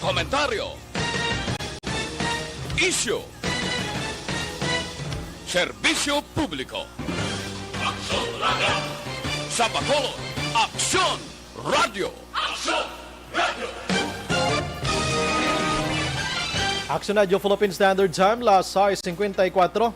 komentaryo, isyu, serbisyo publiko. Aksyon Radio! Sa Bacolod, Aksyon Radio! Aksyon Radio! Aksyon Radio Philippine Standard Time, las 6:54.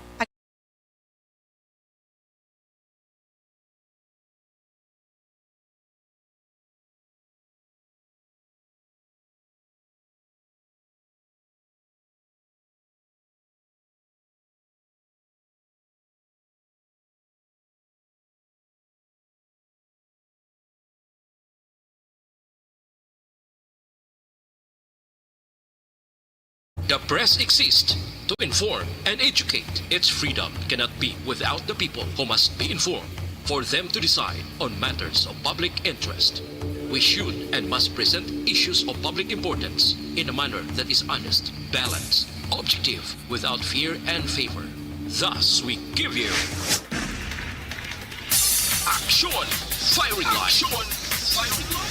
The press exists to inform and educate. Its freedom cannot be without the people who must be informed for them to decide on matters of public interest. We should and must present issues of public importance in a manner that is honest, balanced, objective, without fear and favor. Thus, we give you Action Firing Line. Action Firing Line.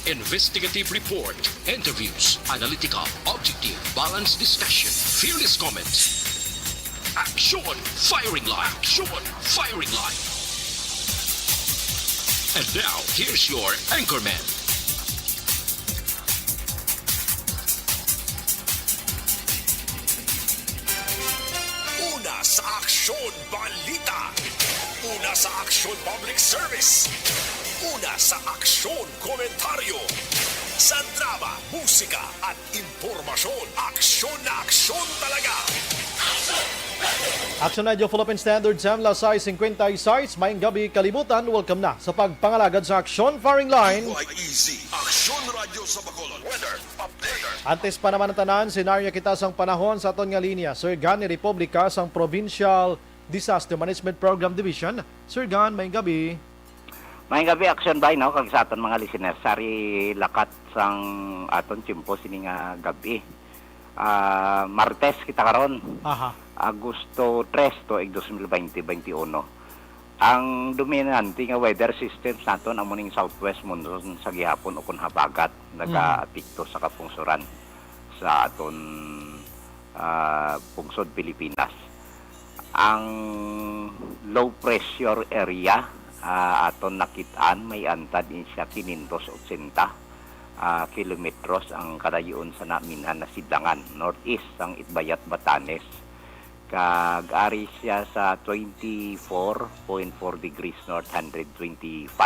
Investigative report, interviews, analytical, objective, balanced discussion, fearless comments. Action Firing Line. Action Firing Line. And now, here's your anchorman. Una sa Aksyon Balita. Una sa Aksyon Public Service. Una sa Aksyon Komentaryo. Sa drama, musika at impormasyon, aksyon na aksyon talaga. Aksyon Radio Philippine Standard Time, las 6:56. Maayong gabi, kalibutan. Welcome na sa pagpangalagad sa Aksyon Firing Line. Easy. Aksyon Radio sa Bacolod. Weather update. Antes pa naman ang tanan, senaryo kita sang panahon sa aton nga linya. Sir Gan ni Republika sang Provincial Disaster Management Program Division. Sir Gan, maayong gabi. Maayong gabi, Aksyon Bay, no? Kag sa aton mga listeners, sari lakat sang aton tiyempo sini nga gabi. Martes kita karon. Aha. Agosto 3 to 2020-21. Ang dominante nga weather systems naton amo ning southwest monsoon sa gihapon ukon habagat nagaapekto sa kapungsuran sa aton pungsod Pilipinas. Ang low pressure area aton nakitaan may antad din siya 580 kilometros ang kadayon sa naminhan na sidlangan northeast ang Itbayat, Batanes. Kag-ari siya sa 24.4 degrees north, 125.9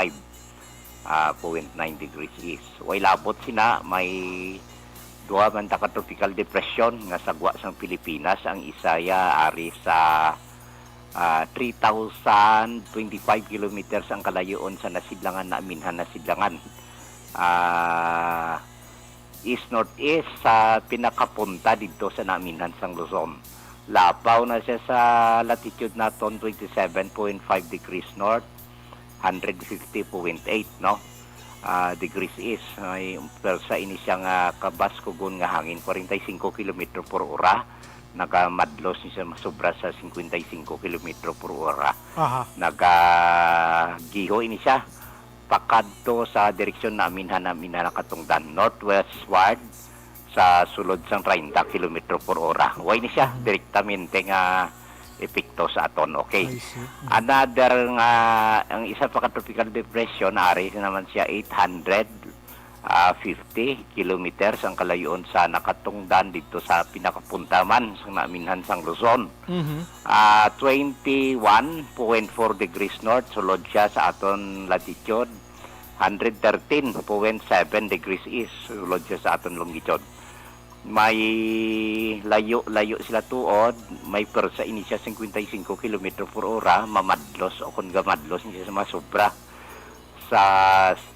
degrees east. Way labot sina may duha man ta ka tropical depression nga sagwa sang Pilipinas. Ang isaya ari sa 3,025 kilometers ang kalayoon sa nasidlangan na aminhan na sidlangan. East-northeast sa pinakapunta dito sa naminhan sang Luzon. Lapaw na siya sa latitude naton 27.5 degrees north, 150.8 no? Degrees east. Pero sa ini siya nga kabaskugon nga hangin 45 km per ora. Nagamadlos niya masobra sa 55 km per ora. Nagagiho ini siya pakadto sa direksyon namin na katungdan northwestward sa sulod sang 30 km per ora. Way ni siya direktamente nga epekto sa aton. Okay. Another nga ang isa pa ka tropical depression ari naman siya 850 kilometers ang kalayon sa nakatungdan dito sa pinakapuntaman sa naminhan sang Luzon. 21.4 degrees north sulod siya sa aton latitude, 113.7 degrees east sulod siya sa aton longitude. May layo sila tuod, may persa ini siya 55 km per ora, mamadlos o kung gamadlos niya sa masobra sa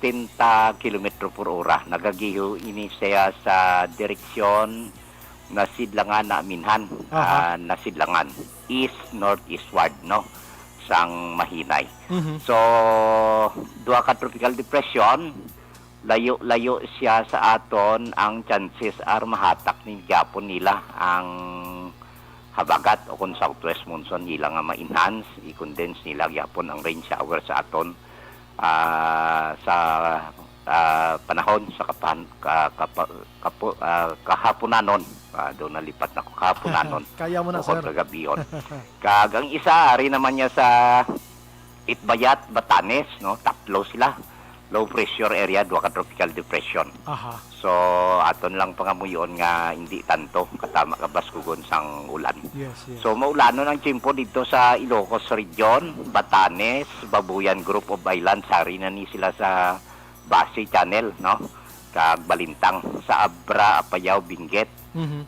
70 km per ora. Nagagiho ini siya sa direksyon na sidlangan na aminhan, na sidlangan east-northeastward, no? Sang mahinay. So, duha ka tropical depression, layo siya sa aton, ang chances are mahatak ni Japon nila ang habagat o kung southwest monsoon nila nga ma-enhance, i-condense nila Japon ang rain shower sa aton sa panahon sa kahaponanon. Doon nalipat na ko kahaponanon. Kaya mo na, o sir. kagabion. Kag ang isa ari naman niya sa Itbayat, Batanes, no? Tatlo sila. Low pressure area, duha ka tropical depression. Aha. So aton lang pangamuyon nga hindi tanto katama ka baskugon sang ulan. Yes, yes. So maulanon ang tiyempo dito sa Ilocos Region, Batanes, Babuyan Group of Islands, sari na ni sila sa Basi Channel, no? Kag Balintang sa Abra, Apayao, Benguet,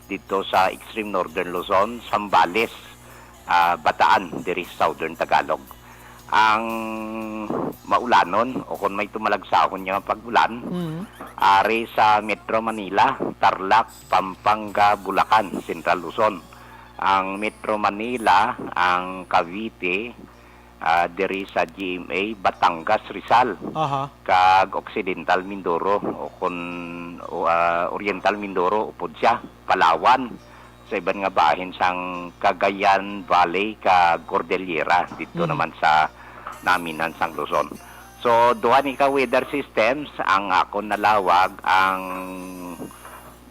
dito sa extreme northern Luzon, Zambales, Bataan, diri southern Tagalog. Ang maulanon o kung may tumalagsahon nga pag-ulan, ari sa Metro Manila, Tarlac, Pampanga, Bulacan, Central Luzon. Ang Metro Manila, ang Cavite, diri sa GMA, Batangas, Rizal, Aha. kag Occidental Mindoro o Oriental Mindoro upod siya, Palawan, sa iban nga bahin sang Cagayan Valley kag Cordillera dito naman sa Naminan, sang Luzon. So duha ni ka weather systems ang akon nalawag ang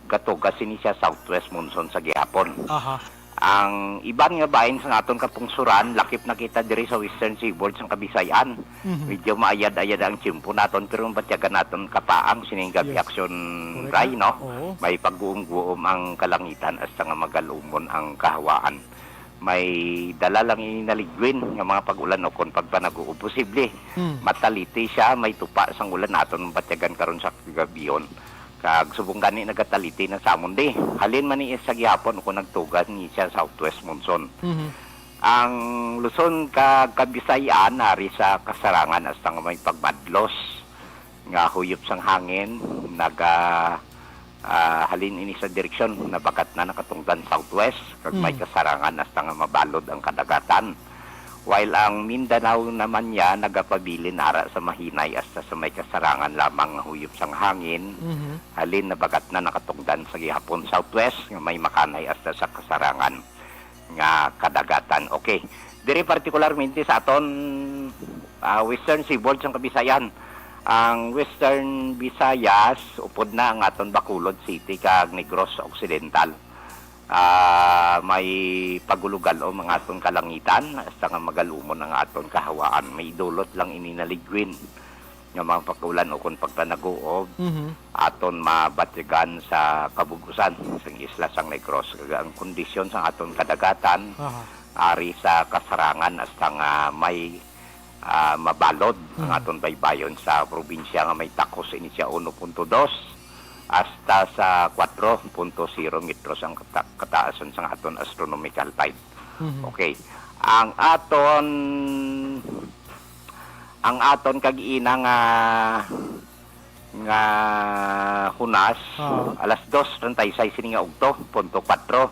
gatugas ini siya southwest monsoon sa gihapon. Aha. Ang iban nga bahin sa aton kapungsuran, lakip na kita diri sa western seaboard sang Kabisayan. Medyo maayad-ayad ang tiyempo naton pero batyagan naton kapaang sining gabi Yes. action Correct. ray, no? Oo. May pagguom-guom ang kalangitan hasta nga magalumon ang kahawaan. May dala lang inaligwin nga mga pag-ulan o kon pagpanaguo. Posible mataliti siya, may tupa sang ulan naton batyagan karon sa gabiyon. Kag subong gani nagataliti na samon di. Halin man ni sa gihapon kung nagtugas ni siya southwest monsoon. Ang Luzon kag Kabisayan nari sa kasarangan hasta nga may pagmadlos nga huyop sang hangin halin ini sa direksyon na bakat na nakatungdan southwest kag may kasarangan hasta nga mabalod ang kadagatan. While ang Mindanao naman niya nagapabilin ara sa mahinay hasta sa may kasarangan lamang nga huyop sang hangin. Halin na bagat na nakatungdan sa gihapon southwest nga may makanay hasta sa kasarangan nga kadagatan. Okay. Diri partikularmente sa aton western seaboard sang Kabisayan. Ang Western Visayas upod na ang aton Bacolod City kag Negros Occidental. May pagulugal o mga aton kalangitan hasta nga magalumon ang aton kahawaan. May dulot lang ininaligwin nga mga pagkulan o kung pagpanaguob aton mabatyagan sa kabugusan sa isla sang Negros. Ang kondisyon sa aton kadagatan ari sa kasarangan hasta nga may mabalod ang aton baybayon sa probinsya nga may takos ini siya 1.2 hasta sa 4.0 metros ang kataasan sa aton astronomical tide. Okay. Ang aton kag-ina nga hunas alas 2:36 sini nga ugto 0.4.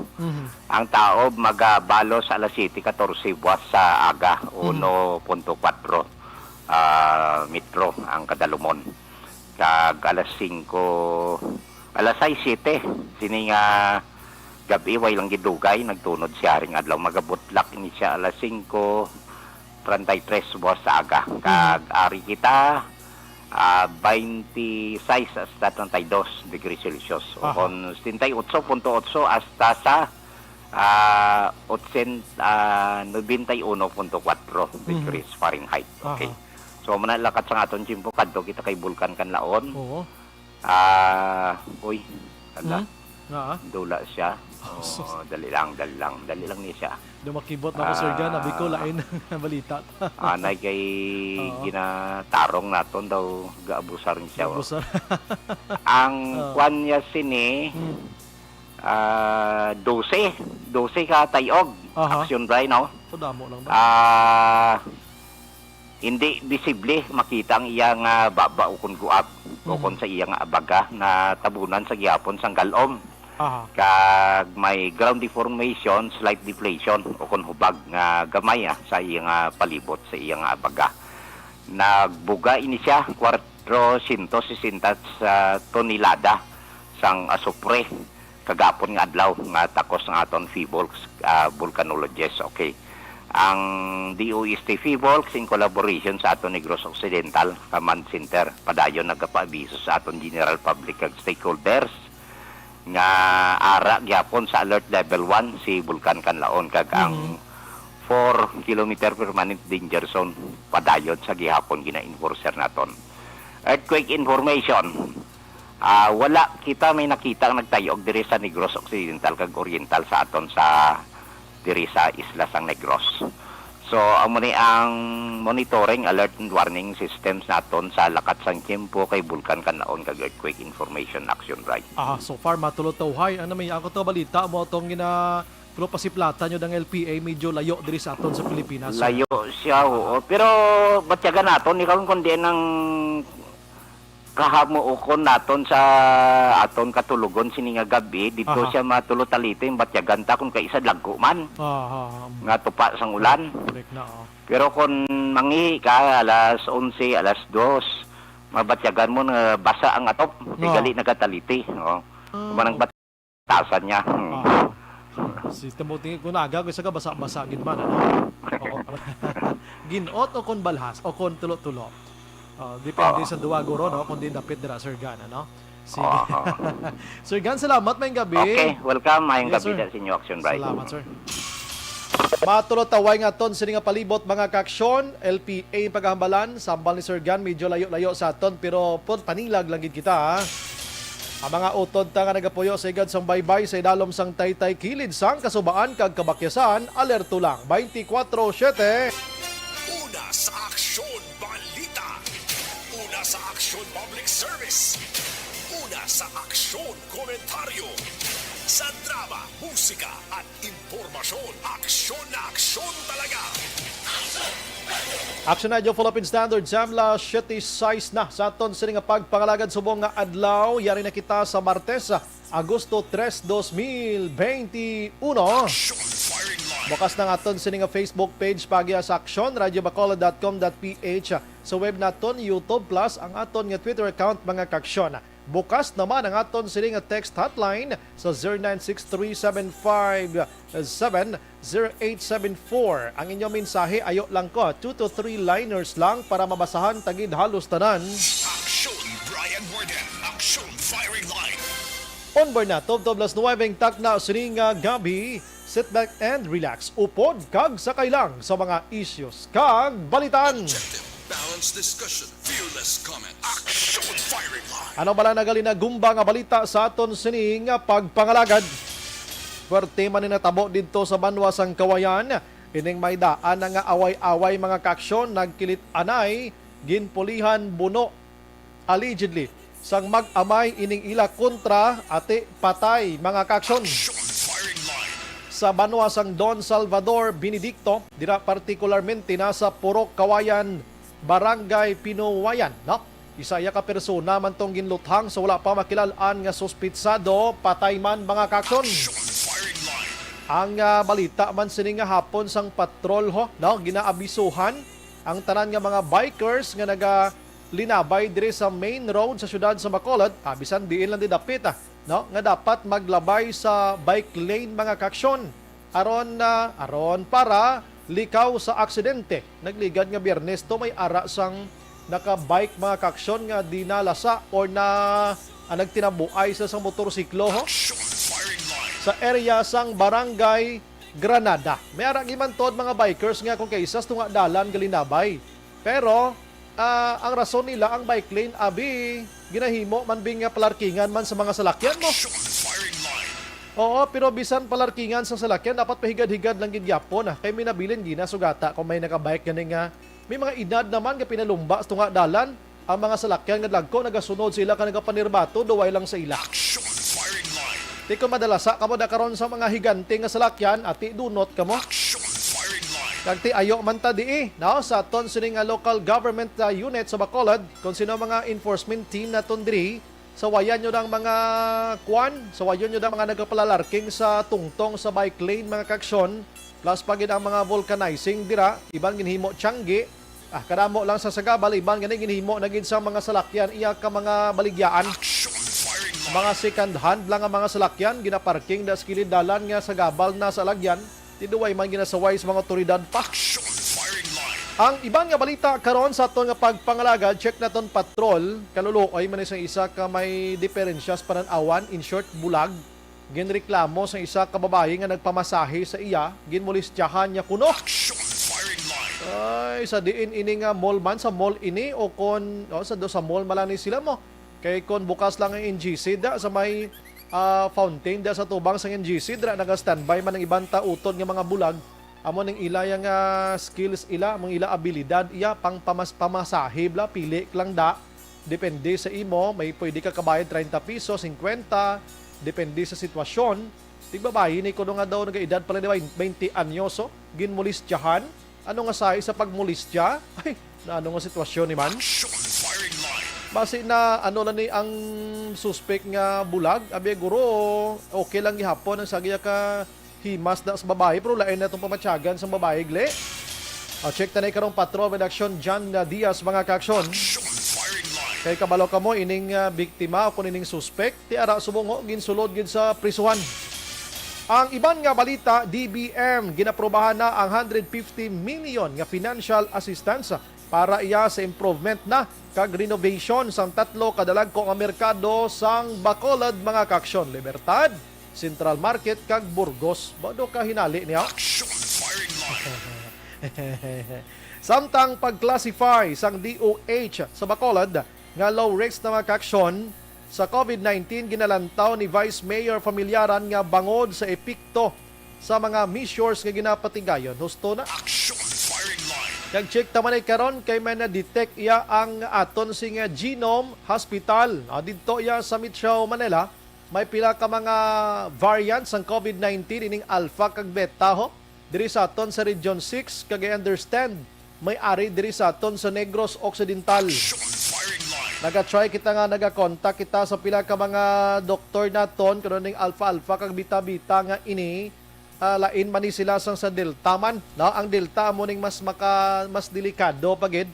Ang taob magabalo sa alas 7:14 buwas sa aga 1.4 metro ang kadalumon. Kag alas 6:07 sini nga gabi way lang gidugay nagtunod siya ring adlaw magabutlak ini siya alas 5:33 buwas sa aga. Kag ari kita 26 hasta 32 degrees Celsius. O kon 78.8 hasta sa 91.4 degrees Fahrenheit. Okay. So manalakat sa aton tiyempo kadto kita kay Bulkan Kanlaon. Oo. Uy, ala. Dula siya. Dali lang ni siya. Dumakibot na ko, Sir Gan. Nabi ko, lain ang balita. Anay kay ginatarong naton daw gaabusar ni siya. Abusar. Ang kwan niya sini 12 ka tayog. Action Bray, no? So, damo lang ba? Hindi visible makita ang iyang baba ukon guab ukon sa iyang abaga na tabunan sa gihapon sang galom. Kag may ground deformation, slight deflation ukon hubag nga gamay sa iyang palibot sa iyang abaga. Nagbuga ini siya 460 tonelada sang asupre kagapon nga adlaw nga takos ng aton Volcanologist. Okay. ang DOST Fivolks in collaboration sa aton Negros Occidental Command Center padayon nagapaabiso sa aton general public ag stakeholders nga ara gyapon sa alert level 1 si Bulkan Kanlaon kag ang 4 kilometer permanent danger zone padayon sa gihapon gina-enforcer naton. Earthquake information. Wala kita may nakita ang nagtayog diri sa Negros Occidental kag Oriental sa aton sa diri sa Isla San Negros. So, ang monitoring, alert and warning systems naton sa lakat sang tiempo kay Bulkan Kanlaon kag earthquake information action right. So far matulot-tawhay. Ano may ako to balita mo itong pero pasiplata nyo ng LPA medyo layo diri sa aton sa Pilipinas. Layo siya, oo. Pero batyagan naton, ikaw kundi ng kahamuokon naton sa aton katulugon sini nga gabi dito siya matulot-talito yung batyagan ta kung kaisa lagko man. Nga tupa sang ulan. Correct na. Pero kung mangi ka alas 11, alas 2, mabatyagan mo na basa ang atop, tigali nagataliti, no. Manang batasan niya. Sistem mo tingin ko naga kasi ka basa-basa gid man Ginot o kon balhas o kon tulo-tulo. Depende sa duwa guro, no? Kung di dapit dira, Sir Gan, ano? Sige. Sir Gan, salamat mayong gabi. Okay, welcome mayong Yes, gabi sir. sa inyo Action Bright. Salamat, sir. Matulot-taway nga ton sini nga palibot mga kaksyon, LPA paghambalan, sambal ni Sir Gan, medyo layo-layo sa aton, pero panilag lang gid kita, ha? Ang mga utod ta nga nagapuyo sa igad sang baybay sa idalom sang taytay kilid sang kasubaan kag kabakyasan, alerto lang 24/7. Una sa Aksyon Balita. Una sa Aksyon Public Service. Una sa Aksyon Komentaryo. Sa drama, musika at impormasyon. Aksyon na aksyon talaga. Action Radio Philippine Standard Samla 76 na sa aton sini nga pagpangalagad subong nga adlaw yari na kita sa Martes, Agosto 3, 2021. Aksyon Firing Line. Bukas ng aton sini nga Facebook page pagya sa Aksyon radiobacolod.com.ph, sa web naton YouTube plus ang aton nga Twitter account mga kaksyon. Bukas naman ang aton sini nga text hotline sa 096375700874. Ang inyong mensahe ayo lang ko 2 to 3 liners lang para mabasahan tagid halos tanan. Aksyon Brian Warden. Aksyon Firing Line. Onboard na Toblas 9 takna sini nga gabi. Sit back and relax. Upod kag sakay lang sa mga issues kag balitan. Balanced discussion. Fearless comment. Aksyon Firing Line. Ano bala nagali na gumba nga balita sa aton sini nga pagpangalagad? Puwerte man ni natabo dito sa Banwa sang Kawayan. Ining may daan na nga away-away mga kaksyon, nagkilit anay, ginpulihan buno. Allegedly, sang mag-amay ining ila kontra ate patay mga kaksyon. Aksyon Firing Line. Sa Banwa sang Don Salvador Benedicto, dira partikularmente nasa Purok Kawayan, Barangay Pinuwayan, no? Isaya ka persona man tong ginluthang sa wala pa makilalaan nga suspitsado, patay man mga kaksyon. Aksyon Firing Line. Ang balita man sini nga hapon sang patrol ho, no, ginaabisuhan ang tanan nga mga bikers nga naga linabay dire sa main road sa syudad sa Bacolod, bisan diin lang di dapit no, nga dapat maglabay sa bike lane mga kaksyon aron para likaw sa aksidente. Nagligad nga Biyernes to may ara sang naka-bike mga kaksyon nga dinalasa or na nagtinabuay sa sang motorsiklo ho Aksyon Firing Line. sa area sang Barangay Granada. May ara giman tod mga bikers nga kung kaisas tunga dalan galinabay. Pero ang rason nila ang bike lane abi ginahimo man bing nga palarkingan man sa mga salakyan mo. Aksyon Firing Line. Oo, pero bisan palarkingan sa salakyan dapat pahigad-higad lang gid gyapon kay minabilin gina sugata kung may naka-bike gani nga may mga edad naman nga pinalumba sa tunga dalan ang mga salakyan nga dagko nagasunod sila ka nagapanirbato duway lang sa ila. Aksyon Firing Line. Di ko madalasa kamo da karon sa mga higante nga salakyan ati dunot kamo. Aksyon Firing Line. Kagti ayo man ta dii, no? Sa aton sini nga local government unit sa Bacolod, kung sino mga enforcement team naton diri, sawayan nyo ng mga sawayan nyo ng mga nagapalalarking sa tungtong sa bike lane mga kaksyon, plus pagin ang mga vulcanizing dira, ibang ginhimo tiyanggi, kadamo lang sa sagabal, ibang ginhimo naging sa mga salakyan, iya ka mga baligyaan, Aksyon Firing Line. mga second hand lang ang mga salakyan, ginaparking da skilid dalan nga sagabal na sa lagyan, tiduway man ginasaway sa mga otoridad pa. Action firing line. Ang ibang nga balita karon sa aton nga pagpangalagad, check naton patrol, kaluluoy man isang isa ka may diferensya sa pananawan, in short bulag. Ginreklamo sa isa ka babae nga nagpamasahe sa iya, ginmolestyahan niya kuno. Action firing line. Ay, sa diin ini nga mall man, sa mall ini o kon sa mall malani sila mo. Kay kon bukas lang ang NGC da sa may fountain da sa tubang sa NGC dra naga-standby man ang ibang tauton nga mga bulag. Amo ning ila yang skills ila, mong ila abilidad iya pang pamasahe bla pili lang da. Depende sa imo, may pwede ka kabayad 30 pesos, 50, depende sa sitwasyon. Tigbabayi ni kuno nga daw nagaedad pala ni 20 anyoso, ginmolestyahan. Ano nga sa pagmolestya? Ay, na ano nga sitwasyon ni man? Action firing line. Base na ano lang ni ang suspect nga bulag, abi guro okay lang gihapon ang sagiya ka himas da sa babae pero lain na itong pamatyagan sa babae gle. Check na karong patrol redaction John Diaz mga kaaksyon. Action firing line. Kay kabalo ka mo ining biktima o kung ining suspect ti ara subongo ginsulod gid sa prisuhan. Ang iban nga balita, DBM ginaprobahan na ang 150 million nga financial assistance para iya sa improvement na kag renovation sang tatlo kadalagko nga merkado sang Bacolod mga kaaksyon, Libertad, Central Market kag Burgos. Bado ka hinali niya. Action firing line. Samtang pag-classify sang DOH sa Bacolod nga low risk na mga kaaksyon sa COVID-19 ginalantaw ni Vice Mayor Familiaran nga bangod sa epekto sa mga measures nga ginapatigayon. Husto na. Action firing line. Kag check taman ay karon kay may na-detect iya ang aton sing Genome Hospital. Didto iya sa Metro Manila. May pila ka mga variants ng COVID-19 ining Alpha kag Beta ho. Diri sa aton sa Region 6 kag I-understand may ari diri sa aton sa Negros Occidental. Action firing line. Naga-try kita nga naga-contact kita sa pila ka mga doktor naton karon ning Alpha kag Beta nga ini lain man ni sila sang sa Delta man. No? Ang Delta mo ning mas delikado pagid.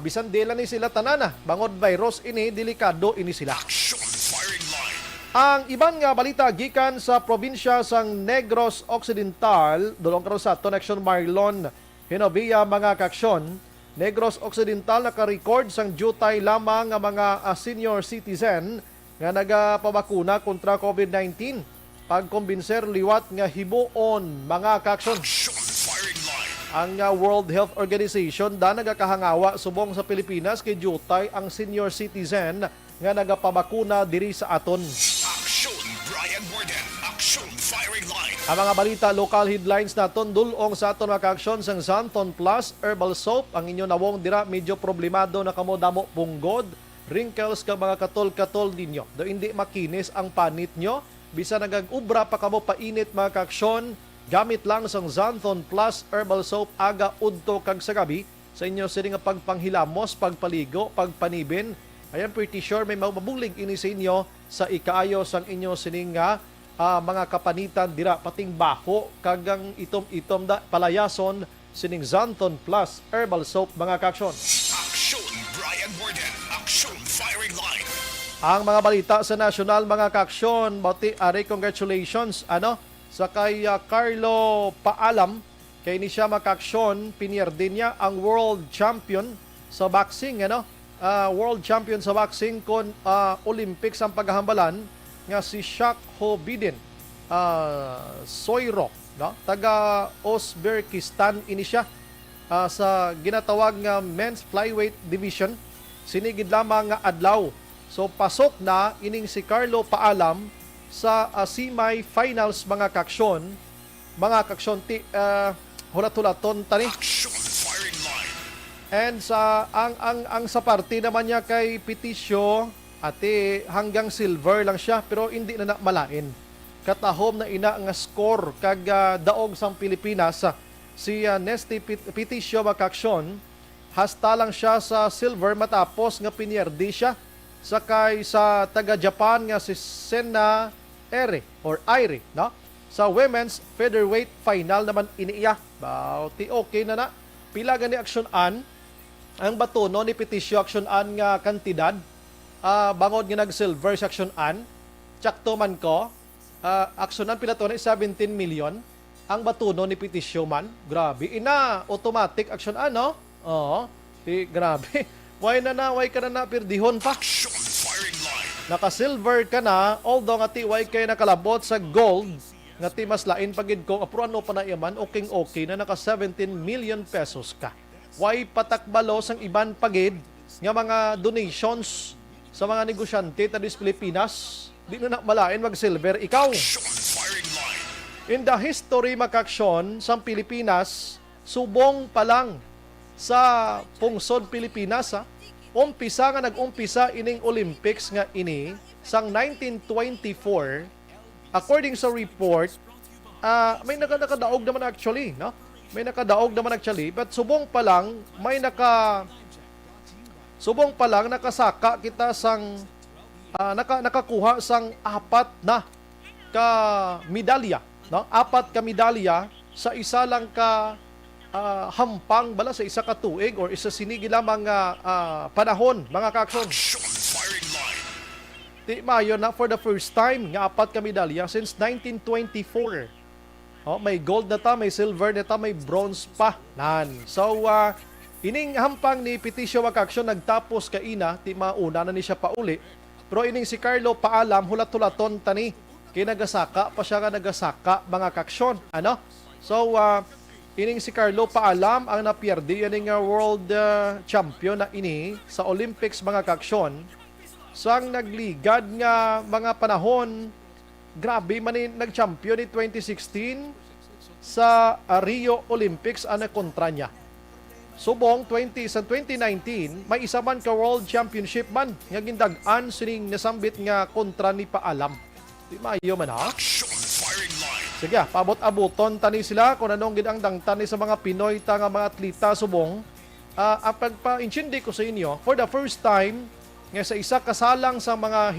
Bisan dila ni sila tanana. Bangod virus ini delikado ini sila. Action firing line. Ang iban nga balita gikan sa probinsya sang Negros Occidental, dulong karon sa aton Action Marlon Hinovia mga kaaksyon, Negros Occidental naka-record sang jutay lamang nga mga senior citizen nga nagapabakuna kontra COVID-19. Pagkombinser liwat nga hibuon mga kaaksyon. Action firing line. Ang World Health Organization da nagakahangawa subong sa Pilipinas kay jutay ang senior citizen nga nagapabakuna diri sa aton. Action Brian Warden. Action firing line. Ang mga balita, local headlines naton dulong sa aton mga kaaksyon sang Zanton Plus Herbal Soap. Ang inyo nawong dira medyo problemado na kamo damo punggod, wrinkles ka mga katol-katol ninyo. Do hindi makinis ang panit nyo, bisa nagag-ubra pa kamo painit mga kaaksyon, gamit lang sang Zanton Plus Herbal Soap aga udto kag sa gabi sa inyo sini nga pagpanghilamos, pagpaligo, pagpanibin. Ayan, pretty sure may mabulig ini sa inyo sa ikaayo sang inyo sining nga mga kapanitan dira pating baho kagang itom-itom da palayason sining Zanton Plus Herbal Soap mga kaaksyon. Action Brian Warden. Action firing line. Ang mga balita sa nasyonal mga kaaksyon, bati are congratulations sa kay Carlo Paalam kay ni siya makaaksyon, pinierde niya ang world champion sa boxing world champion sa boxing kon Olympics ang paghahambalan nga si Shak Hobidin Soyro, taga Uzbekistan ini siya sa ginatawag nga men's flyweight division. Sinigid lamang nga adlaw. So pasok na ining si Carlo Paalam sa semi-finals mga kaaksyon. Mga kaaksyon hulat-hulaton tani. Action firing line. And sa ang sa party naman niya kay Pitisyo ate hanggang silver lang siya pero hindi na malain. Katahom na ina nga score kag daog sang Pilipinas si Nesty Pitisyo makaaksyon. Hasta lang siya sa silver matapos nga pinierdi siya sakay sa taga-Japan nga si Sena Aire, no? Sa women's featherweight final naman iniiya. Bauti okay na. Pila gani aksyon-an ang batono ni Pitisyo aksyon-an nga kantidad. Bangod nga nag-silver sa aksyon-an. Tsakto man ko, aksyon-an pila to na 17 million. ang batuno ni petisyo man. Grabe. Ina, automatic action ano? Oo. Grabe. Why ka na pirdihon pa? Action firing line. Naka-silver ka na, although nga ti why kay nakalabot sa gold, nga ti mas lain pagid ko, apro ano pa na yaman, okay na naka 17 million pesos ka. Why patakbalo sang iban pagid nga mga donations sa mga negosyante tadis Pilipinas, di na malain mag-silver ikaw. Action firing line. In the history makaksyon sa Pilipinas, subong pa lang sa pungsod Pilipinas, umpisa nga nag-umpisa ining Olympics nga ini sang 1924. According sa report, may nakadaog naman actually, no? May nakadaog naman actually, but subong pa lang nakasaka kita sang nakakuha sang apat na ka medalya, no? Apat ka medalya sa isa lang ka hampang bala sa isa ka tuig or isa sinigi lamang panahon, mga kaakson. Action firing line. Di mayo na for the first time nga apat ka medalya since 1924. May gold na ta, may silver na ta, may bronze pa. So, ining hampang ni Petisyo Makaksyon nagtapos kaina, ti mauna na ni siya pauli. Pero ining si Carlo paalam, hulat-hulaton tani. Kaya nagasaka pa siya nga nagasaka, mga kaksyon. Ano? So, ining si Carlo paalam ang napierdi, ining world champion na ini sa Olympics, mga kaksyon. Sang nagligad nga mga panahon, grabe man nag-champion ni 2016 sa Rio Olympics ang kontra niya. Subong sa 2019, may isa man ka World Championship man nga gindag-an sining nasambit nga kontra ni Paalam. Di maayo man ha? Action firing line. Sige, paabot-abuton tani sila kung anong ginangdang tani sa mga Pinoy ta nga mga atleta subong. Ang pagpa-intindi ko sa inyo, for the first time, nga sa isa kasalang sa mga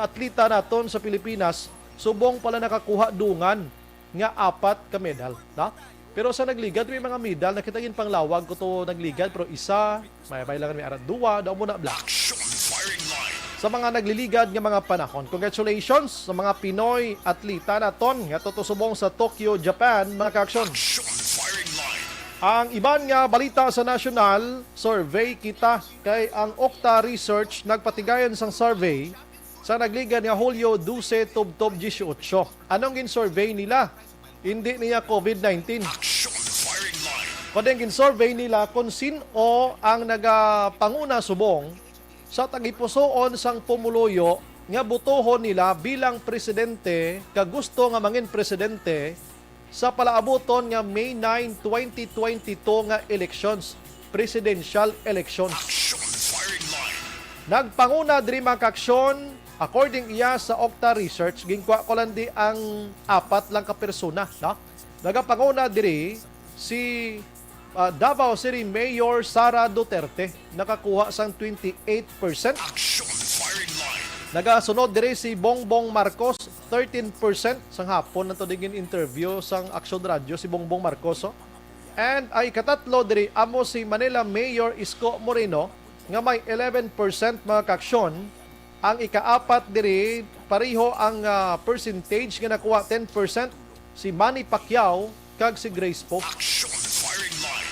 atleta naton sa Pilipinas, subong pala nakakuha dungan nga apat ka medal. Na? Pero sa nagligad, may mga medal, nakitagin pang lawag ko to nagligad, pero isa, may lang may arat duwa, daw muna black. Action firing line. Sa mga nagliligad nga mga panahon, congratulations sa mga Pinoy atleta naton nga tutusubong sa Tokyo, Japan, mga kaaksyon. Action firing line. Ang iban nga balita sa national, survey kita kay ang Okta Research nagpatigayon sang survey sa nagligad nga Hulyo 12 tubtob 18. Anong gin-survey nila? Hindi niya COVID-19. Action firing line. Kundi gin-survey nila kung sino ang nagapanguna subong sa tagipusoon sang pumuluyo nga butohon nila bilang presidente kagusto nga mangin presidente sa palaabuton nga May 9, 2022 nga elections, presidential elections. Action firing line. Nagpanguna diri mga kaaksyon, according iya sa Okta Research, ginkuha ko lang di ang apat lang ka persona, no? Nagapanguna diri si Davao City Mayor Sara Duterte, nakakuha sang 28%. Action firing line. Nagasunod diri si Bongbong Marcos, 13% sang hapon nato digin interview sang Action Radio si Bongbong Marcos. And ay katatlo diri amo si Manila Mayor Isko Moreno nga may 11% mga kaaksyon. Ang ikaapat diri pareho ang percentage nga nakuha 10% si Manny Pacquiao kag si Grace Poe. Action firing line.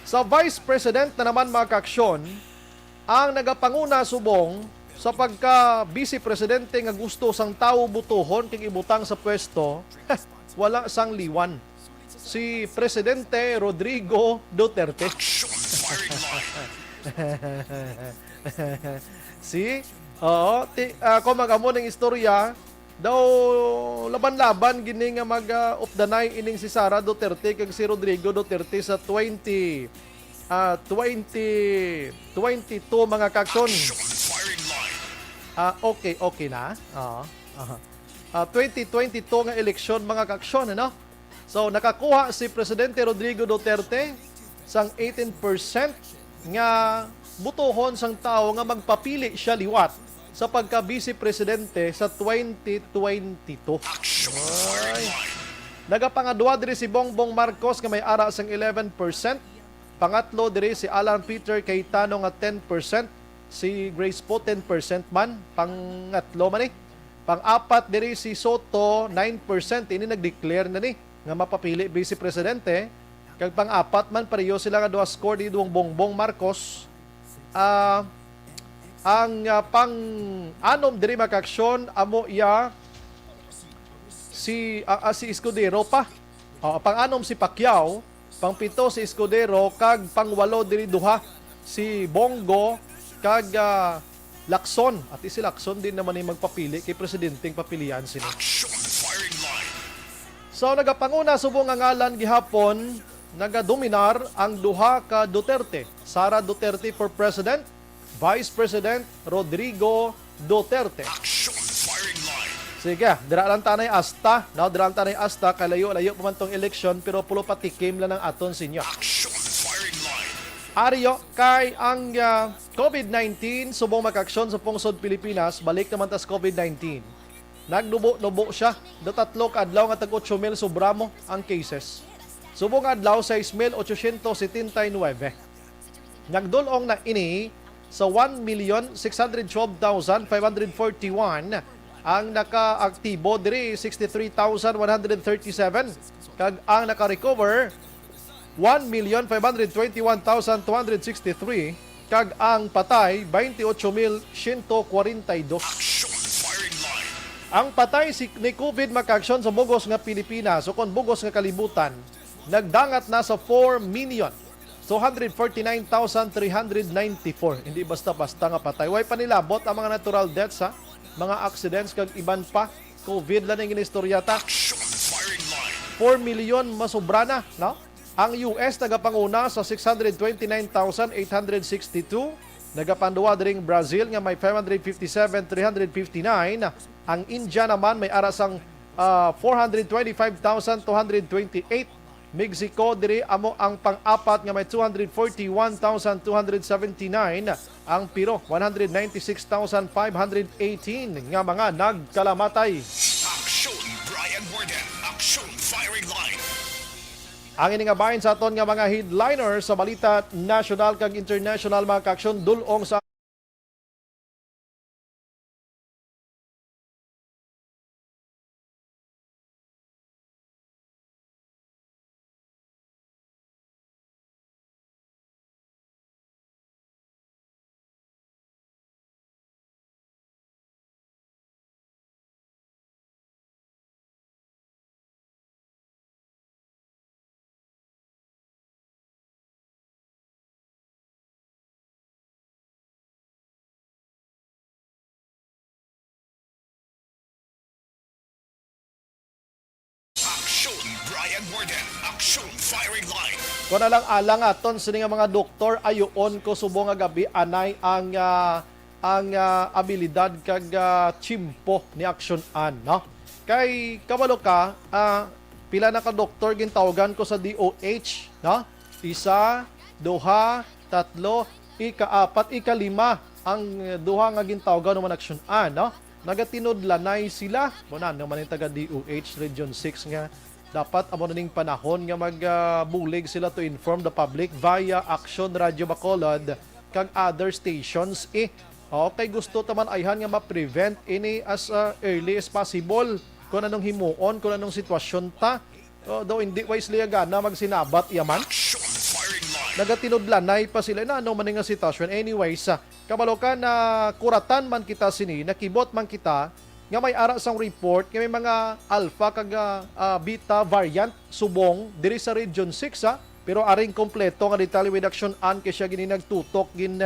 Sa Vice President na naman mga kaaksyon, ang nagapanguna subong sa pagka Vice Presidente nga gusto sang tao butuhon kay ibutang sa pwesto, wala sang liwan. Si Presidente Rodrigo Duterte. Action firing line. Kung mag-amo ng istorya, daw laban-laban gini nga mag-off the night ining si Sara Duterte kag si Rodrigo Duterte sa 2022 mga kaaksyon. Action firing line. Okay na. 2022 nga eleksyon mga kaaksyon, ano? So nakakuha si Presidente Rodrigo Duterte sang 18% nga butohon sang tao nga magpapili siya liwat sa pagka-vice presidente sa 2022. Action firing line. Nagapangadwa diri si Bongbong Marcos nga may ara sang 11%. Pangatlo diri si Alan Peter Cayetano nga 10%. Si Grace Poe 10% man. Pangatlo man Pang-apat diri si Soto 9%. Ini nag-declare na ni. nga mapapili vice presidente. Kag pang-apat man pareho sila nga duha score di duwang Bongbong Marcos. Ang pang-anom diri makaksyon amo iya si Escudero pa. Pang-anom si Pacquiao, pang-pito si Escudero, kag pang-walo diri duha si Bongo kag Lacson. At si Lacson din naman ay magpapili kay presidenteng papilian sila. Action firing line. So nagapanguna subong nga ngalan gihapon, nagadominar ang duha ka Duterte. Sara Duterte for President, Vice President Rodrigo Duterte. Action firing line. Sige, dira lang tanay asta, no, dira lang tanay asta kalayo-layo pa man tong election pero pulo patikim lang ang aton sinyo. Action firing line. Aryo kay ang COVID-19 subong makaksyon sa pungsod Pilipinas, balik naman tas COVID-19. Nagnubo-nubo siya, do tatlo ka adlaw nga tag 8,000 sobramo ang cases. Subong adlaw 6,879. Nagdulong na ini sa 1,612,541 ang naka-aktibo diri 63,137 kag ang naka-recover 1,521,263 kag ang patay 28,142. Action firing line. Ang patay ni COVID makaksyon sa bugos nga Pilipinas o kon bugos nga kalibutan nagdangat na sa 4,249,394. Hindi basta-basta nga patay. Way pa nilabot ang mga natural deaths, ha? Mga accidents kag iban pa. COVID lang ang ginistoryata. Action firing line. 4 million masobra na, no? Ang US nagapanguna sa 629,862. Nagapanduwa diring Brazil nga may 557,359. Ang India naman may arasang 425,228. Mexico diri amo ang pang-apat nga may 241,279. Ang Peru 196,518 nga mga nagkalamatay. Action Brian Warden. Action firing line. Ang iningabahin sa aton nga mga headliners sa balita national kag international mga kaaksyon dulong sa Action Brian Warden. Action firing line. kung na lang alang aton sini nga mga doktor ayoon ko subong nga gabi anay ang abilidad kag chimpo ni Action An, no? Kay kabalo ka pila na ka doktor gintawgan ko sa DOH, no? 1, 2, 3, ika-4, ika-5 ang duha nga gintawgan naman Action An, no? Nagatinudlanay sila mo na naman yung taga DOH Region 6 nga dapat amo na ning panahon nga magbulig sila to inform the public via Action Radio Bacolod kag other stations okay, gusto taman ayhan nga ma-prevent ini as early as possible kung anong himuon, kung anong sitwasyon ta. Though hindi wisely agana magsinabat yaman. Action firing line. Nagatinudlanay pa sila na ano man nga sitwasyon. Anyways, kabalokan na kuratan man kita sini, nakibot man kita nga may ara sang report nga may mga alpha kag beta variant subong diri sa Region 6 pero aring kompleto nga detalye with Action An kay siya gini nagtutok gin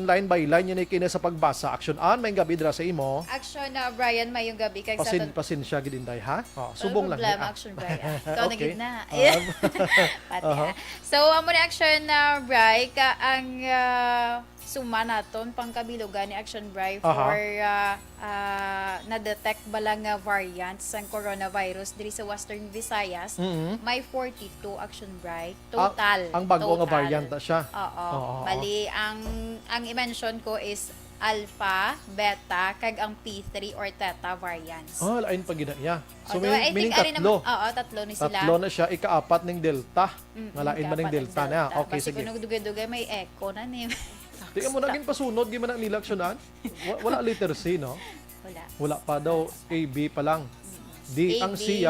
line by line yun kina sa pagbasa. Action An may gabi dira sa imo. Action na Brian mayong gabi kag sa Pasensya gininday ha. Subong lang. problema Action Brian. Ikaw na Okay. gid na. Pati ha. So amo ni Action na Brian ka ang suma naton pangkabilugan ni Action Brian for na-detect balang nga variants sang coronavirus diri sa Western Visayas. May 42 Action Brian total. Ang bago nga Total. variant na siya. Oo. Bali ang i-mention ko is alpha, beta, kag ang P3 or theta variants. Lain pa gina niya. So Although, I meaning think ari tatlo. naman, tatlo ni sila. Tatlo na siya, ika-4 ng delta. Ngalain man ng delta na. Okay, Basi sige. kung dugay-dugay may echo na ni. Tingnan mo naging pasunod, di man ang nilaksyonan. Wala letter C, no? Wala. Wala pa daw, A, B pa lang. D ang A, B, C,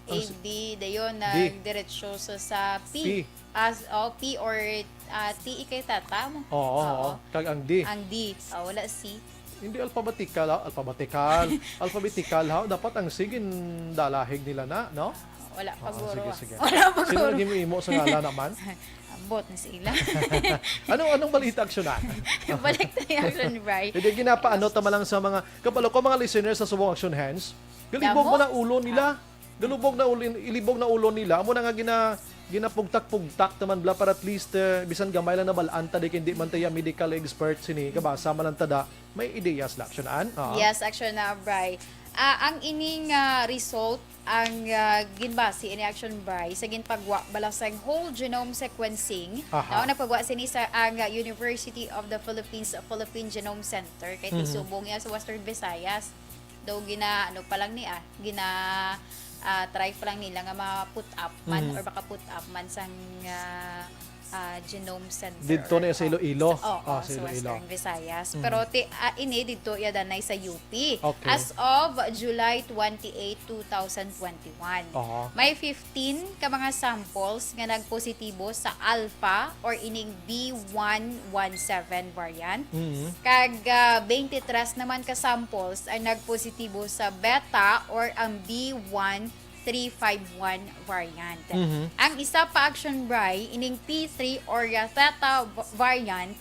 A, B, dayon D. nagdiretso sa P. P. As P or T ikay tata mo. Oo. Kag ang D. Ang D. Wala C. Hindi alphabetical, alphabetical ha. Dapat ang sigin dalahig nila na, no? Wala pa guro. Sige. Wala pa Sino guro. nag-imo sa ngala naman? Ambot na sila. Anong balita aksyonan? Balik tayo action, Bri. Hindi ginapaano tama lang sa mga kapalo ko mga listeners sa Subong Action Hands. Galibog Damo? mo na ulo nila. Galubog na ulo, ilibog na ulo nila. Amo na nga ginapugtak-pugtak naman bla para at least bisan gamay lang na balanta di hindi man tayo medical expert sini kabasa man lang tada may ideyas la aksyonan. Yes, action na, Bri. Ang ining result ang ginbase ini action, Bri sa ginpagwa balasang whole genome sequencing. Aha. Nagpagwa sini sa ang University of the Philippines Philippine Genome Center kay tisubong niya sa Western Visayas. Daw gina ano pa lang niya, try pa lang nila nga ma-put up man or baka put up man sang Genome Center. Dito na sa Iloilo. Oo, Sa sa Iloilo. Western Visayas. Pero ini dito yadanay sa UP. Okay. As of July 28, 2021. Oo. May 15 ka mga samples nga nagpositibo sa alpha or ining B117 variant. Kag 23 naman ka samples ay nagpositibo sa beta or ang B1351 variant. Ang isa pa action, Bri, ining P3 or theta variant,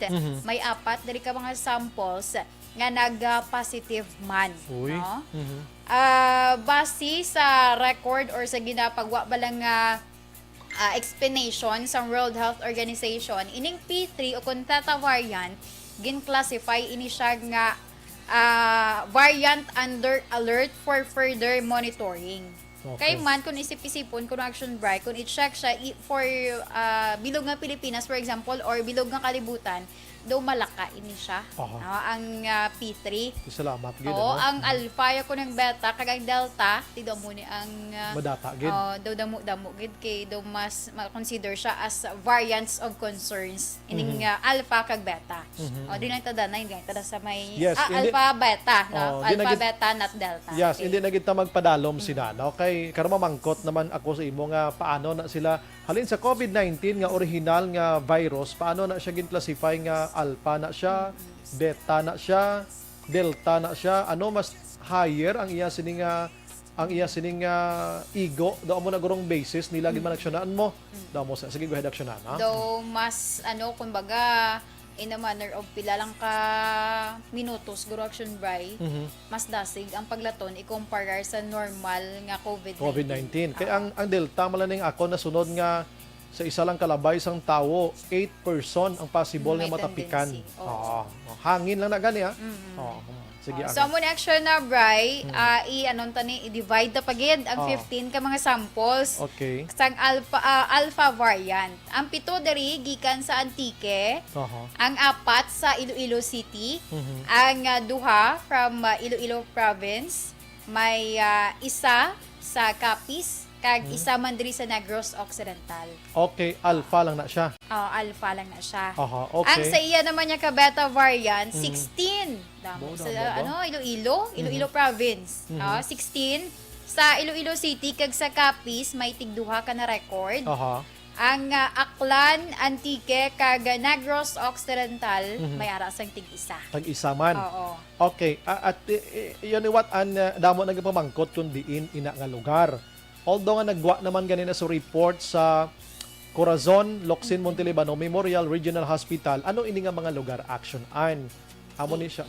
may 4 diri ka mga samples nga nag-positive man. Uy. No? Base sa record or sa ginapagwa balang explanation sa World Health Organization, ining P3 o kung theta variant, gin-classify ini siya nga variant under alert for further monitoring. Okay. Kay man, kung isip-isipon, kung action, Bri, kung i-check siya for bilog nga Pilipinas, for example, or bilog nga kalibutan, daw malaka ini siya. Ang P3. Salamat gid. Oo, ang alpha ko ng beta kag ang delta ti daw mo ni ang Madata gid. daw damo gid kay daw mas ma-consider siya as variants of concerns ining alpha kag beta. Di lang tada na hindi tada sa may Yes, alpha beta no. di na Alpha gid- beta not delta. Yes, Okay. hindi na kita magpadalom sila, no? Kay karon mamangkot naman ako sa imo nga paano na sila halin sa COVID-19 nga original nga virus, paano na siya gin-classify nga alpha na siya, beta na siya, delta na siya, ano mas higher ang iya sining ego daw mo na gurong basis nila gid man aksyonan mo. Daw mo sige go ahead aksyonan, ha? Though mas kumbaga in a manner of pila lang ka minutos guro action, Bri, mas dasig ang paglaton i-compare sa normal nga COVID-19. COVID-19. Kaya ang delta malaning ako nasunod nga sa isa lang kalabay isang tawo, 8 person ang possible May nga matapikan. tendency. Oo. Hangin lang na gani ha. Oo. Sige. So, mo action na, Bri, i-divide na pagid ang 15 ka mga samples Okay. sa alpha variant. Ang 7 diri gikan sa Antique, ang 4 sa Iloilo City, ang 2 from Iloilo Province, may isa sa Capiz, kag isa man diri sa Negros Occidental. Okay, alpha lang na siya. Alpha lang na siya. Okay. Ang sa iya naman niya ka beta variant, 16. Damo sa damo ba? Iloilo Province. 16 sa Iloilo City kag sa Capiz may tigduha ka na record. Ang Aklan, Antique kag Negros Occidental may ara sang tig-isa. Tag-isa man. Oo. Okay, at yun ni what an damo nagpamangkot kun diin ina nga lugar. Although nga nagwa naman ganina sa report sa Corazon, Locsin, Montelibano Memorial Regional Hospital, ano ini nga mga lugar action an? Amo ni siya.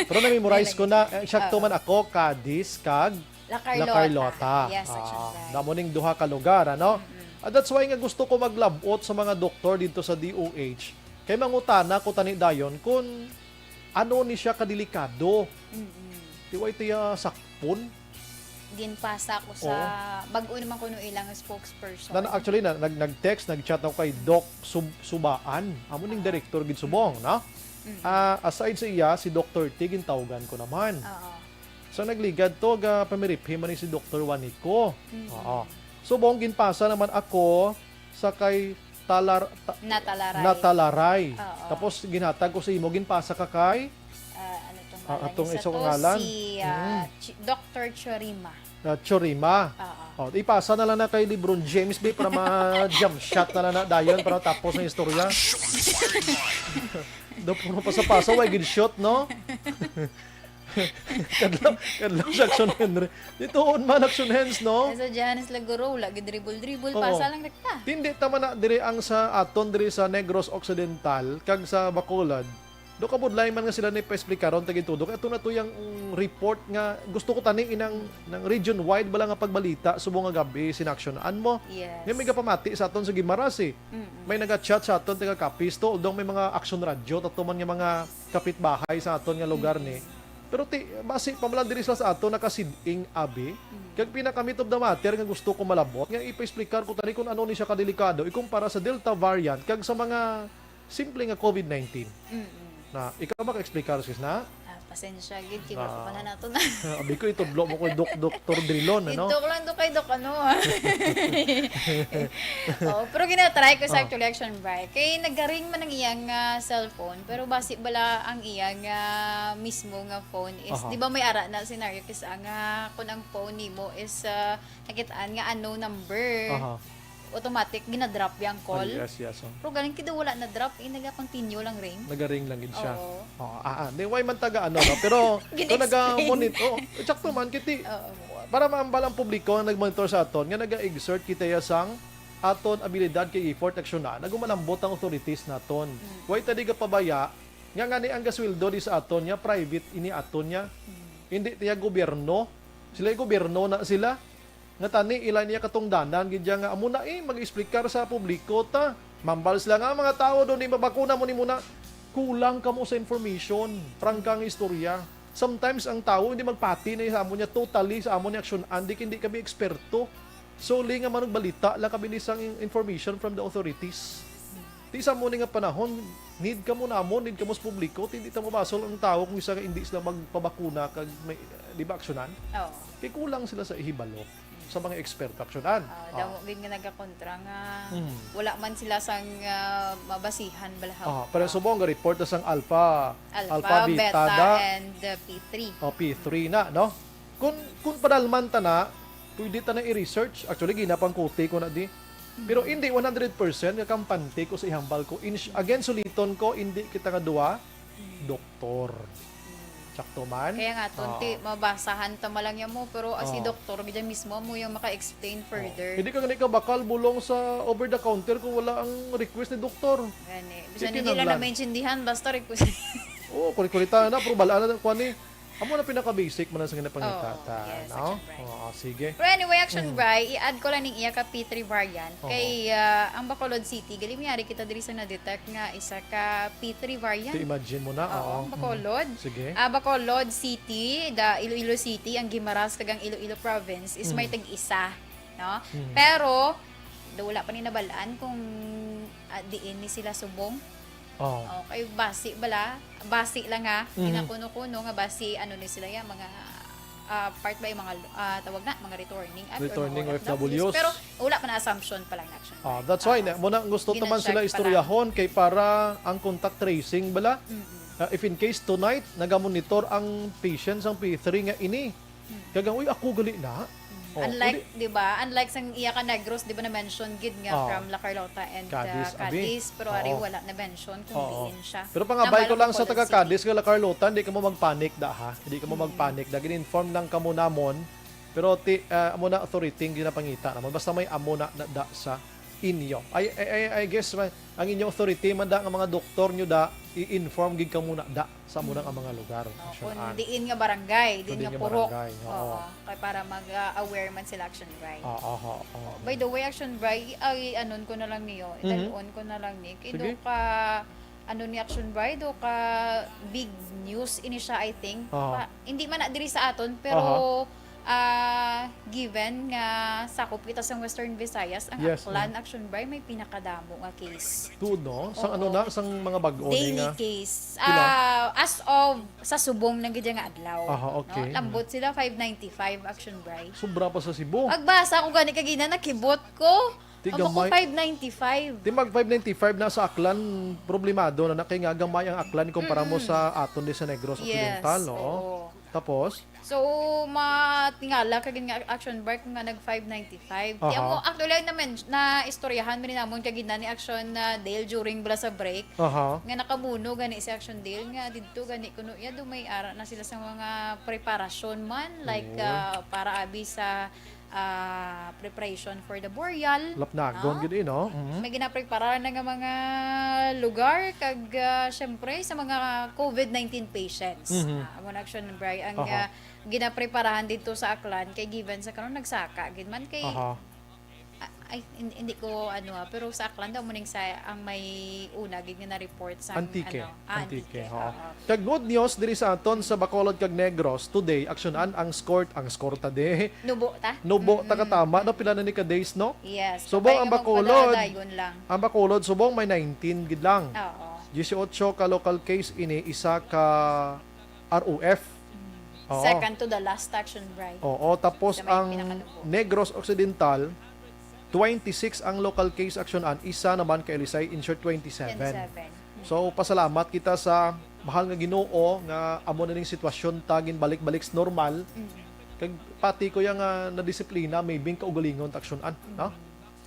Pero na-memorize ko na, eksakto man ako, Cadiz, kag La La Carlota. Carlota. Yes, action right. Damo ning duha ka lugar, ano? That's why nga gusto ko maglabot sa mga doktor dito sa DOH. Kay mangutana ko tani dayon kung ano ni siya kadelikado. Di way tiya sakpon. Ginpasa ko sa bag-o naman kuno ilang spokesperson. Actually nag-text, nag-chat ako kay Doc Subaan, amo ning director gid Subong, no? Aside sa iya si Dr. T gintawgan ko naman. Oo. So nagligad to ga pamiriphi man ni si Dr. Juanico. Oo. Subong ginpasa naman ako sa kay Natalaray. Natalaray. Oo. Tapos ginhatag ko sa imo ginpasa ka kay Ano tong atong Isa isang to ngalan? si Dr. Chorima. Chorima. Oo. Ipasa na lang na kay LeBron James ba para ma-jump shot na lang na dayon para tapos ng istorya. Do puro pa sa pasa way good shot no. kadlaw sa action Henry. Dito on man action hands no. Sa Janice Laguro, lagi dribble, Oo. pasa lang rekta. Hindi tama na diri ang sa aton diri sa Negros Occidental kag sa Bacolod. Do kabudlay man nga sila ni pa-explikaron tagid tudok. Ato na to yung report nga gusto ko tani inang ng region wide bala nga pagbalita subong nga gabi sinaksyonan mo. Yes. Nga may kapamati sa aton sa Gimaras eh. May naga-chat sa aton taga Capisto, although may mga action radyo tato man nga mga kapitbahay sa aton nga lugar ni. Pero base pamalan diri sila sa aton nakasiding abi. Kag pinakamit of the matter nga gusto ko malabot nga ipa-explicar ko tani kung ano ni siya kadelikado ikumpara sa Delta variant kag sa mga simple nga COVID-19. Na ikaw maka-explicar sis na? Pasensya gid kay pa na nato na. Abi ko itudlo mo ko Dr. Drilon ano. Ito lang do kay Dok ano. Pero gina-try ko sa actual action bike. Kay nagaring man ang iyang cellphone pero basi bala ang iyang mismo nga phone is di ba may ara na scenario kasi ang kun ang phone nimo is nakitaan nga unknown number. Automatic ginadrop yang call. Yes. Pero galing kida wala na drop, naga-continue lang ring. Nagaring lang gid siya. Oo. Di way man taga ano no, pero kung naga-monitor, sakto man kiti. Para maambal ang publiko ang nag-monitor sa aton nga naga-exert kita ya sang aton abilidad kay effort aksyonan. Nagumalambot ang authorities naton. Way tadi ka pabaya nga ngani ang gasweldo di sa aton nya private ini aton nya. Hindi tiya gobyerno. Sila gobyerno na sila. Nga tani ilan niya katungdanan gidya nga amo na mag-explicar sa publiko ta. Mambal sila nga mga tao do ni mabakuna mo ni muna. Kulang kamo sa information, prangkang istorya. Sometimes ang tao hindi magpati na sa amo niya totally sa amo niya action andi hindi kami eksperto. So li nga manog balita lang kabilisang information from the authorities. Di sa mo nga panahon, need ka mo namon, need ka mo sa publiko, hindi ta mabasol ang tao kung isa ka hindi sila magpabakuna kag may di ba aksyonan? Oo. Kay kulang sila sa ihibalo sa mga expert aksyonan. Daw gid nga nagakontra nga wala man sila sang mabasihan balahaw. Pero subong nga report na sang alpha, beta, and P3. P3 na, no? Kung padalman ta na, pwede ta na i-research. Actually, ginapang kuti ko na di. Pero hindi 100% nga kampante ko sa ihambal ko. Again, suliton ko, hindi kita nga duwa, doktor. Sakto man. Kaya nga, tunti, mabasahan ta malang yan mo, pero si doktor, gaya mismo mo yung maka-explain further. Hindi ka bakal bulong sa over-the-counter kung wala ang request ni doktor. Gani. Bisa hindi lang na maintindihan, basta request. Kulikulita na, pero balaan na kuha ni. Amo na pinaka-basic man sa pangitata. Yes, no? Action Bright. Sige. Pero anyway, Action Bright, i-add ko lang iya ka P3 variant. Kay ang Bacolod City, gali miyari kita diri sa na-detect nga isa ka P3 variant. Imagine mo na. Oo, Bacolod. Sige. Bacolod City, Iloilo City, ang Guimaras kag ang Iloilo Province is may tag-isa, no? Pero wala pa ni nabalaan kung diin ni sila subong. Okay, basi lang ha. Kinakuno-kuno nga basi ano ni sila ya mga part ba yung mga tawag na mga returning OFWs. Pero wala pa na assumption pa lang action. That's why muna gusto naman sila istoryahon kay para ang contact tracing bala. If in case tonight nagamonitor ang patients ang P3 nga ini. Kagang uy ako gali na. Unlike, di ba? Unlike sang iya ka Negros, di ba na-mention gid nga from La Carlota and Cadiz, pero ari wala na-mention kung diin siya. Pero pangabay ko lang sa taga Cadiz nga La Carlota, hindi ka mo magpanic da ha. Hindi ka mo magpanic da. Gin-inform lang ka mo namon. Pero amo na authority ginapangita naman. Basta may amo na da sa inyo. I guess ang inyong authority man da nga mga doktor nyo da i-inform gid ka muna da sa muna ang mga lugar. Kung diin nga barangay, diin nga purok. Kay para mag-aware man sila Action Bright. By the way, Action Bright, anon ko na lang niyo. Italon ko na lang ni. Kay do ka ni Action Bright, do ka big news ini siya, I think. Hindi man na diri sa aton, pero given nga sakop kita sa Western Visayas, ang Aklan Action Bright may pinakadamo nga case. No? Sang ano na? Sang mga bag-o daily nga? case. As of sa subong ng gidya nga adlaw. Okay. No? Lambot sila 595 Action Bright. Sobra pa sa Cebu. Agbasa ko gani kagina nakibot ko. Ti Amo ko gamay. 595. Di mag 595 na sa Aklan, problemado na kay nga gamay ang Aklan kumpara mo sa aton di sa Negros Occidental, no? oo. Tapos, So, matingala kagin nga action bar kung nga nag 595. Di Aha. mo actually naman na istoryahan man namon kagin na ni action na Dale during bala sa break. aha. Nga nakamuno gani si action Dale nga didto gani kuno ya dumay ara na sila sa mga preparasyon man like para abi sa preparation for the burial. Lapnagon gid no? Mhm. May ginaprepara na nga mga lugar kag syempre sa mga COVID-19 patients. Amo na action Bray ang Aha. ginapreparahan dito sa Aklan kay given sa karon nagsaka gid man kay Aha. ay hindi ko pero sa Aklan daw muning sa ang may una gid nga na report sa Antike. Antike. Oo. Kag good news diri sa aton sa Bacolod kag Negros today aksyonan ang score ta de. Nubo ta? Nubo ta katama no pila na ni ka days no? Yes. Subong kapay ang nga Bacolod. magpadadayon lang. Ang Bacolod subong may 19 gid lang. Oo. 18 ka local case ini isa ka ROF. Oo. Second to the last action Bray. Oo, tapos Sa may ang pinakanubo. Negros Occidental 26 ang local case actionan, isa naman kay Elisay insured 27. 27. So pasalamat kita sa mahal nga Ginoo nga amo na ning sitwasyon tagin balik-balik sa normal. Kag pati ko yang na disiplina maybe kaugalingon ta aksyonan, no?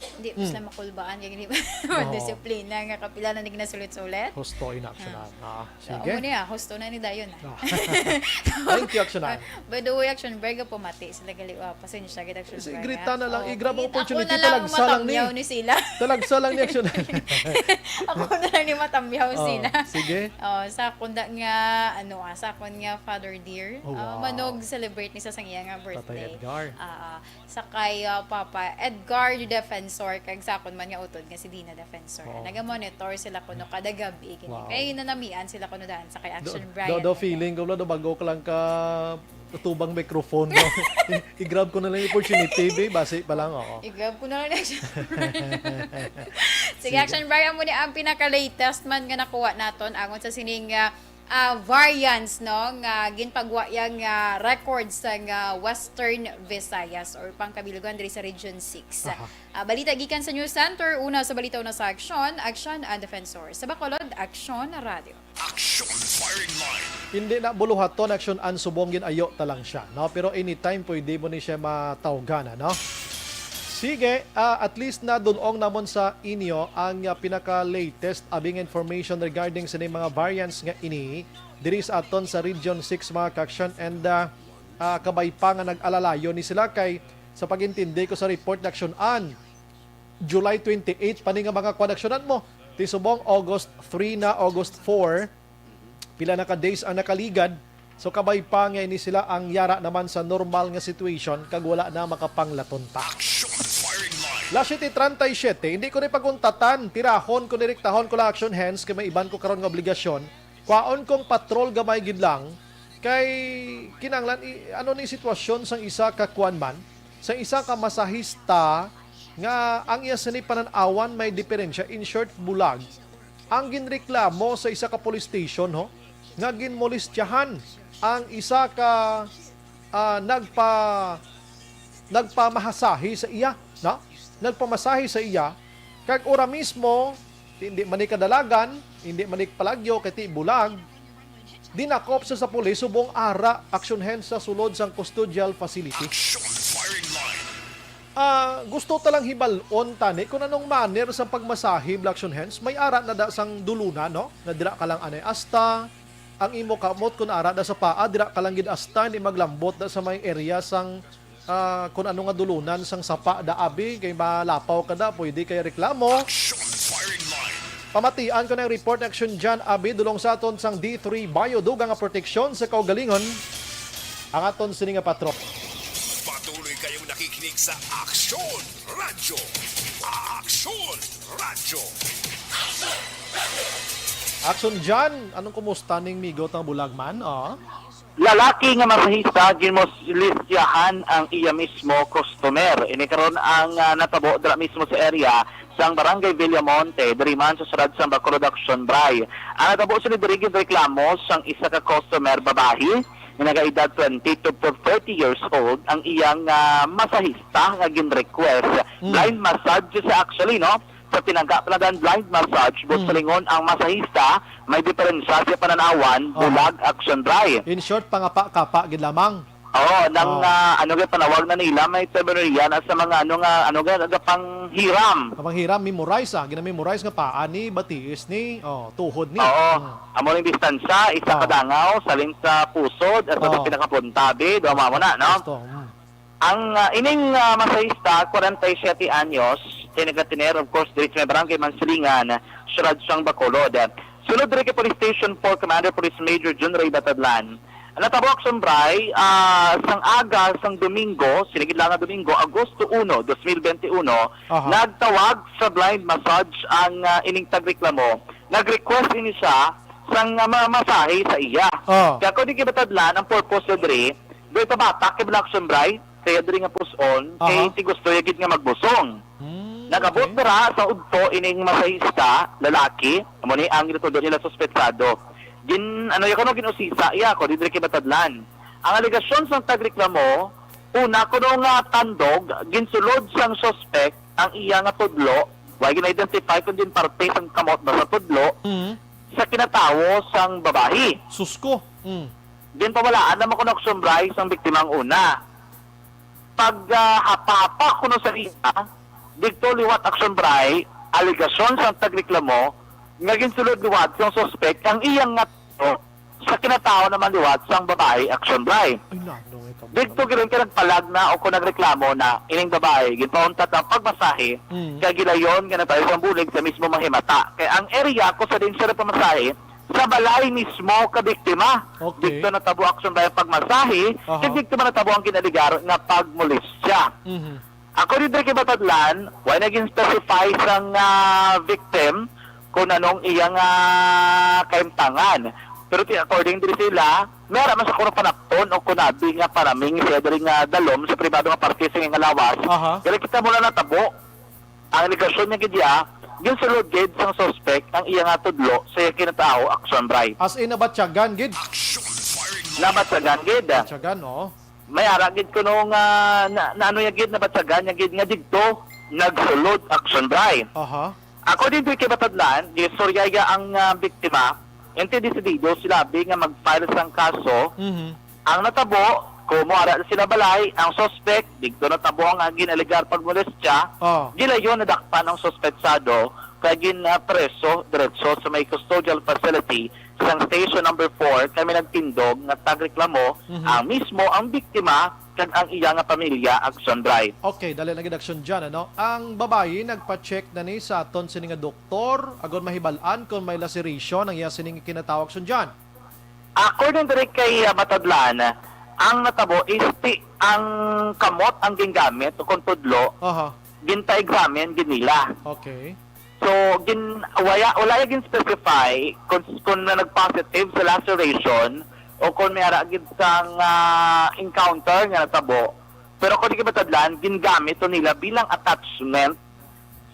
Hindi basta makulbaan kay gani Oo. disiplina nga kapila na nig nasulit-sulit. Husto in aksyonan. Amo Sige. niya, hosto na ni dayon. Thank you aksyonan. By the way, action break po mati sila gali pasensya gid action Kasi break. igrita na lang, i-grab ang opportunity, Ako na lang talagsa lang ni. matamyaw ni sila. Talagsa lang ni aksyonan. Ako na lang ni matamyaw sila. Sige. Oh, sa kunda nga sa kon nga Father Dear. Oh, wow. Manog celebrate ni sa iya nga Tatay birthday. Edgar. Sa kay Papa Edgar the Defensor kag sakon man nga utod nga si Dina Defensor. Oh. Naga-monitor sila kuno kada gabi gini. Wow. Kay nanamian sila kuno daan sa kay Action Do Brian. feeling ko do bago ka lang ka tubang microphone no. I-grab ko na lang yung opportunity, babe. Base pa lang ako. I-grab ko na lang Action Sige, Action Brian mo ni ang pinaka-latest man nga nakuha naton angon sa sining variants no nga ginpagwa yang records sa Western Visayas or pangkabilugan diri sa Region 6. Balita gikan sa News Center, una sa balita na sa Action and Defensor. Sa Bacolod, Action Radio. Action Firing Line. Hindi na buluhaton action an subong ayo ta lang siya, no? Pero anytime pwede mo ni siya matawgan, no? Sige, at least na dunong namon sa inyo ang pinaka-latest abing information regarding sa mga variants nga ini diri sa aton sa Region 6 mga kaksyon and kabay pa nga nag-alalayo ni sila kay sa pagintindi ko sa report na aksyonan July 28 pa ni nga mga kwadaksyonan mo ti subong August 3 na August 4 pila na ka days ang nakaligad. So kabay pa nga ini sila ang yara naman sa normal nga situation kag wala na makapanglaton ta. Action Firing Line. La 7:37, hindi ko ni paguntatan, tirahon ko direktahon ko la action hands kay may iban ko karon nga obligasyon. Kwaon kong patrol gamay gid lang kay kinanglan ano ni sitwasyon sang isa ka kuanman, sang isa ka masahista nga ang iya sini panan-awan may diferensya in short bulag. Ang ginreklamo sa isa ka police station ho nga ginmolestyahan ang isa ka nagpamasahi sa iya, no? Nagpamasahi sa iya kag ora mismo hindi man kadalagan, hindi man palagyo kay bulag. Dinakop sa pulis subong ara action hands sa sulod sang custodial facility. Action Firing Line. Gusto talang hibalon tani kung anong manner sa pagmasahi action hands may ara na da sang duluna no na dira ka lang anay asta ang imo kamot kun ara da sa paa dira ka lang gid asta ni maglambot da sa may area sang kung ano nga dulunan sang sapa da abi kay malapaw ka da pwede kay reklamo. Action Firing Line. Pamatian ko ng report action dyan abi dulong sa aton sang D3 Bioduga nga proteksyon sa kaugalingon ang aton sini nga patrop. Patuloy kayong nakikinig sa Action Radio. Action Radio. Action dyan, anong kumusta ning migot ng bulagman? Lalaki nga masahista ginmolestyahan ang iya mismo customer. Ini karon ang natabo dira mismo sa area sang Barangay Villamonte, diri man sa Sarad sang Bacolod Action Bray. Ang natabo sa diri reklamo sang isa ka customer babae nga nagaedad 20 to 30 years old ang iyang masahista nga gin-request Blind massage siya actually, no? Sa pinagkapalagan blind massage, but sa lingon ang masahista, may diferensya sa pananawan, bulag, action dry. In short, pangapa-kapa gid lamang. Oo, ano nga panawag na nila, may terminolohiya na sa mga panghiram. Kapag hiram, memorize gina-memorize nga paa ni, batiis ni, tuhod ni. Oo, amo ning distansya, isa kadangaw, salin sa pusod, at sa pinakapuntabi, duwa mo na, no? Gusto. Ang ining masahista, 47 anyos, tinigatiner, of course, diretso may barangay Mansilingan, Siyudad siyang Bacolod. Sunod rin kay Police Station 4, Commander Police Major Jun Ray Batadlan. Natabok Sombray, sang aga, sang Domingo, sinigid lang na Domingo, Agosto 1, 2021, nagtawag sa blind massage ang ining tagreklamo. Nag-request ini siya sang masahe sa iya. Kaya kung di kibatadlan, ang purpose na diri, doon tabata kay Black Sombray, kaya diri nga puson, kay ti gusto yagid nga magbusong. Nagabot dira sa udto ining masahista, lalaki, amo ni ang gitudo nila suspetsado. Ginusisa iya ko didiri kay Batadlan. Ang alegasyon sa tagreklamo, una kuno nga tandog ginsulod sang suspect ang iya nga tudlo, wa gina-identify kun din parte sang kamot ba sa tudlo sa kinatawo sang babae. Susko. Din pawalaan naman ko Sombray sang biktimang una. Pag hapa-hapa kuno sa iya, dito liwat action bray, aligasyon sa tagreklamo, nga ginsulod liwat sang suspect ang iyang nga sa kinatao naman liwat sang babae action bray. Dito gilin ka nagpalag na o kung nagreklamo na ining babae, ginpauntat ang pagmasahe, kaya gilayon nga tayo sa bulig sa mismo mahimata. Kaya ang area ko sa din siya na pamasahe, sa balay mismo ka biktima. Dito natabo action bray ang pagmasahe, kaya biktima natabo ang ginaligar nga pagmolestya. Ako dito kay Batadlan, why naging specify sang victim kung anong iyang kaimtangan. Pero according din sila, meron man sa kuno panapton o kunabi nga paraming siya diri nga dalom sa pribado nga parte sa nga lawas. Kaya kita mula natabo, ang aligasyon niya gidya, ginsulod gid sang suspect ang iyang tudlo sa kinatao action bribe. As in, nabatyagan, gid? Nabatyagan, gid. Nabatyagan, may aragid ko nung ano yagid na batsagan yagid nga digto nagsulod action drive. Ako din kay Batadlan, di Soryaya ang biktima, ente desidido sila nga mag-file sang kaso. Ang natabo, kumo ara sila balay, ang suspect digto natabo ang ginaligar pagmolestya. Gilayon nadakpan ang suspetsado kaya preso diretso sa may custodial facility sa station number 4 kami nagtindog nga tagreklamo ang mismo ang biktima kag ang iya nga pamilya action drive. Okay, dali na action dyan, ano? Ang babae nagpa-check na ni sa aton sini nga doktor agon mahibalan kung may laceration ang iya sini kinatawag action dyan. According to kay Batadlan, ang natabo is ang kamot ang gingamit o kung tudlo, ginta-examine ginila. Okay. So, wala yung specify kung na nag-positive sa laceration o kung may aragid sang encounter nga natabo. Pero kung di ka Batadlan, gingamit to nila bilang attachment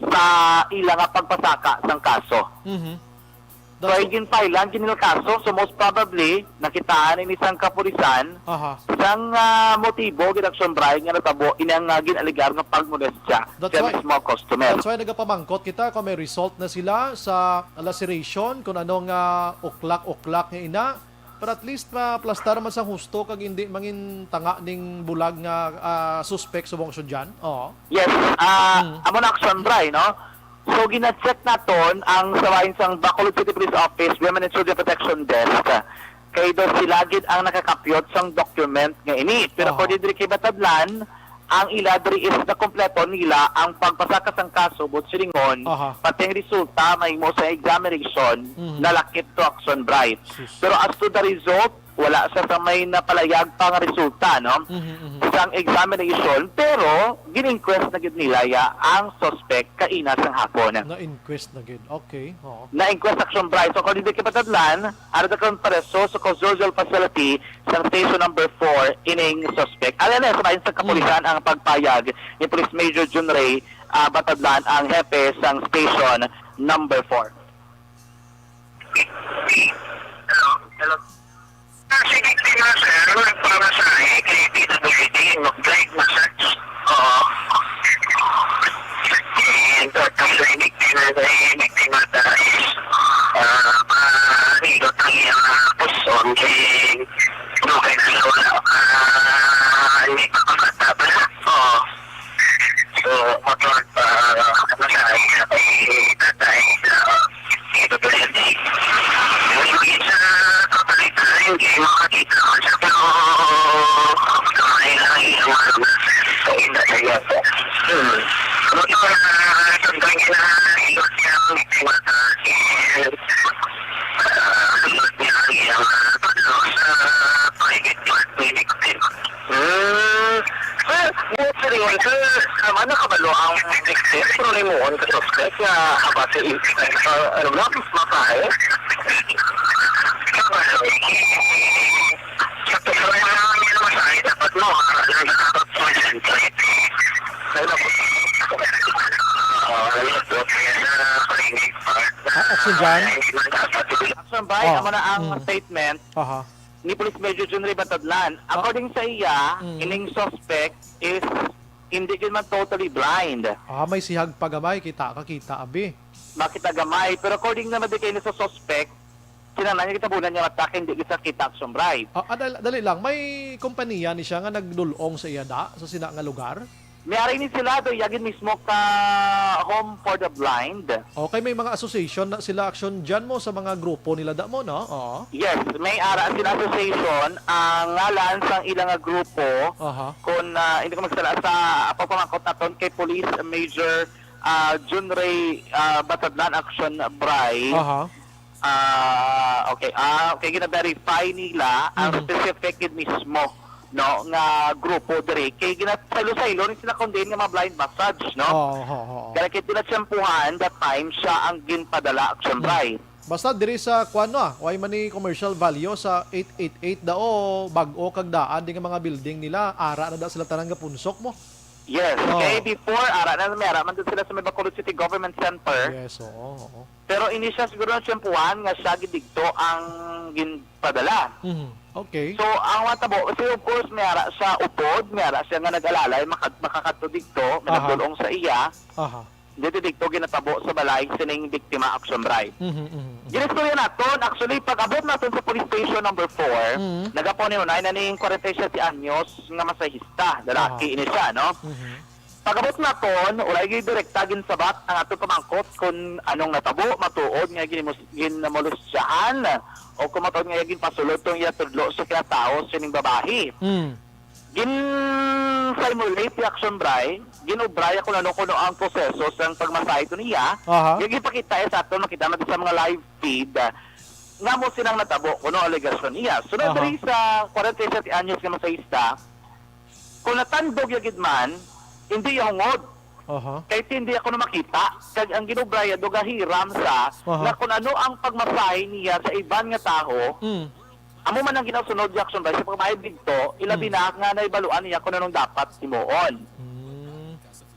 sa ilang pagpasaka ng kaso. So, ay ginpailan, ginil kaso, so most probably, nakitaan in isang kapulisan, isang motibo, ginaksyon bribe, nga natabo, inang ginaligar ng pagmolestya sa mismo customer. That's why nagapamangkot kita kung may result na sila sa laceration, kung anong uklak nga ina, pero at least maplastar man sa husto kag hindi mangin tanga ning bulag nga suspect subong so dyan. Yes, amo na action bribe, no? So, gina-check naton ang sawayin sang Bacolod City Police Office Women and Children Protection Desk. Kaya doon sila gid ang nakakapyot sang document nga ini. Pero kung didiri kay Batadlan, ang iladri is na kompleto nila ang pagpasaka sang kaso but silingon, pati ang resulta may mo sa examination na lakip to action bribe. Pero as to the result, wala sa may napalayag pa nga resulta, no? Isang examination, pero gin-inquest na gid nila ang suspect kaina sang hapon. Na-inquest na gid. Okay. Na-inquest action bribe. So, kung hindi Batadlan, ano da kang pareso sa custodial facility sa station number 4 ining suspect. Alam na, sabayin sa kapulisan ang pagpayag ni Police Major Jun Ray Batadlan ang hepe sang station number 4. Hello. Sige, tingnan sir, nagpamasahe kay PWD, mag-blind massage. Ngayon sa ringon, sir, ano kabalo ang victim? Pero ni mo, ka suspect na abase ano na, masahe? Sakto sa mga masahe, dapat mo, Action dyan? Action by, Oh. amo na ang statement Aha. ni Police Major Jun Ray Batadlan. According sa iya, ining suspect is hindi yun man totally blind. May sihag pagamay, kita abi. Makita gamay. Pero according naman din kayo sa suspect, sinanay niya kitabunan niya mata, hindi kita kita action bribe. Dali lang, may kompanya ni siya nga nagdulong sa iya da, sa sina nga lugar. Mayari ni sila do yagin mismo ka Home for the Blind. Okay, may mga association na sila action dyan mo sa mga grupo nila da mo, no? Oo. Yes, may ara sila association ang ngalan sang ilang nga grupo. Aha. Kung hindi ko magsala sa pagpamangkot naton kay Police Major Jun Ray Batadlan Action Bray. Aha. Okay, gina-verify nila ang specific mismo no nga grupo diri kay ginasaylo-saylo ni sila kundi nga mga blind massage no. Oo. Kaya kay tinatsampuhan that time siya ang ginpadala action Bray. Basta diri sa kuano way man ni commercial value sa 888 dao bag-o kag daan di nga mga building nila ara na da sila tanang punsok mo. Yes, Oh. kay before ara man dun sila sa may Bacolod City Government Center. Yes, oo. Pero ini siya siguro na tsampuhan nga siya gidigto ang ginpadala. Okay. So, ang matabo, kasi of course, may ara siya upod, may ara siya nga nag-alalay, makakadto dito, may Aha. nagdulong sa iya, Aha. dito dito ginatabo sa balay, sining biktima action bribe. Ginistorya naton, actually, pag abot natin sa police station number 4, nagapon ni Unay na ning 47 anyos nga masahista, lalaki ini siya, no? Pag-abot naton, ulay gyud direkta ginsabat ang ato pamangkot kung anong natabo, matuod nga ginamolusyahan o kung matuod nga ginpasulod tong iya tudlo sa kinatao sining babahi. Gin-simulate the action bray, ginubraya kung ano ang proseso sa pagmasahe to niya. Aha. Gipakita sa ato, makita natin sa mga live feed, nga mo silang natabo kuno alegasyon niya. Sunod Aha. rin sa 47 anyos nga masahista, kung natandog yagid man, hindi hungod. Aha. Kahit hindi ako na makita, kag ang ginubraya do gahiram sa Aha. na kung ano ang pagmasahe niya sa iban nga taho, amo man ang ginasunod Jackson Bray sa pagmayad dito, ilabi na nga naibaluan niya kung anong dapat timuon.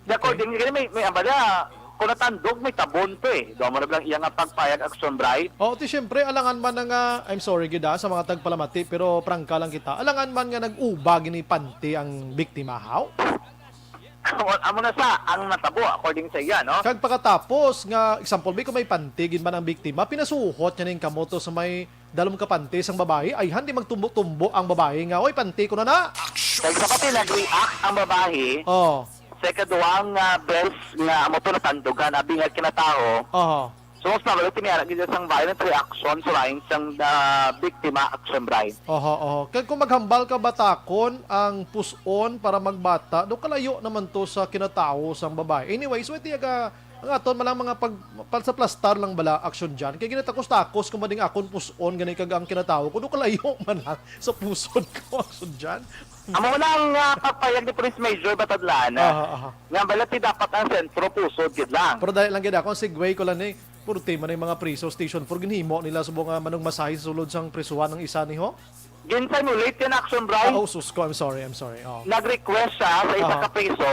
According may abala, kung natandog may tabon to eh. Doon mo na lang iya nga pagpayag action Bray. Ti syempre alangan man nga I'm sorry gida sa mga tagpalamati pero prangka lang kita. Alangan man nga nag-uba gini panty ang biktima how? Amo na sa ang natabo according sa iya, no? Kag pagkatapos nga example kung may pantigin man ang biktima, pinasuhot niya ning kamoto sa may dalom ka panty sang babae, ay hindi magtumbo-tumbo ang babae nga, oy panty ko na. Kag sa pati nag-react ang babae, Oh. sa ikaduhang best nga amo to natandugan, abi nga kinatao. Aha. So, mas naman, tiniyara gina sang violent reaction sa lain sang biktima action Bray. Oho. Kag kung maghambal ka batakon ang puson para magbata, do kalayo naman to sa kinatao sang babae. Anyway, so tiyaga ang aton malang mga pag sa plastar lang bala action diyan. Kay ginatakos-takos kung mading akon puson ganay kag ang kinatao ko do kalayo man lang sa puson ko action diyan. Amo lang pagpayag ni Police Major Batadlan. Aha. Nga balati dapat ang sentro pusod gid lang. Pero dahil lang gid ako segue ko lang ni puro tema ng mga preso station for ginhimo nila sa mga manong masahe sa sulod sang prisuhan ng isa ni ho. Gin-simulate yan action Bray. Sus ko, I'm sorry. Oh. Nag-request siya sa isa Aha. ka preso.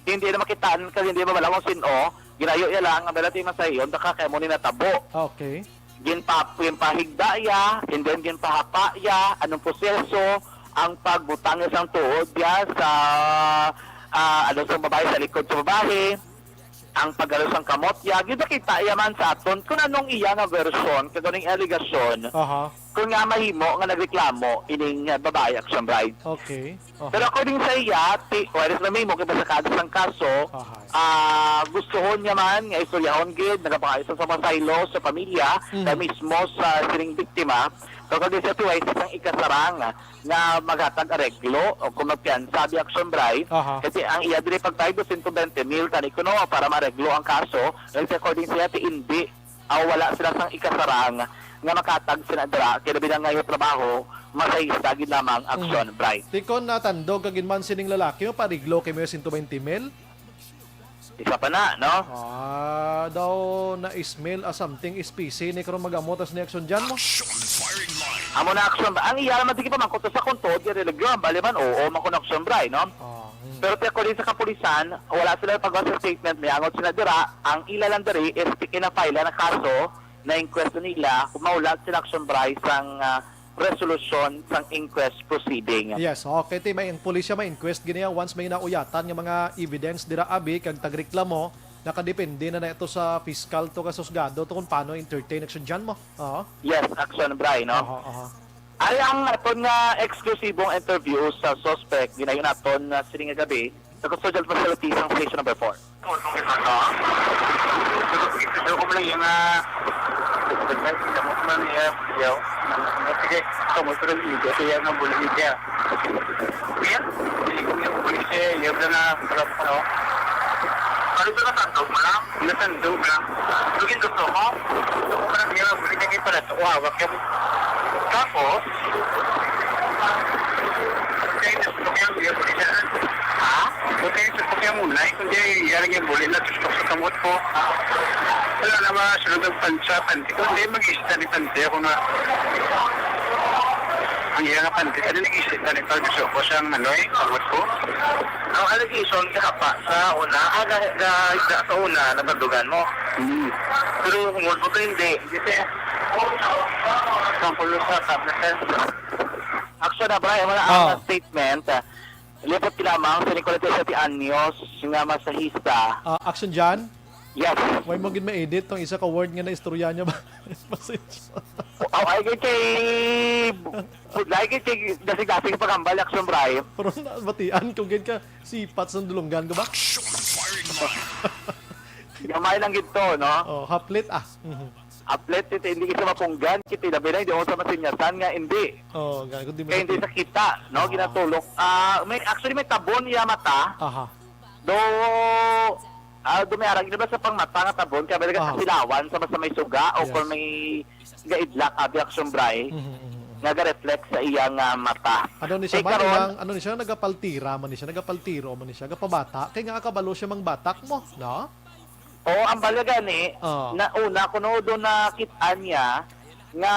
Hindi na makitaan kasi hindi ba malawang sino. Ginayo ya lang ang balati masayon baka kay mo ni natabo. Okay. Ginpahigda ya, and then ginpahapa ya, anong proseso ang pagbutang niya sang tuod ya sa sa babae sa likod sa babae, ang pagalo sang kamot ya, kita yaman sa aton kung anong iya nga version, kaganing aligasyon, Aha. kung nga mahimo nga nagreklamo ining babae action bride. Okay. Pero according sa iya, wala na mahimo kaya sa kada sang kaso, gustuhon niya man nga istoryahon gid, nagapakaisa sa masaylo sa pamilya, na mismo sa sining biktima. So kung sa tuway sa ikasarang nga maghatag areglo o kung magpiansa di action bride, Aha. kasi ang iya diri pagtaydo 120,000 tani kuno para mareglo ang kaso, kasi according sa iya hindi wala sila sang ikasarang nga makatag sinadra kaya labi na ngayon trabaho masayista gid lamang aksyon bright. Tikon na tandog kagin man sining lalaki mo pariglo kay may 120 mil. Isa pa na, no? Daw na ismail a something is PC ni karon magamot as ni aksyon dyan mo. Action firing line. Amo na aksyon ba? Ang iya naman sige pa man kunto sa kuntod, yung relegyo, bali man, oo, man kun aksyon bright, no? Pero tiyak ko din sa kapulisan, wala sila paggawa sa statement niya. Angot sila dira, ang ila lang diri is kinafile na kaso na inquest nila kung maulat sila action bright sang resolution sang inquest proceeding. Yes, okay ti may pulisya may inquest giniya once may nauyatan nga mga evidence dira abi kag tagreklamo nakadepende na ito sa fiscal to kasusgado to kung paano entertain action dyan mo. Yes, action bright, no? Ay ang aton nga eksklusibong interview sa suspect ginayon naton na sining nga gabi sa custodial facility sang station number 4. Ito ko lang yung sige, kamu terus juga saya nggak boleh juga. Iya, jadi kami boleh saya ya udah berapa no? Kalau itu kan tahu malam, ini kan tahu malam. Mungkin tu tahu, karena dia boleh jadi pada wah waktu tapos kaya gusto ko yung boleh siya. Ha? Okay, gusto ko yung mulay kundi yan yung boleh na gusto sa kamot ko. Wala naman sunod ang panti ko. Hindi mag-isita ni panti ako na ang iya nga panti. Ano nag-isita ni panti ko siyang kamot ko? Ang allegation ka pa sa una, sa una na bandugan mo. Pero kung mo ito hindi. Kasi sampulo sa tablet. Action na Brian, wala ang statement. Lipot lamang sa Nicolete sa Anyos, nga masahista. Action dyan? Yes. Why mo gid ma-edit tong isa ka word nga na istorya niya ba? Ay kay dasig-dasig pagambal action Brian. Pero batian kung gid ka sipat sa dulunggan ka ba? Action firing line. Gamay lang gito, no? Haplit Uplet ito, hindi kita mapunggan, kita labi na, hindi ako sa masinyasan nga, hindi. Gago di mo. Kaya hindi sa kita, no? Ginatulok. Actually, may tabon niya mata. Do may arang ba sa pangmata nga tabon, kaya talaga kasilawan sa basta may suga o kung may gaidlak, abi action bray, naga-reflect sa iyang mata. Ano ni siya nagapaltira man ni siya, nagapaltiro man ni siya, gapabata, kaya nga kabalo siya mang batak mo, no? Ang balaga ni, na una, kuno doon nakitaan niya, nga,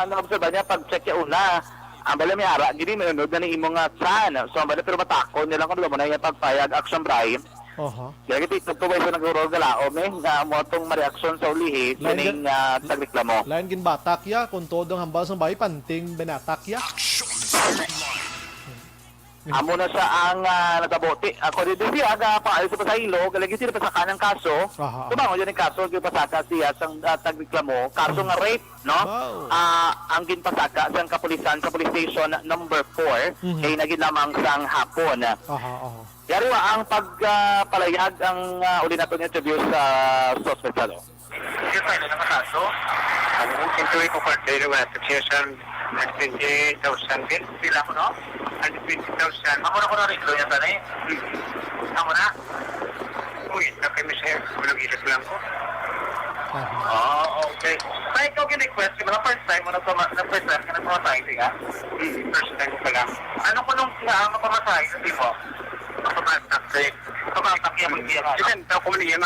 na-observe niya, pag-check niya una, ang bala may ara, gini may unod na ni imo nga tsan. So, ang bala, pero matakon nilang kung mo na yung pagpayag, action Brian. Kaya kita ito sa nagurol galao, nga mo itong mareaksyon sa ulihi, sining tagreklamo. Lain gin batak ya, kung todong hambal sa bahay, panting benatak ya. Action firing line. Amo na siya ang natabote. Ako rin din siya, paalis sa ilo, galagi sila pa sa kanang kaso. Tumangon yun yung kaso, ginpasaka siya sa tagreklamo, kaso nga rape, no? Ang ginpasaka sa kapulisan sa police station number 4, ay naging lamang sang hapon. Yari ang pagpalayag ang uli na itong interview sa suspect sa lo. Yung tayo na kaso, ang sintuwi ko pa tayo na association 20,000 din. Sila ko, no? 20,000. Ako na ko na rin yan sana eh. Ako na? Uy, nakimi siya. Malagilip lang ko. Okay. Sa ikaw gini-request, yung mga first time mo na-present ka nagpamasahe, siya? First time ko pala. Ano ko nung mapamasahe, hindi mo? Papabantak, eh. Papabantak yan, mag-iyak. Diyan, daw ko maniyan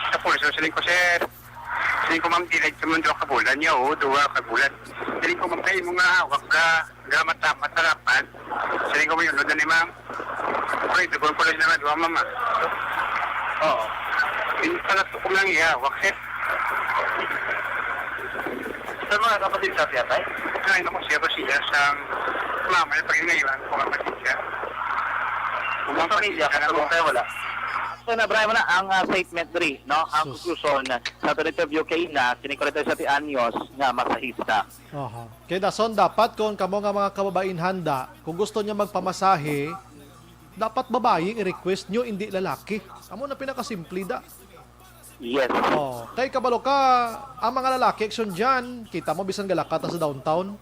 sa pulso. Saling ko, sir, saling ko mamtilay sa mundo kabulan niya, duwa kabulan. Saling ko mamtilay mo nga hawak ka, matarapan. Saling ko mo yun, lodan ni ma'am. Okay, dugon ko lang naman, duwa mama. Oo. Hindi pala ko lang ihawak, sir. Sa mga kapatid sa tiyatay? Kaya naman siya ba siya sa mama, pag ngayon, kung kapatid siya. Kung pamilya, katulong tayo wala. So na Brian mo na ang statement 3, no? Ang conclusion sa interview kay na sinikoleta sa Anyos nga masahista. Kaya dason dapat kung kamo nga mga kababain handa, kung gusto niya magpamasahe, dapat babae i-request nyo, hindi lalaki. Amo na pinakasimple da. Yes. Kay kabalo ka, ang mga lalaki action dyan, kita mo bisan galakata sa downtown.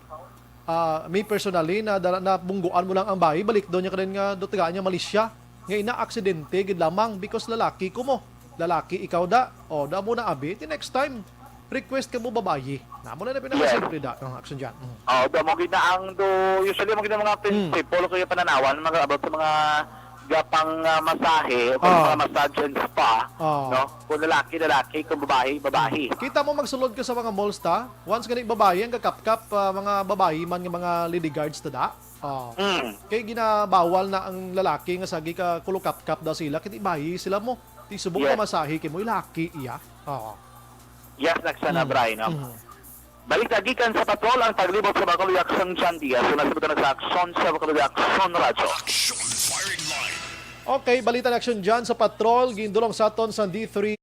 May personally na bungguan mo lang ang bahay, balik doon niya ka rin nga dotigaan niya Malaysia. Ngayon na aksidente gid lamang because lalaki ko mo. Lalaki ikaw da. Da mo na abi, the next time request ka mo babayi. Namo na pinakasimple da ang action dyan. Damo gina ang usually mo gina mga principle kaya pananawan mga about sa mga gapang masahe o mga massage and spa, no? Kung lalaki, kung babae. Kita mo magsulod ka sa mga malls ta, once ganit babae ang kakap-kap mga babae man nga mga lady guards ta da. Kay ginabawal na ang lalaki nga sagi ka kulukap-kap da sila kiti bayi sila mo. Ti subong ka masahe kay mo ilaki iya. Yes, nagsana Brian, no? Balik lagi kan sa patrol ang paglibot sa Bacolod Action Sandia. So nasa na sa action sa Bacolod Action Radio. Action firing line. Okay, balita na action dyan sa patrol. Gindulong sa aton sa D3.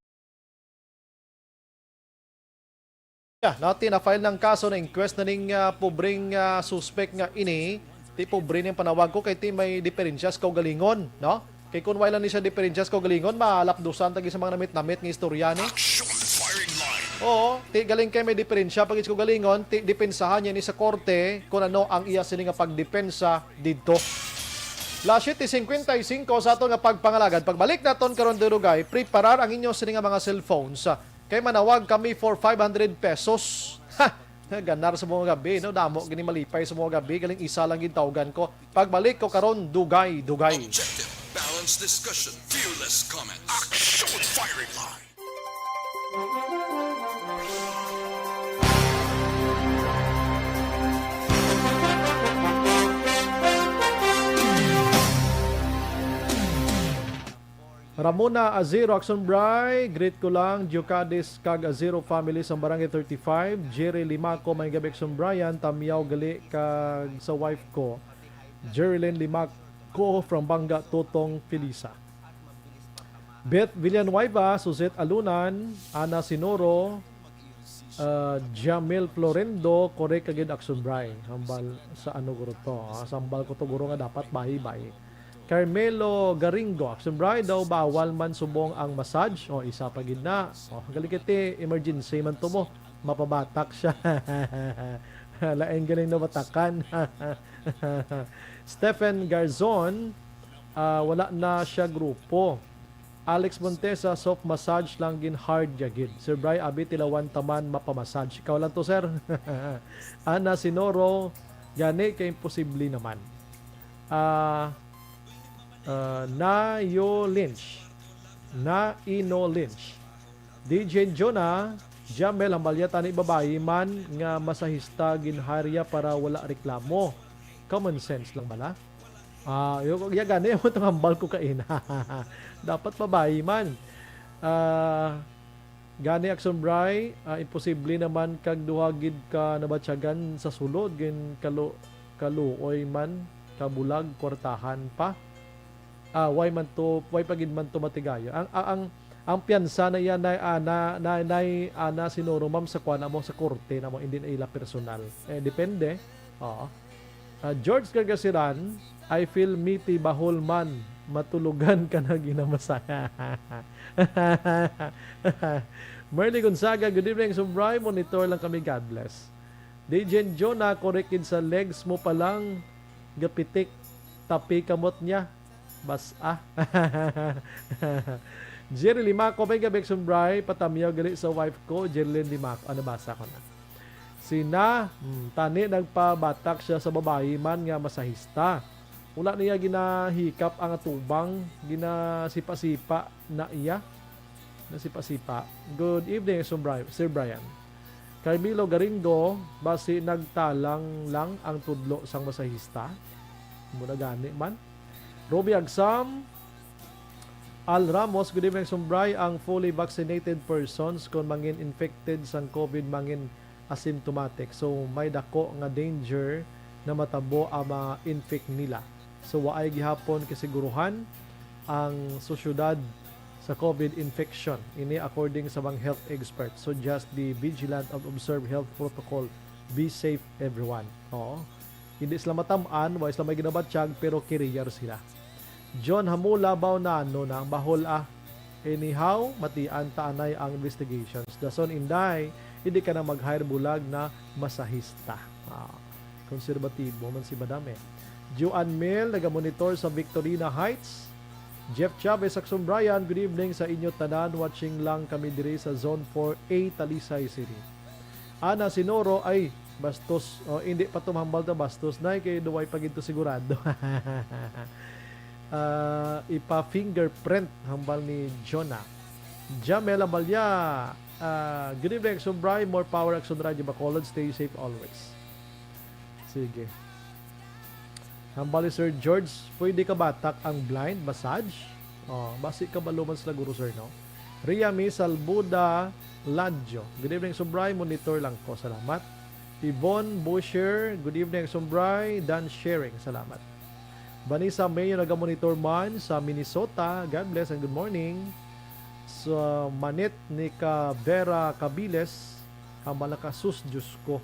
Natin na-file ng kaso na inquest na ning pobreng suspect nga ini. Ti pobre ning panawag ko kay ti may diferensyas kaugalingon, no? Kay kung wala ni siya diferensyas kaugalingon, maalapdusan tagi sa mga namit-namit nga istorya ni. Action firing line. Oo, ti galing kay may diferensya pag kaugalingon, ti depensahan niya ni sa korte kung ano ang iya sini nga pagdepensa didto. Last 55 sa ato nga pagpangalagad. Pagbalik naton karon dirugay, preparar ang inyo sini nga mga cellphones. Kay manawag kami for 500 pesos. Ganar sa mga gabi, no? Damo gini malipay sa mga gabi, galing isa lang gintawgan ko. Pagbalik ko karon dugay. Objective, balanced discussion, fearless comments. Action firing line. Ramona Azero, Action Bray, greet ko lang, Diocades Kag Azero family sa Barangay 35, Jerry Limaco, may gabi Action Brian, Tamiyaw gali kag sa wife ko, Jerilyn Limaco from Banga, Totong Felisa. Beth Villanueva, Suzette Alunan, Ana Sinoro, Jamil Florendo, correct agad Action Bray. Hambal sa ano guro to, sambal ko to guro nga dapat bahi-bahi. Carmelo Garingo, Action Bride daw bawal man subong ang massage. Isa pa gid na. Galikete emergency man to mo. Mapabatak siya. Laeng galing na batakan. Stephen Garzon, wala na siya grupo. Alex Montesa, soft massage lang gin hard yagid. Sir Bry, abi tilawan taman mapamassage. Ikaw lang to, sir. Ana Sinoro, gani kay imposible naman. Nayo Lynch, Naino Lynch, DJ Jonah, Jamel Hambalyata ni babae man nga masahista ginharya para wala reklamo. Common sense lang bala. Yung gani mo itong hambal ko kain. Dapat babae man. Gani Action Bray, imposible naman kag duhagid ka nabatyagan sa sulod gin kaluoy man kabulag kwartahan pa. Why pagid man to matigayo. Ang piyansa na yan na sinuro ma'am sa kuana mo sa korte na mo hindi na ila personal. Depende. George Gargasiran, I feel meaty bahol man matulugan ka na ginamasaya. Merly Gonzaga, good evening. Sumbray, monitor lang kami. God bless. DJ Jonah, corrected sa legs mo pa lang gapitik tapi kamot niya. Jerry Limaco, may gabik sumbray, patamiyaw gali sa wife ko, Jerlyn Limaco. Ano basa ko na? Sina, tani nagpabatak siya sa babae man nga masahista. Wala niya ginahikap ang atubang, ginasipa-sipa na iya. Nasipa-sipa. Good evening, Sir Brian. Carmelo Garingo, basi nagtalang lang ang tudlo sang masahista. Muna gani man. Roby Agsam, Al Ramos, good evening, Sumbray, ang fully vaccinated persons kung mangin infected sang COVID mangin asymptomatic. So may dako nga danger na matabo ang ma-infect nila. So waay gihapon kasiguruhan ang sosyudad sa COVID infection. Ini according sa mga health experts. So just be vigilant and observe health protocol. Be safe everyone. Hindi sila matamaan, wa sila may ginabatsyag, pero career sila. John Hamula baw na ang bahol anyhow, matian taanay ang investigations. Dason inday, hindi ka na mag-hire bulag na masahista. Konserbatibo man si Madame. Joan Mel, nagamonitor sa Victorina Heights. Jeff Chavez, Action Brian, good evening sa inyo tanan. Watching lang kami diri sa Zone 4A, Talisay City. Ana Sinoro, ay, bastos. Hindi pa tumambal na bastos. Na, kay duway pag ito sigurado. Ipa-fingerprint hambal ni Jonah. Jamela Balya, good evening, Action Brian. More power, Action Radio Bacolod. Stay safe always. Sige. Hambali Sir George, pwede ka batak ang blind massage? Basi ka baluman sila guru sir, no? Riami Salbuda Ladjo, good evening Sumbray, monitor lang ko, salamat. Yvonne Busher, good evening Sumbray, Dan Sharing, salamat. Vanessa Mayo, naga-monitor man sa Minnesota, God bless and good morning. So, Manit ni Vera Cabiles, hambal na kasus, Diyos ko.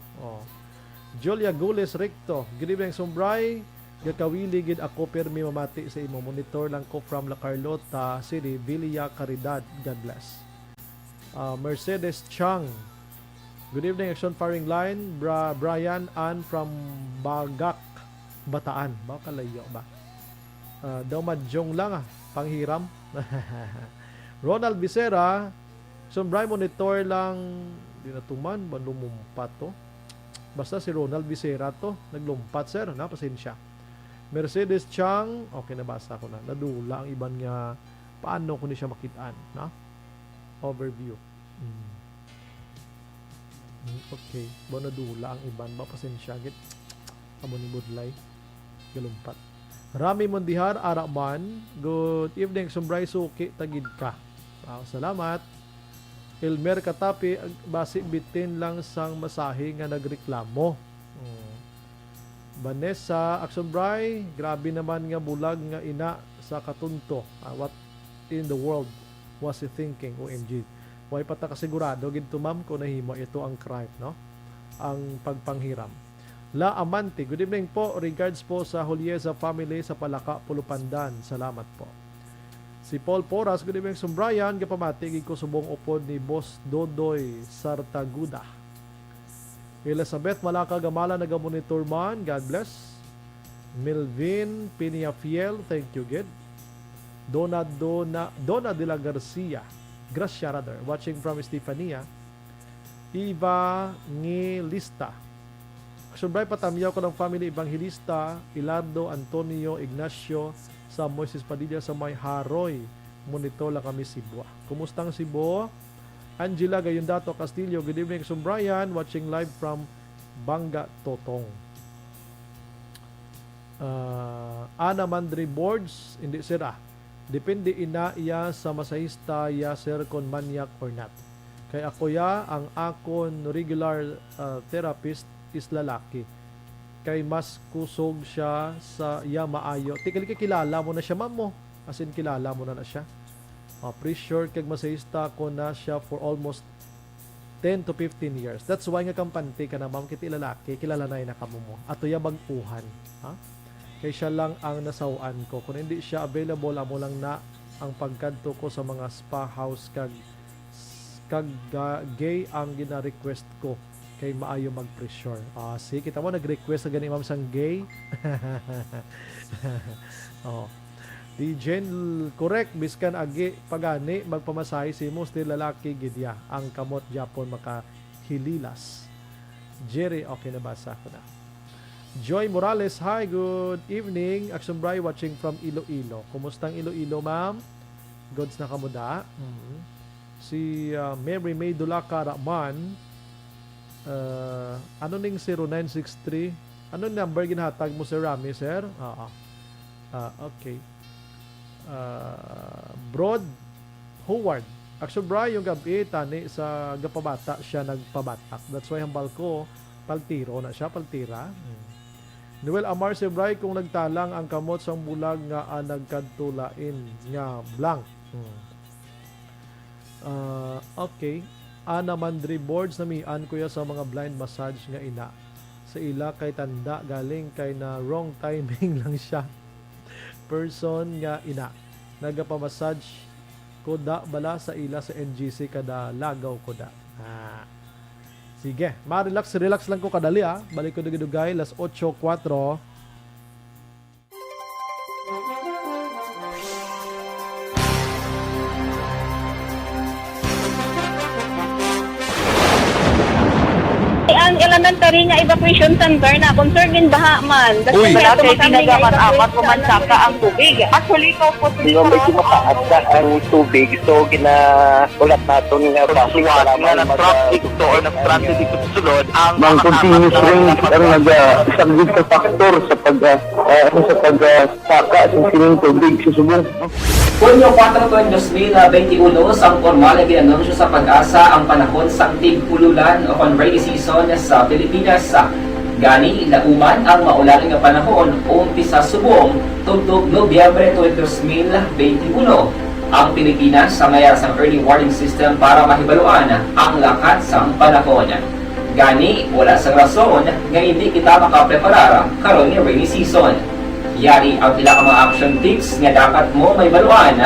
Julia Gules Recto, good evening Sumbray, gakawili gid ako permi mamati sa imo, monitor lang ko from La Carlota City, Villa Caridad, God bless. Mercedes Chang, good evening Action Firing Line. Brian Ann from Bagak, Bataan, baka layo ba? Daw madyong lang panghiram. Ronald Bisera, Brian monitor lang, di na tuman ba lumumpat to? Basta si Ronald Bisera to, naglumpat sir, na pasensya. Mercedes Chang, okay, nabasa ko na. Nadula ang iban nga paano ko ni siya makitaan, na? Overview. Okay, ba nadula ang iban ba pasensya git. Amo ni Budlay. Galumpat. Rami Mondihar Araman, good evening Sumbray Suki tagid ka. Salamat. Elmer Katapi, basi bitin lang sang masahe nga nagreklamo. Vanessa Aksonbray, grabe naman nga bulag nga ina sa katunto. What in the world was he thinking? OMG. Way pata kasigurado ginto ma'am ko nahimo ito ang crime, no? Ang pagpanghiram. La Amante, good evening po. Regards po sa Julieza family sa Palaka, Pulupandan. Salamat po. Si Paul Poras, good evening Sumbrayan. Gapamati ko subong upod ni Boss Dodoy Sartaguda. Elizabeth Malaka Gamala, naga-monitor man. God bless. Melvin Piniafiel, thank you, good. Dona de la Garcia, Gracia rather, watching from Estefania. Eva Ngilista. Sumbray patamyaw ko ng family Evangelista, Ilardo Antonio Ignacio sa Moises Padilla sa May Haroy. Monitor lang kami Cebu. Kumustang Cebu? Angela Gayundato Castillo, good evening Sumbrayan, watching live from Banga Totong. Ana Mandri Boards, hindi sira. Depende ina iya sa masahista ya sir kon manyak or not. Kay ako ya ang akon regular therapist is lalaki. Kay mas kusog siya sa ya maayo. Tikali kilala mo na siya ma'am mo. As in kilala mo na siya. Pretty sure kag masahista ko na siya for almost 10 to 15 years. That's why nga kampante ka na ma'am kiti lalaki, kilala na ina kamo mo. Ato ya baguhan, ha? Kay siya lang ang nasawaan ko. Kung hindi siya available, amo lang na ang pagkadto ko sa mga spa house kag gay ang gina-request ko kay maayo mag-pressure. See, kita mo nag-request sa gani ma'am sang gay. Di Jen, correct, biskan agi pagani magpamasahe si mo still lalaki gidya ang kamot Japon makahililas. Jerry, okay nabasa ko na. Joy Morales, hi, good evening. Action Bray watching from Iloilo. Kumustang Iloilo, ma'am? Goods na kamuda. Si Mary May Dulaka Rahman, ano ning 0963? Ano number ginhatag mo, Sir Rami, sir? Okay. Broad Howard. Action Bray, yung gabi, tani sa gapabata siya nagpabatak. That's why hambal ko, paltiro na siya, paltira. Noel Amar si Bray, kung nagtalang ang kamot sang bulag nga nagkadtulain nga blank. Okay. Ana Mandri Boards na mian kuya sa mga blind massage nga ina. Sa ila kay tanda galing kay na wrong timing lang siya. Person nga ina. Nagapamassage ko da bala sa ila sa NGC kada lagaw ko da. Sige, relax lang ko kadali Balik ko dugay, las 8:04. ang elementary nga evacuation center na concerned din baha man. Uy. Kaya Kaya ginagaman-amat evacuation pumansa ka ang tubig. Actually, ikaw po Medyo mataas na ang tubig. So, ulat natin nga Pagsuwat nga ng traffic to or ng traffic dito sa sulod, ang Mang continuous rain ang nag-isang sa factor sa pagsaka sa sining tubig sa subong. Hunyo 4, 2021, sang formal ay ginanunsyo sa Pag-asa ang panahon sang tig-ululan o rainy season sa Pilipinas. Gani, lauman ang maulan nga panahon umpisa subong tugtog Nobyembre 2021. Ang Pilipinas sa mayroon sang early warning system para mahibaluan ang lakat sang panahon. Gani, wala sang rason nga hindi kita makapreparar karon nga rainy season. Yari ang pila ka mga action tips nga dapat mo may baluan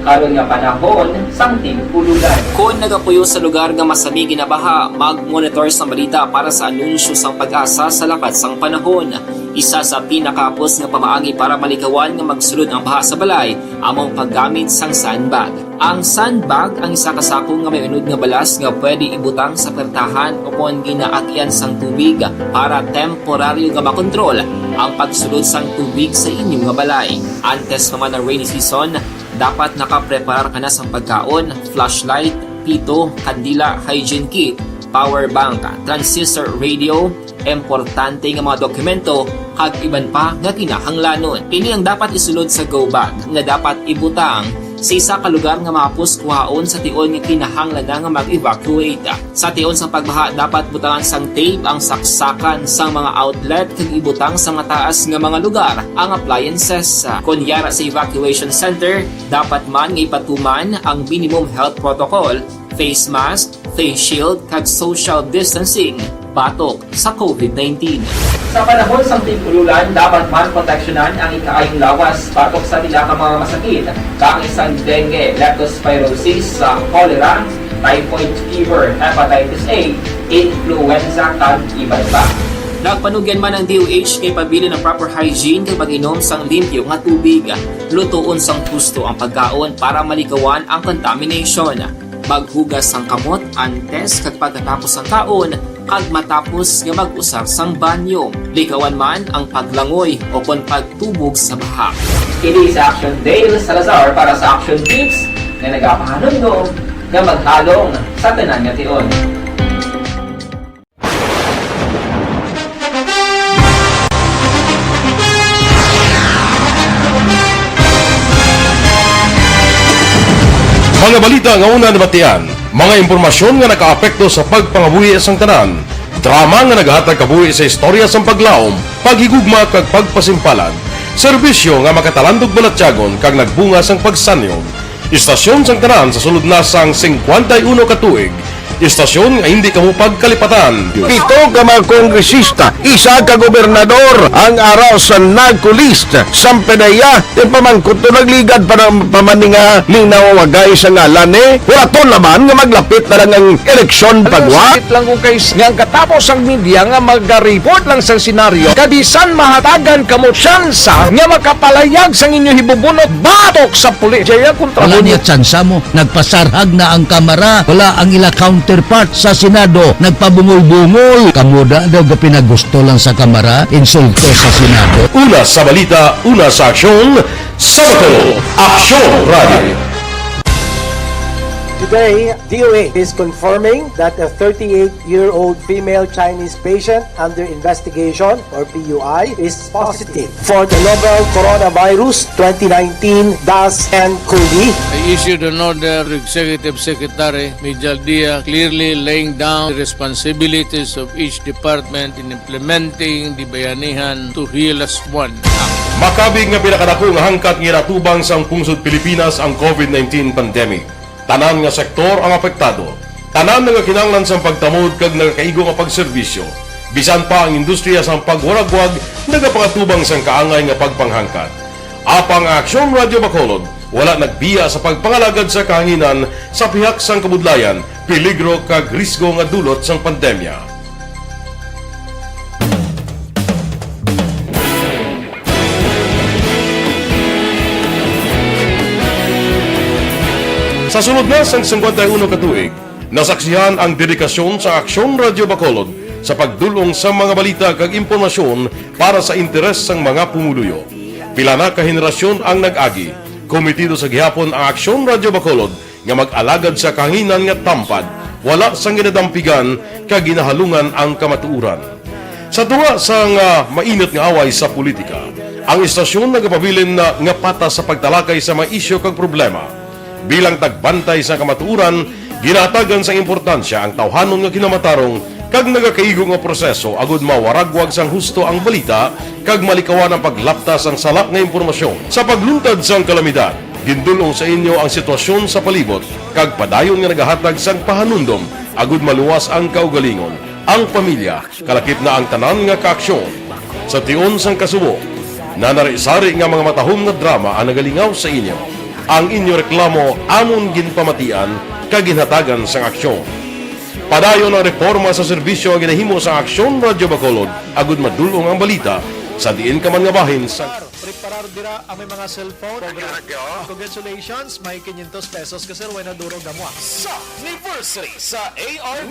karon nga panahon sang tig-ululan. Kung nagapuyo sa lugar nga masami ginabaha, mag-monitor sa balita para sa anunsyo sang Pag-asa sa lakat sang panahon. Isa sa pinakapos nga pamaagi para malikawan nga magsulod ang baha sa balay among paggamit sang sandbag. Ang sandbag ang isa ka sako nga may unod nga balas nga pwede ibutang sa pertahan upon ginaagyan sang tubig para temporaryo nga makontrol ang pagsulod sang tubig sa inyong nga balay. Antes naman ng rainy season, dapat nakapreparar ka na sa pagkaon, flashlight, pito, kandila, hygiene kit, power bank, transistor radio, importante nga mga dokumento, kag iban pa nga kinahanglanon. Ini ang dapat isulod sa go bag nga dapat ibutang sa isa ka lugar nga mapus kuhaon sa tion nga kinahanglan nga mag-evacuate. Sa tion sa pagbaha dapat butangan sang tape ang saksakan sang mga outlet kag ibutang sa mataas nga mga lugar ang appliances. Kunyara sa evacuation center, dapat man nga ipatuman ang minimum health protocol, face mask, face shield kag social distancing batok sa COVID-19. Sa panahon sa tig-ululan, dapat man proteksyonan ang ikaayong lawas batok sa nila ka mga masakit, kang isang dengue, leptospirosis, cholera, typhoid fever, hepatitis A, influenza, kag iba pa. Nagpanugyan man ang DOH kay pabili ng proper hygiene kay pag-inom sang limpyo nga tubig. Lutuon sang husto ang pagkaon para malikawan ang contamination. Maghugas sang kamot antes kag pagkatapos sang kaon kag matapos nga mag-usar sang banyo. Likawan man ang paglangoy o kon pagtubog sa baha. Kini sa Action Dale Salazar para sa Action Tips na nagapahanundong nga maghalong sa tanan nga tion. Mga balita nga una nabatian, mga impormasyon nga nakaapekto sa pagpangabuhi sang tanan, drama nga naghatag kabuhi sa istorya sang paglaom, paghigugma kag pagpasimpalan, serbisyo nga makatalandog balatyagon kag nagbunga sang pagsanyog, istasyon sang tanan sa sulod na sang 51 ka tuig, istasyon nga hindi kamo pagkalipatan. 7 ka mga kongresista, 1 ka gobernador ang araw sa nagkulist sa Pedaya e pamangkot to nagligad para pamaninga linaw wagay sa ngalan wala to laman nga maglapit na lang ang eleksyon pagwa. Sakit lang kung kays nga katapos ang media nga mag-report lang sa senaryo kabisan mahatagan kamo tsansa nga makapalayag sa inyo hibubunot batok sa pulis. Jaya kontra wala niya tsansa mo, nagpasarhag na ang kamera, wala ang ila counterpart sa Senado, nagpabungol-bungol. Kamuda daw ga pinagusto lang sa kamera, insulto sa Senado. Una sa balita, una sa aksyon, Sabado, Aksyon Radio. Today, DOH is confirming that a 38-year-old female Chinese patient under investigation, or PUI, is positive for the novel coronavirus 2019-nCoV. I issued an order to Executive Secretary Mijal Dia clearly laying down the responsibilities of each department in implementing the Bayanihan to Heal as One. Makabig nga pinakadako nga hangkat nga natubang sang pungsod Pilipinas ang COVID-19 pandemic. Tanan nga sektor ang apektado. Tanan nga kinahanglan sang pagtamod kag nagakaigo nga pagserbisyo. Bisan pa ang industriya sang pagwaragwag nagapangatubang sang kaangay nga pagpanghangkat. Apang Aksyon Radio Bacolod wala nagbiya sa pagpangalagad sa kahanginan sa pihak sang kabudlayan, peligro kag risgo nga dulot sang pandemya. Sa sunod na sang 51 ka tuig, nasaksihan ang dedikasyon sa Aksyon Radio Bacolod sa pagdulong sa mga balita kag impormasyon para sa interes sang mga pumuluyo. Pila na ka henerasyon ang nag-agi, komitido sa gihapon ang Aksyon Radyo Bacolod nga mag-alagad sa kahanginan nga tampad, wala sang ginadampigan kag ginahalungan ang kamatuuran. Sa tunga sang mainit nga away sa politika, ang istasyon nagapabilin na nga patas sa pagtalakay sa mga isyu kag problema. Bilang tagbantay sa kamatuuran, ginatagan sa importansya ang tawhanon nga kinamatarong kag nagakaigo nga proseso agud mawaragwag sang husto ang balita kag malikawan ang paglaptas ang salak nga impormasyon. Sa pagluntad sang kalamidad, gindulong sa inyo ang sitwasyon sa palibot kag padayon nga nagahatag sang pahanundom agud maluwas ang kaugalingon, ang pamilya, kalakip na ang tanan nga kaaksyon. Sa tion sang kasubo, nanari-sari nga mga matahom nga drama ang nagalingaw sa inyo. Ang inyo reklamo amon ginpamatian kag ginhatagan sang aksyon. Padayon ang reforma sa serbisyo ang ginahimo sa Aksyon Radyo Bacolod agud madulong ang balita sa diin ka man nga bahin sa Preparar dira ang may mga cellphone. Congratulations, may 500 pesos kasi ruway na durog na mo. Sa anniversary sa ARB,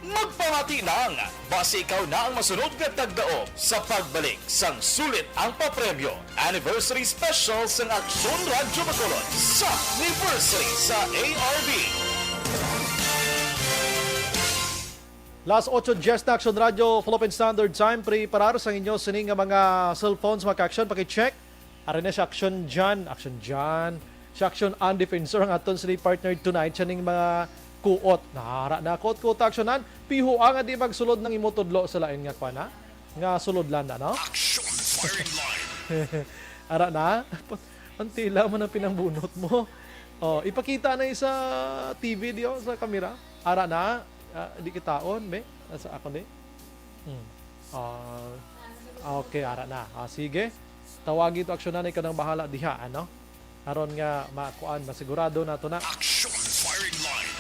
magpamati ng base ikaw na ang masunod nga tagdao sa pagbalik sang sulit ang papremyo. Anniversary special sa Aksyon Radyo Bacolod sa anniversary sa ARB. Last 8:10 na Aksyon Radio, Philippine Standard Time. Preparar sa inyo sining nga mga cellphones, mga ka-aksyon. Paki-check. Arin na si Aksyon Jan. Si Aksyon An Defensor ang aton sila partner tonight. Siya ning mga kuot. Nahara na kuot-kuot aksyonan. Piho nga di magsulod ng imutudlo sa lain nga kwa na. Nga sulod lang na, no? Action firing line. Ara na. Ang tila mo na pinangbunot mo. Oh, ipakita na sa TV diyo sa kamera. Ara na. Di kitaon, be? Sa ako ni? Okay, ara na. Sige. Tawagi ito aksyonan ikaw ng bahala diha, ano? Aron nga makuan, masigurado na ito na. Action firing line.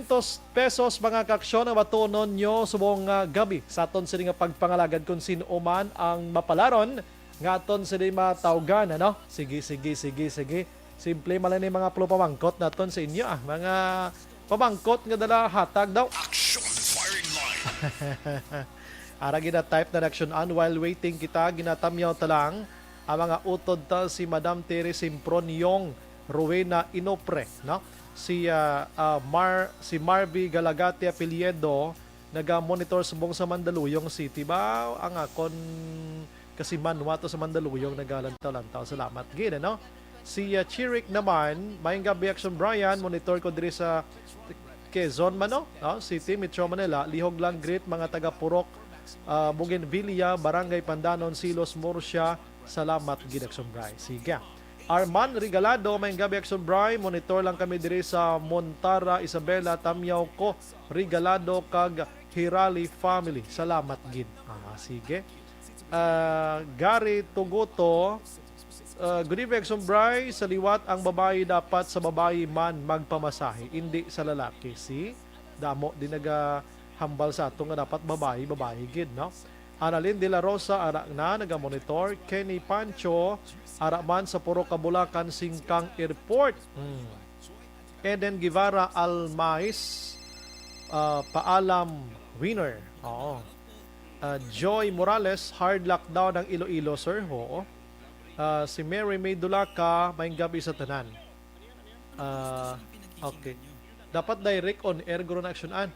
500 pesos mga kaksyon ang matunon nyo subong gabi sa aton sila nga pagpangalagad kung sino man ang mapalaron nga aton sila matawgan, ano? Sige. Simple malang mga pamangkot na aton sa inyo, mga pamangkot nga dala hatag daw. Action firing line. Ara gina-type na action on while waiting kita, ginatamyaw talang ang mga utod ta si Madam Terry Simproniong Rowena Inopre, no? Si Marvy Galagati Apeliedo naga-monitor subong sa Mandaluyong City ba ang akon kasi manwato sa Mandaluyong nagalantaw-lantaw. Salamat gid, no? Si Chirik naman, mayang gabi Action Brian, monitor ko diri sa Quezon Mano, City, Metro Manila. Lihog lang great mga taga-Purok, Bougainvillea, Barangay Pandanon, Silos, Murcia. Salamat gid Action Brian. Sige. Arman Regalado, mayang gabi Action Brian, monitor lang kami diri sa Montara, Isabela, Tamyaw ko, Regalado kag Hirali family. Salamat gid. Sige. Gary Tuguto, good evening, Action Bry. Sa liwat, ang babae dapat sa babae man magpamasahe, hindi sa lalaki. Damo, di nagahambal sa ato nga dapat babae gid, no? Annalyn De La Rosa, ara na, nagamonitor. Kenny Pancho, ara man sa Puro Kabulakan, Singkang Airport. Eden Guevara Almais, paalam winner. Oo. Joy Morales, hard lockdown ng Iloilo, sir. Oo. Si Mary May Dulaca, mayang gabi sa tanan. Okay. Dapat direct on air guro na aksyonan.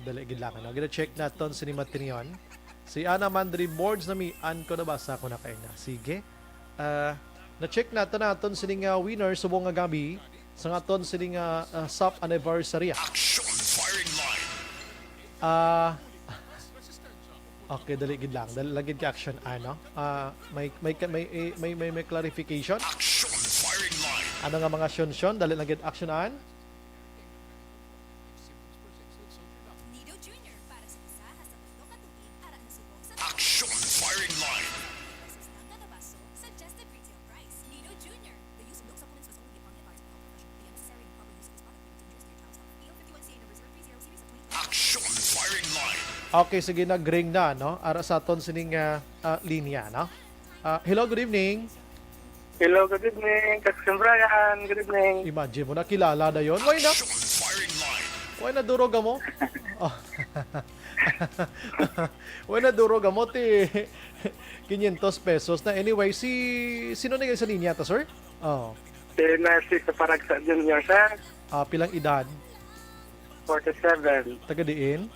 Dali gid lang. Gina-check naton si Matinion. Si Ana Mandri Boards na an ko nabasa ko na kay na. Sige. Na-check naton sining winner subong nga gabi sa aton sining SAP anniversary. Action firing line. Okay, dali gid lang. Dali lagid ka action may clarification. Action firing line. Ano nga mga action dali lagid actionan. Action firing line. Action firing line. Okay, sige, nag-ring na, no? Ara sa aton sining linya, no? Hello, good evening. Hello, good evening. Action Brian, good evening. Imagine mo, nakilala na yon. Why not? Action firing line. Why na duro mo? Oh. Why na duro mo ti 500 pesos na. Anyway, sino na sa linya to, sir? Oh. Si Narcis sa Paragsa Junior, sir. Pilang edad? 47. Taga diin?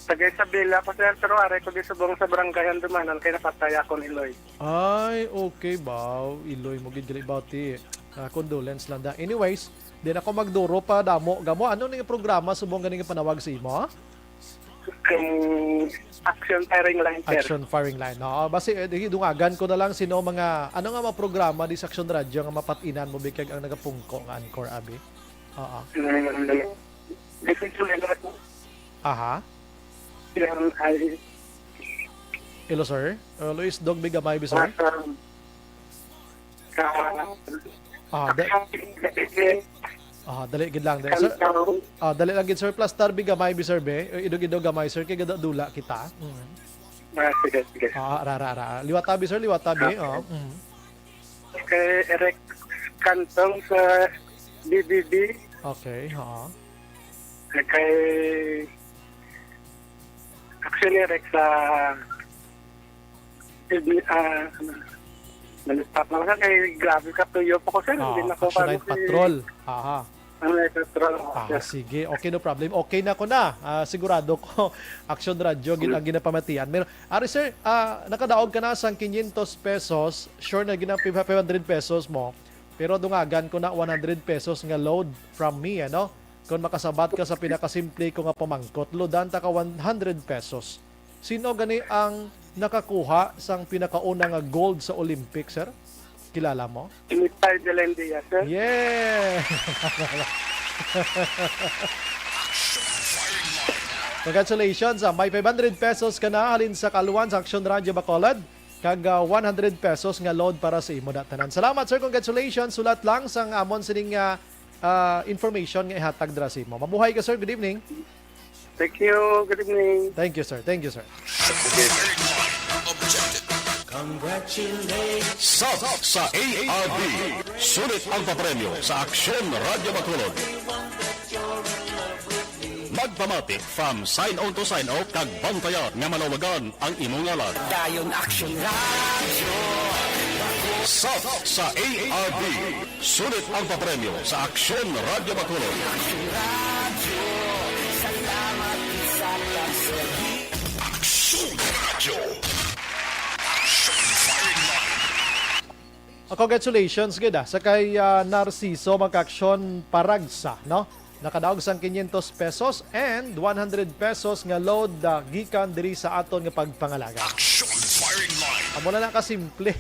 Taga Isabela po, sir. Pero are ko di subong sa barangay Andumanan kay napatay ako ni Iloy. Ay, okay ba? Iloy mo gid gali about ti. Condolence lang da. Anyways, di na ako magduro pa damo. Gamo, ano nga programa subong ganing panawag sa imo, ha? Action firing line, sir. Action firing line. No, basi dungagan ko na lang sino mga ano nga mga programa di sa Action Radio nga mapatinan mo bikag ang nagapungko nga Anchor abi. Oo. Aha. Hello, sir. Luis Dog Bigamay, sir. Dali gid lang. Sir. Dali lang gid, sir. Plus tar Bigamay, sir, be. Idog-idog gamay, sir. Kay gada dula kita. Sige. Rara. Liwatabi, sir. Liwatabi. Kay Eric Cantong sa BBB. Okay, Kay actually Eric sa nalistap na lang kay grabe ka tuyo po ko, sir. Hindi na ko Action Night Patrol. Patrol. Sige, okay, no problem. Okay na ko na. Sigurado ko, Action Radio, ang ginapamatian. Ari, sir, nakadaog ka na sa 500 pesos. Sure na ginang 500 pesos mo. Pero dungagan ko na 100 pesos nga load from me, ano? Kung makasabat ka sa pinakasimple ko nga pamangkot, loadan ta ka 100 pesos. Sino gani ang nakakuha sang pinakauna nga gold sa Olympics, sir? Kilala mo? Imitay de Lendia, sir. Yeah! Congratulations! May 500 pesos ka na halin sa kaluan sa Action Radio Bacolod. Kag 100 pesos nga load para sa imo datanan. Salamat, sir. Congratulations. Sulat lang sang amon sining information nga ihatag dra sa imo. Mabuhay ka, sir. Good evening. Thank you. Good evening. Thank you, sir. Thank you, sir. Sa ARD, sulit ang papremyo sa Aksyon Radio Bacolod. Magpamatik from sign on to sign out kag bantayan nga manawagan ang imong ngalan. Dayon Action Radio. Sa ARD, sulit ang papremyo sa Aksyon Radio Bacolod. Salamat sa pagsagi. Action Radio. Congratulations, gid sa kay Narciso Magkaksyon Paragsa, no? Nakadaog sang 500 pesos and 100 pesos nga load gikan diri sa aton nga pagpangalaga. Action firing line. Amo na lang ka simple.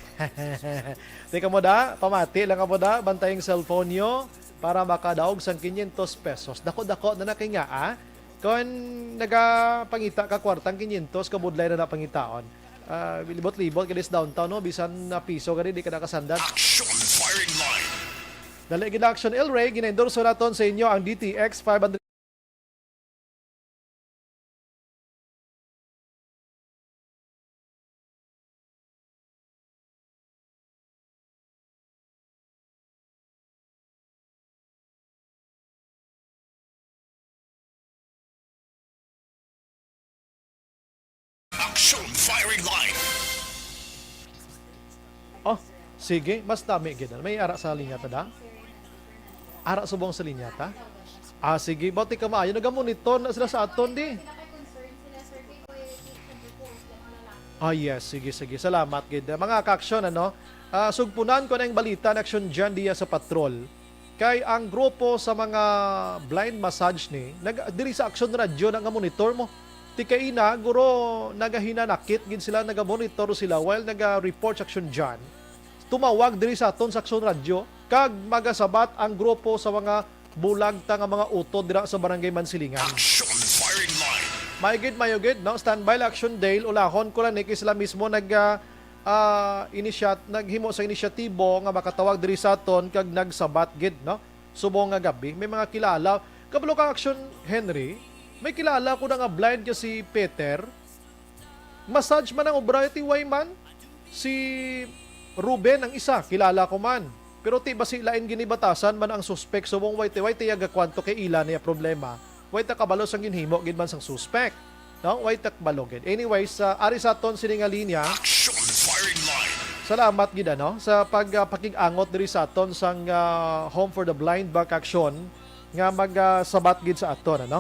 Teka mo da, pamati lang mo da, bantayeng cellphone nyo para makadaog sang 500 pesos. Dako-dako na nakinga, Kung nagapangita ka kwartang 500, kabudlay na napangitaon. Libot-libot kadis downtown, no? Bisan na piso ka di ka nakasandad. Action firing line. Dali gid Action El Rey, gina-endorse naton sa inyo ang DTX 500. Action firing line. Oh, sige, mas dami gid. May ara sa linyata da? Ara subong sa linyata? Sige, bati ka maayo nagamonitor na sila sa aton di. Yes, sige. Salamat gid. Mga ka-aksyon, sugpunan ko na yung balita na aksyon dyan diya sa patrol. Kay ang grupo sa mga blind massage ni, diri sa Action Radio nga monitor mo. Tikaina, guro nagahinanakit gid sila, naga-monitor sila while naga-report sa Action dyan. Tumawag diri sa aton sa Action Radio kag magasabat ang grupo sa mga bulag ta nga mga utod dira sa Barangay Mansilingan. Action firing line. Mayugid, no? Standby Action Dale, ulahon ko lang sila mismo naghimo sa inisyatibo nga makatawag diri sa aton kag nagsabat gid, no? Subong nga gabi, may mga kilala. Kabalo ka Action Henry, may kilala ko na nga blind ka si Peter. Massage man ang obra ti Wayman. Si Ruben ang isa, kilala ko man. Pero ti basi lain ginibatasan man ang suspect subong way ti aga kwanto kay ila niya problema. way ta kabalo sang ginhimo gid man sang suspect. No, way ta kabalo gid. Anyways, ari sa aton sini nga linya. Action firing line. Salamat gid ano sa pagpakig-angot diri sa aton sang Home for the Blind back action nga magsabat gid sa aton ano.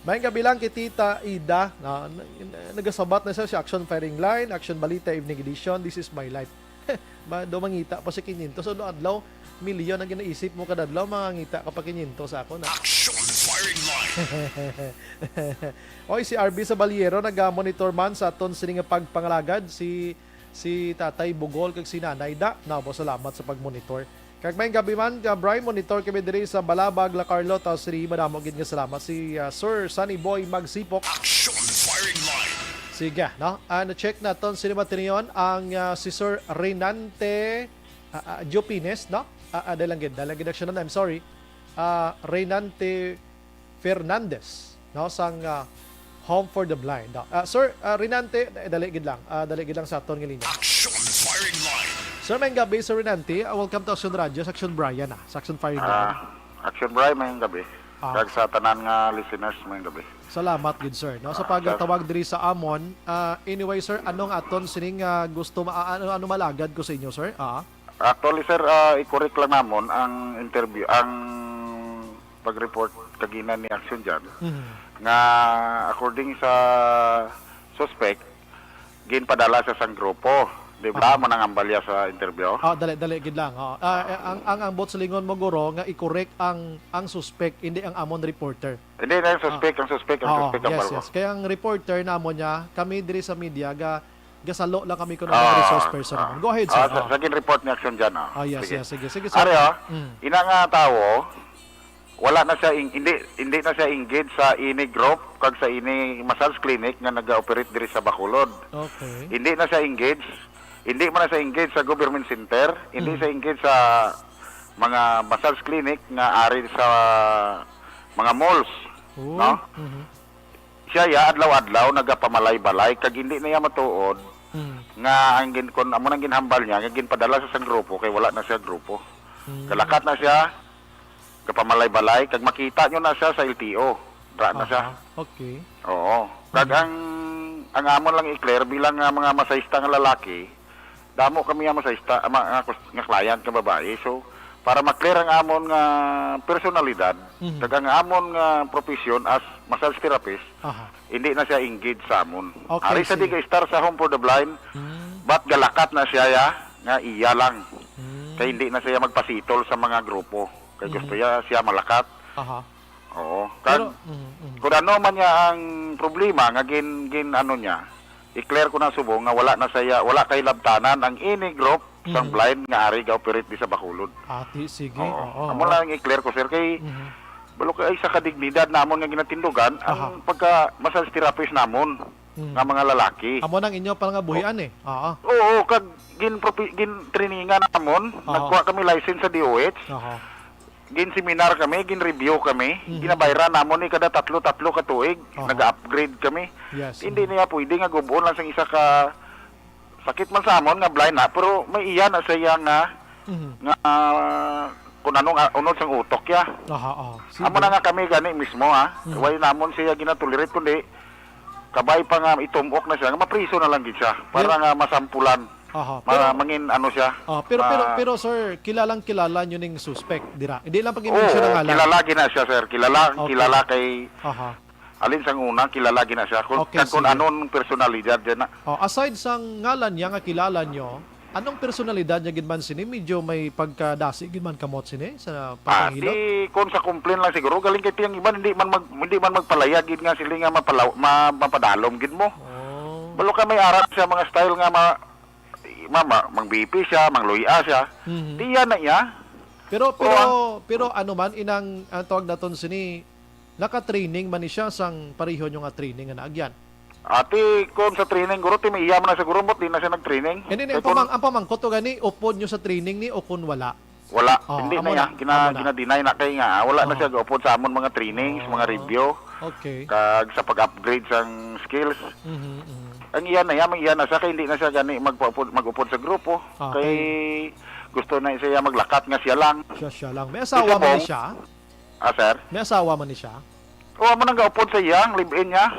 May kabilang kitita Ida na nagasabat na siya sa Action Firing Line, Action Balita Evening Edition, This is my life. Do mangita pa si 500 so do adlaw milyon ang ginaisip mo kadadlaw mangita ka pa 500 sa ako na. Action firing line. Oy, si RB sa Baliero nag-monitor man sa aton sini nga pagpangalagad si Tatay Bugol kag si Nanay Da. Nabo salamat sa pagmonitor. Kag may gabi man ka Brian monitor kami diri sa Balabag La Carlota City madamo gid nga salamat si Sir Sunny Boy Magsipok. Action firing line. Sige, no? Na-check naton sino ba tiniyon ang si Sir Renante Jopines, no? Dalangid siya na, I'm sorry. Renante Fernandez, no? Sang Home for the Blind. No? Sir Renante, daligid lang sa aton nga linya. Action firing line. Sir, may gabi, Sir Renante. Welcome to Action Radio, sa Action Brian, sa Action Firing Line. Action Brian, may gabi. Kag sa tanan nga listeners, may gabi. Salamat good sir no sa pagtawag diri sa amon. Anyway sir, anong aton sining gusto ano malagad ko sa inyo sir? Actually sir, i-correct lang namon ang interview, ang pag-report kagina ni Action dyan. Nga according sa suspect, ginpadala sa sang grupo. Di ba mo nang ambalya sa interview? Dali gid lang. Ang bot sa lingon mo guro nga i-correct ang suspect, hindi ang amon reporter. Hindi na yung suspect, ang suspect yes. Kaya ang reporter namo niya, kami diri sa media gasalo lang kami kuno ng resource person. Go ahead sir. Sa report ni Action dyan. Sige sir. Ari ina nga tawo, wala na siya hindi na siya engaged sa ini group kag sa ini massage clinic nga naga-operate diri sa Bacolod. Okay. Hindi na siya engaged. Hindi man na siya engaged sa government center, hindi siya engaged sa mga massage clinic nga ari sa mga malls, no? Siya adlaw-adlaw nagapamalay-balay kag hindi na niya matuod nga ang kon amo nang ginhambal niya nga ginpadala sa sang grupo kay wala na siya grupo. Kalakat na siya kapamalay-balay kag makita nyo na siya sa LTO. Dra na siya. Okay. Oo. Kag ang amon lang i-clear bilang mga masahista nga lalaki, damo kami nga masahista nga client nga babae. So para ma-clear ang amon nga personalidad, kag ang amon nga profession as massage therapist, hindi na siya engaged sa amon. Okay, Ari sa di ka-star sa Home for the Blind, but galakat na siya nga iya lang. Kaya hindi na siya magpasitol sa mga grupo. Kaya gusto siya malakat. Oo. Kung ano man niya ang problema nga gin ano niya, i-clear ko na subong nga wala na siya, wala kay labtanan ang ini group sang blind nga ari ga-operate di sa Bacolod. Sige. Amo lang i-clear ko sir kay balo kay sa kadignidad namon nga ginatindugan ang pagka massage therapist namon nga mga lalaki. Amo nang inyo pa nga buhian Oo, kag gin trainingan namon, nagkuha kami license sa DOH. Gin seminar kami, gin review kami, ginabayran namon ni kada tatlo ka tuig, nag-upgrade kami. Hindi niya pwede nga gubon lang sang isa ka sakit man sa amon nga blind na, pero may iya na siya nga kung anong unod sang utok ya. Amo na nga kami gani mismo Way namon siya ginatolerate kundi kabay pa nga itumbok na siya, nga mapriso na lang gid siya para nga masampulan. Mangin ano siya. Pero sir, kilala nyo ning suspect, dira. Hindi lang pag-i-mention ng ngalan. Kilala gina siya sir. Kilala kay alin sang una, kilala gina siya. Kung anong personalidad diyan na. Aside sa ngalan niya nga kilala nyo, anong personalidad niya gid man sini? Medyo may pagkadasi gid man kamot sini sa pagkahilo. Kung sa complain lang siguro galing kay tiyang iban hindi man magpalaya gid nga sila nga mapadalom gid mo. Balo ka may arat siya mga style nga mang BP siya, mang luya siya. Diyan na niya. Pero ano man inang tawag naton sini naka-training man ni siya sang pareho nyo nga training nga naagyan. Ati kon sa training guro ti may iya man na siguro mot di na siya nag-training. Hindi ang pamangkot to gani upod nyo sa training ni o kun wala. Wala, hindi na niya gina-deny na kay nga wala na siya gaupod sa amon mga trainings, mga review. Okay. Kag sa pag-upgrade sang skills. Ang iyan na siya kay hindi na siya gani mag-upod sa grupo. Kay gusto na siya maglakat nga siya lang. Siya lang. May asawa man ni siya? Sir? May asawa man ni siya? Oo, man ang gaupon sa iya, ang live-in niya.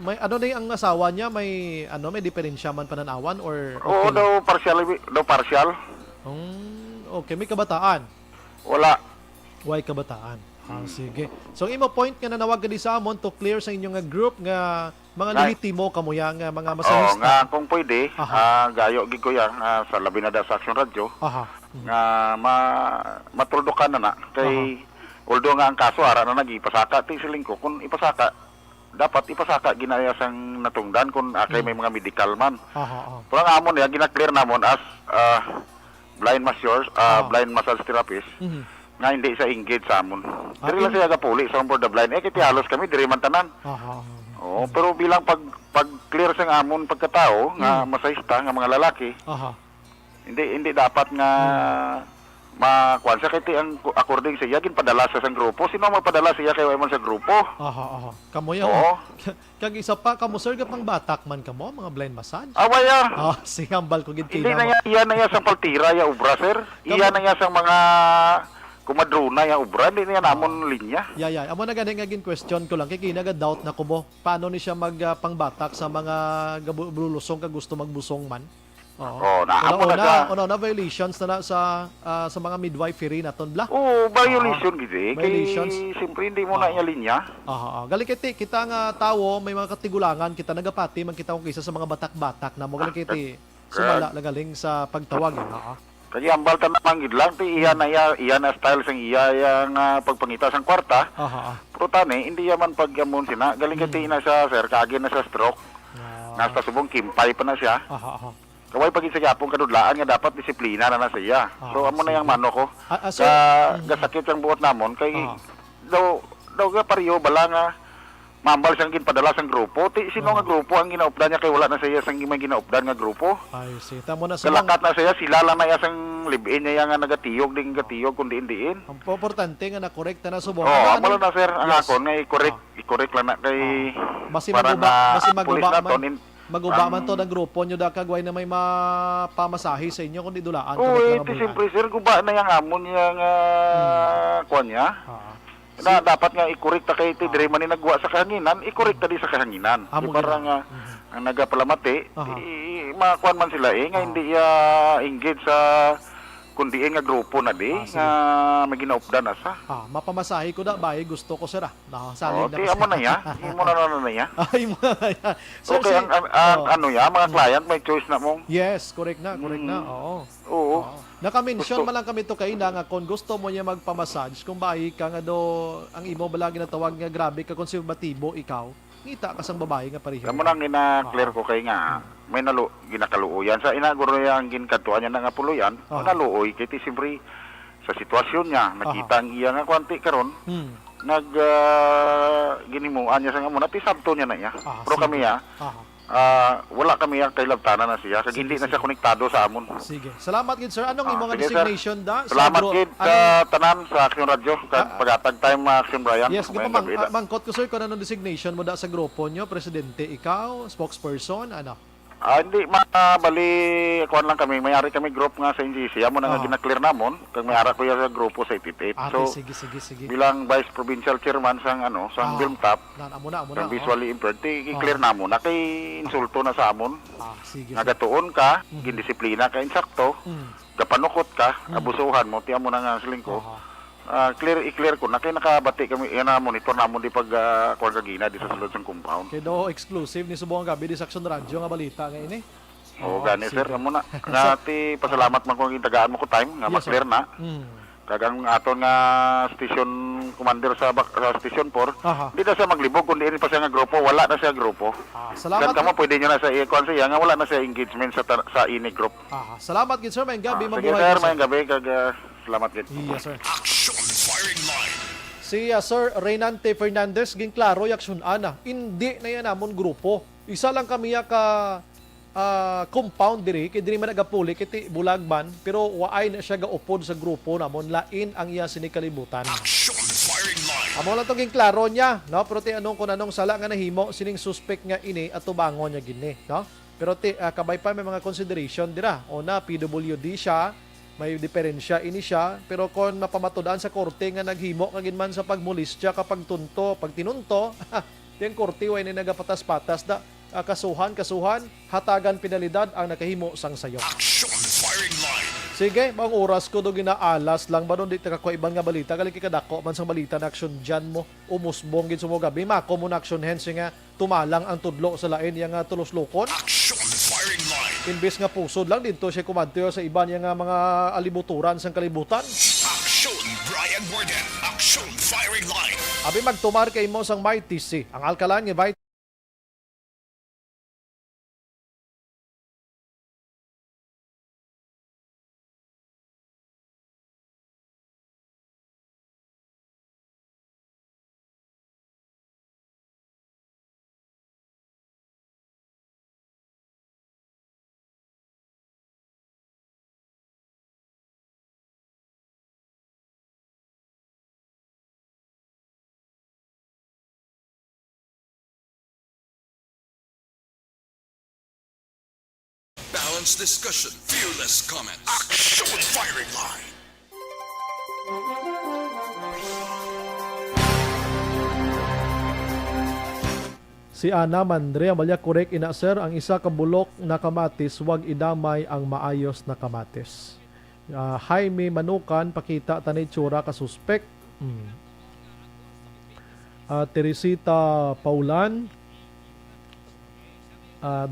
May ano na ang asawa niya, may diferensya man pananawan or okay? Oo, daw partial. Okay, may kabataan? Wala. Why kabataan? Sige. So imo point nga nanawag di sa amon to clear sa inyong group nga mga lehitimo kamuya nga mga masahista. Nga kung pwede, gayo gid ko yan sa labi na da sa Action Radio. Nga matuldukan na kay although nga ang kaso ara na nagipasaka ti siling ko kung ipasaka dapat ipasaka ginaya sang natungdan kung akay may mga medical man. Pero ang amon ya gina-clear namon as blind massage therapist. Nga hindi siya engage sa amon. Diri lang siya gapuli sa for the blind. Kiti halos kami diri man tanan. Oo, pero bilang pag clear sa amon pagkatao nga masahista nga mga lalaki. Hindi dapat nga makuan siya kiti ang according sa iya ginpadala sa sang grupo. Sino magpadala siya kay man sa grupo? Kamo ya. Kag isa pa kamo sir pang batak man kamo mga blind massage. Awaya. Singambal ko gid kay Hindi na iya na iya sang paltira ya ubra sir. Iya na iya sang mga kumadrona ya ubra, hindi niya namon linya. Amo na ganing nga question ko lang kay kinaga-doubt na ko mo. Paano ni siya magpangbatak sa mga bulusong ka gusto magbusong man? Una violations na sa mga midwifery naton bla. Violation gid violations. Kay siyempre hindi mo na iya linya. Gali kita nga tawo may mga katigulangan kita nagapati man kita kung kaysa sa mga batak-batak na mo gali kiti sumala lagaling sa pagtawag. Kaya ambal ta naman gid lang ti iya na style sang iya yang pagpangita sang kwarta. Pero tani hindi yaman paggamon sina galing kiti na sa sir kagi na sa stroke. Nasta subong kimpay pa na siya. Kaway pag sa yapong kadudlaan nga dapat disiplina na siya. So amo na yang mano ko. Gasakit ang buot namon kay daw ga pariyo bala nga mambal siyang ginpadala sang grupo. Sino nga grupo ang ginaupdan niya kay wala na siya sang may ginaupdan nga grupo. Ay, tamo na sa kalakat na siya sila lang na iya sang live-in niya nga nagatiyog ding gatiyog kundi indiin. Ang importante nga na correct na subong. Amo na sir ang akon nga i-correct lang na kay maguba man to ng grupo nyo da kagway na may mapamasahe sa inyo kundi dulaan. Iti siyempre sir guba na yang amon yang kuan niya. Na dapat nga i-correct ta kay ti dire man ni nagwa sa kahanginan, i-correct ta di sa kahanginan. Parang ang nagapalamati, makuan man sila nga hindi engage sa kundi nga grupo na di nga may ginaupdan na sa. Mapamasahe ko da bay gusto ko sir salig na. Amo na ya. Imo na ya. Imo na ya. So, okay, mga client may choice na mong. Yes, correct na. Oo. Naka-mention man lang kami to kay nga kung gusto mo niya magpamassage kung bahay ka nga ang imo balagi na tawag nga grabe ka konserbatibo ikaw ngita ka sang babae nga pareho. Kamo nang gina-clear ko kay nga may ginakaluoyan sa inaguro yang ginkadtuan niya nga puluyan naluoy kay ti siyempre sa sitwasyon niya nakita ang iya nga kwanti karon ginimuan niya sa nga muna ti sabto niya na niya. Pero kami wala kami kay labtanan na siya kag hindi na siya konektado sa amon. Sige. Salamat gid sir. Anong imong designation da? Salamat gid tanan sa Action Radio pagatag time Action Brian. Yes, mangkot ko sir kung anong designation mo da sa grupo nyo, presidente ikaw, spokesperson, ano? Hindi bali kuan lang kami, may-ari kami group nga sa NGC. Amo na nga gina-clear namon kag may-ari ko sa grupo sa 88. So sige. Bilang Vice Provincial Chairman sang sang Bilmtap. Amo na. Visually impaired, i-clear namon na kay insulto na sa amon. Sige. Nagatuon ka, gindisiplina ka insakto. Kapanukot ka, abusuhan mo, ti amo na nga siling ko. I-clear ko na kay nakabati kami monitor namon di pag kuan kagina di sa sulod sang compound. Kay do exclusive ni subong gabi di sa Action Radio nga balita nga ini. Gani sir amo na. Ngati pasalamat man ko tagaan mo ko time nga ma-clear na. Kagang aton nga station commander sa station 4. Di na siya maglibog kundi ini pa siya nga grupo, wala na siya grupo. Salamat. Kamo pwede niyo na sa kuan siya nga wala na siya engagement sa ini group. Salamat gid sir, may gabi mabuhay. Sige sir, may gabi kag salamat gid. Yes sir. Action Firing Line. Si Sir Reynante Fernandez ging klaro yaksyon ana. Hindi na yan namon grupo. Isa lang kami ka compound diri kay diri man nagapuli kiti bulagman pero waay na siya gaupod sa grupo namon lain ang iya sinikalibutan. Action Firing Line. Amo lang to ging klaro niya, no? Pero ti anong kun anong sala nga nahimo sining suspect nga ini at tubangon niya gini, no? Pero ti kabay pa may mga consideration dira. Una PWD siya, may diferensya ini siya, pero kung mapamatudaan sa korte nga naghimo kagin man sa pagmolestya kapag tunto, pag tinunto, yung korte way ni nagapatas-patas da kasuhan, hatagan penalidad ang nakahimo sang sayo. Action Firing Line. Sige, mga oras ko do ginaalas lang ba doon di kakuha nga balita, gali kikadako man sang balita na action dyan mo, umusbong gid sumo gabi, mako mo na action hence nga tumalang ang tudlo sa lain yang tulos-lokon. Action Firing Line. Imbes nga pusod lang dito siya kumadto sa iba niya nga mga alibuturan sang kalibutan. Action Brian Warden. Action Firing Line. Abi magtumar kay mo sang may TC. Ang alkalan nga may Balanced discussion, fearless comments. Action Firing Line. si Ana Mandre, amalya correct ina sir, ang isa ka bulok na kamatis, wag idamay ang maayos na kamatis. Jaime Manukan, pakita tanay tsura ka suspect. Teresita Paulan,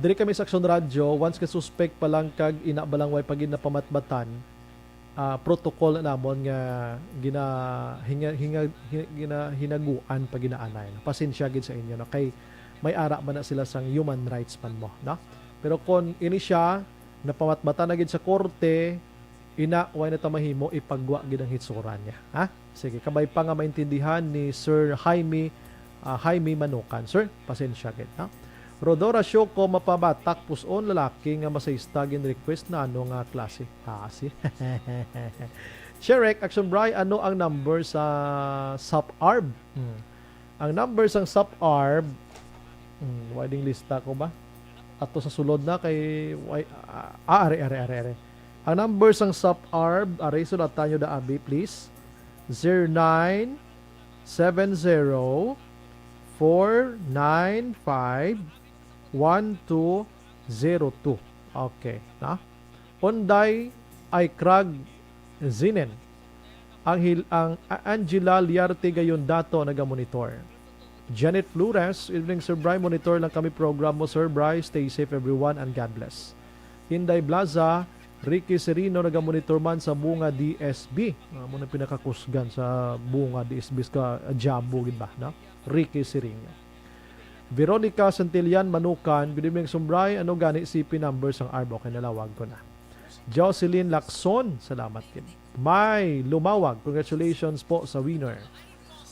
diri kami sa Action Radio, once ka suspect pa lang kag ina balang way pagin na pamatbatan, protocol namon nga hinaguan pag ginaanay. Pasensya gid sa inyo, no? Kay may ara man na sila sang human rights man mo, no? Pero kung ini siya napamatbatan na gid sa korte, ina way na tamahimo ipagwa gid ang hitsuran niya, ha? Sige, kabay pa nga maintindihan ni Sir Jaime Manukan. Sir, pasensya gid, no? Rodora Shoko, mapabatak puson lalaki nga masaystagin request na ano nga klase. Si Sherek, Action Bry, ano ang number sa SUP-ARB? Ang number sa SUP-ARB, winding lista ko ba? Ato sa sulod na kay are. Ang number sa SUP-ARB, are sulatan nyo da abi please. 0970 495 1202. Okay, na? Onday ay Krag Zinen. Ang Angela Liarte gayon dato naga-monitor. Janet Flores, evening Sir Bry, monitor lang kami program mo Sir Bry. Stay safe everyone and God bless. Hinday Blaza, Ricky Serino naga-monitor man sa Bunga DSB. Muna pinakakusgan sa Bunga DSB ka Jabo gid ba, no? Ricky Serino. Veronica Santillan Manukan, good evening Sumbray, ano gani CP numbers ang ARB? Okay, nalawag ko na. Jocelyn Lacson, salamat din. May Lumawag, congratulations po sa winner.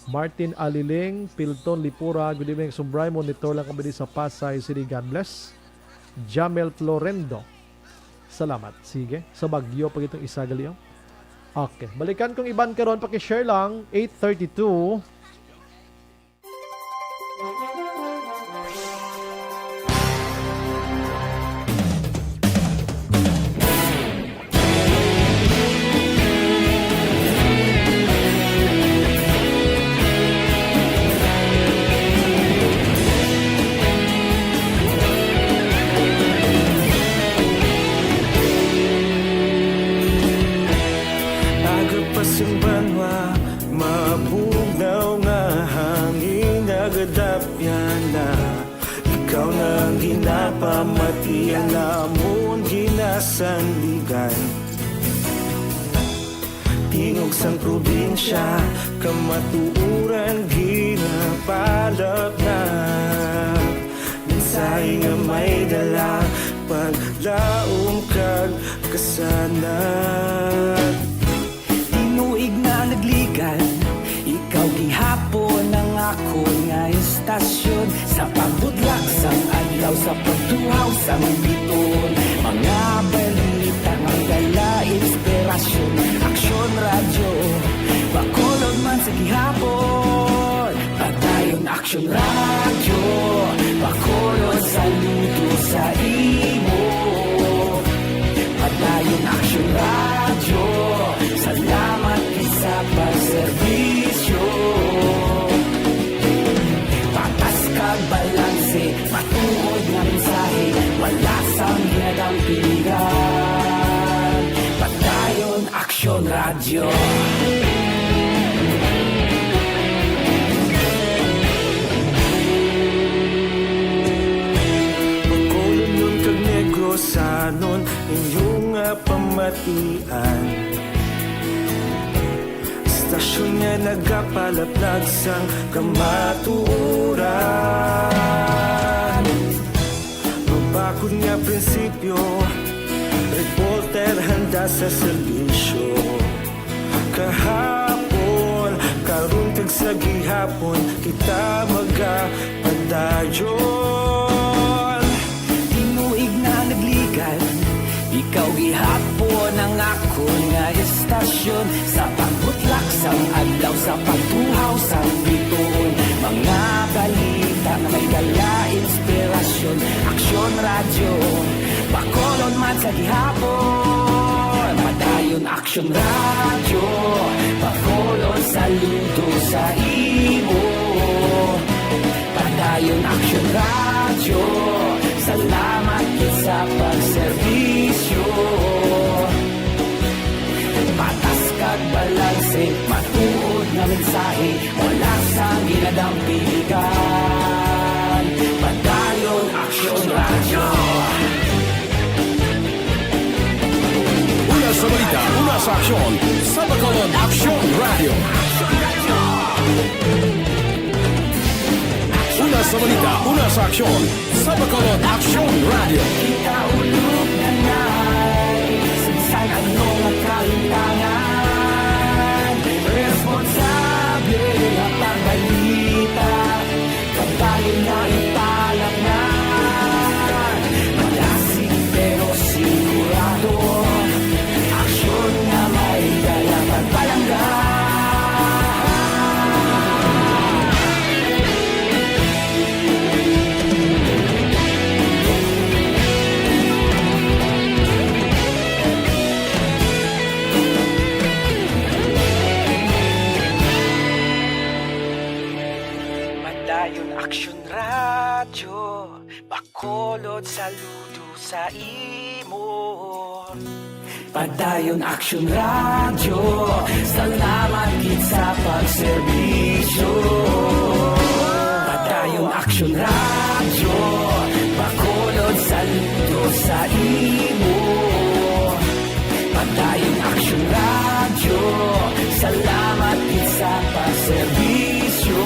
Martin Aliling, Pilton Lipura, good evening Sumbray, monitor lang kami sa Pasay City, God bless. Jamel Florendo, salamat. Sige, sa Bagyo, pag itong isa galiyo. Okay, balikan kong iban karon, paki-share lang, 8:32. Pamatian namon ginasandigan tingog sang probinsya kamatuuran ginapalap na mensahe nga may dala paglaom kag kasanat tinuig na nagligan ikaw gihapon ang ako nga istasyon sa pagbudlak sang adlaw sa pagtuhaw sa biton mga balita ang dala inspirasyon Action Radio bakulog man sa gihapon padayon Action Radio bakulog saludo sa imo padayon Action Radio ginadampingan. Padayon Aksyon Radyo. Pagkulon nun kag negrosanon inyong pamatian. Stasyon nga nagapalaplag sang kamatuuran. Mabakod nga prinsipyo, reporter handa sa serbisyo. Kahapon, karon kag sa gihapon, kita magapadayon. Tinuig na nagligan, ikaw gihapon ang ako nga estasyon. Sa pagbutlak sang adlaw, sa pagtuhaw sang bituon. Mga balita na may dala inspirasyon. Aksyon Radyo, Bacolod man sa gihapon. Padayon Aksyon Radyo, Bacolod saludo sa imo. Padayon Aksyon Radyo, salamat sa pagserbisyo. Patas kag balanse, matuod na mensahe, wala sang ginadampingan. Padayon Aksyon Radyo. Una sa balita, una sa aksyon, sa Bacolod Aksyon Radio. Una sa balita, una sa aksyon, sa Bacolod Aksyon Radio. Kita ulog na na'y sinsan anong nagkalintangan. Responsable na pagbalita, kabayo na ipalak na. Malasig pero sigurado, aksyon na may dalang pagpalangga. Padayon Aksyon Radyo, Bacolod saludo sa imo. Padayon Aksyon Radyo, salamat gid sa pagserbisyo. Padayon Aksyon Radyo, Bacolod saludo sa imo. Padayon Aksyon Radyo, salamat gid sa pagserbisyo.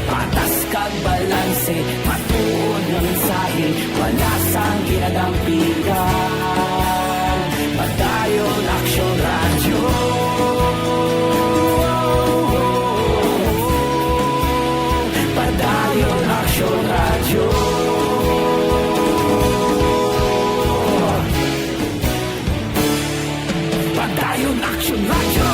Patas kag balanse, matuod na mensahe, wala sang ginadampingan. Padayon Aksyon Radyo. Padayon Aksyon Radyo. Padayon Aksyon Radyo.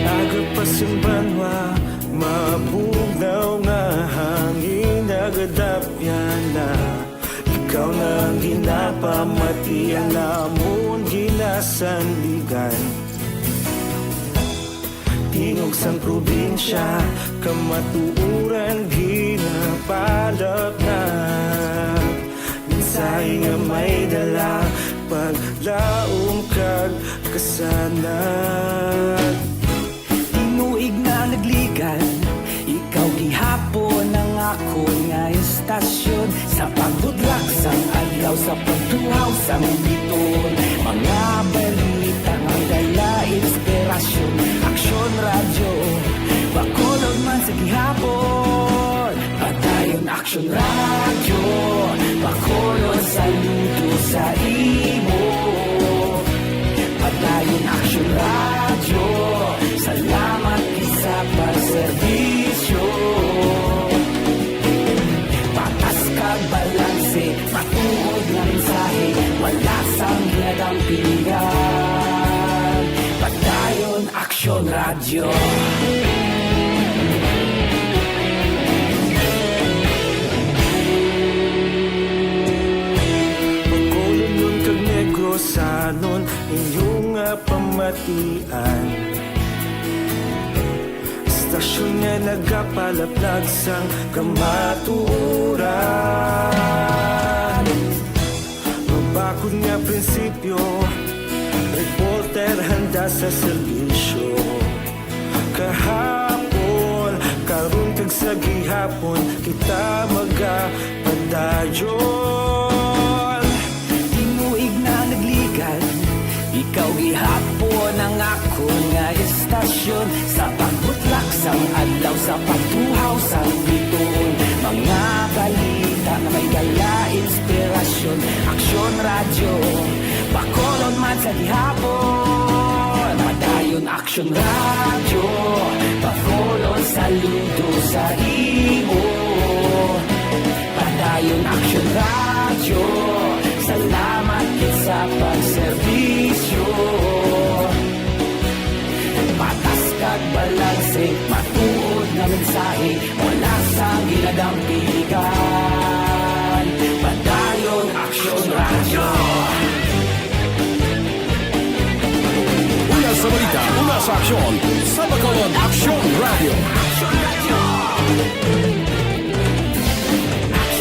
Agapasimbanwa, mabugnaw nga hangin nagadapyan na. Ikaw na ang ginapamatian namon ginasandigan. Tingog sang probinsya, kamatuuran ginapalap na. Minsay nga may dala, paglaom kag kasanag. Tinuig na nagligan, ikaw gihapon ang ako nga estasyon. Sa pagbudlak sang adlaw, sa pagtuhaw sang biton. Mga balita nga dala inspirasyon. Aksyon Radyo, Bacolod man sa gihapon. Padayon Aksyon Radyo, Bacolod saludo sa imo. Padayon Aksyon Radyo, salamat sa pagserbisyo. Patas ka ginadampingan. Padayon Aksyon Radio. Pagkulunod kag negrosanon inyong pamatian. Stasyon nga nagapalaplag sang kamaturan. Mabakod nga prinsipyo, reporter handa sa serbisyo. Kahapon, karon kag sa gihapon, kita magapadayon. Tinuig na nagligan, ikaw gihapon ang ako nga istasyon. Sa pagbutlak sang adlaw, sa pagtuhaw sang biton. Mga balita na may dala inspirasyon. Aksyon Radio, Bacolod man sa gihapon. Padayon Aksyon Radio, Bacolod saludo sa imo. Padayon Aksyon Radio, salamat sa pagserbisyo. Patas kag balanse, matuod na mensahe, wala sa ginadampingan. Padayon Aksyon Radio. Una sa balita, una sa aksyon, sa Bacolod Aksyon Radio.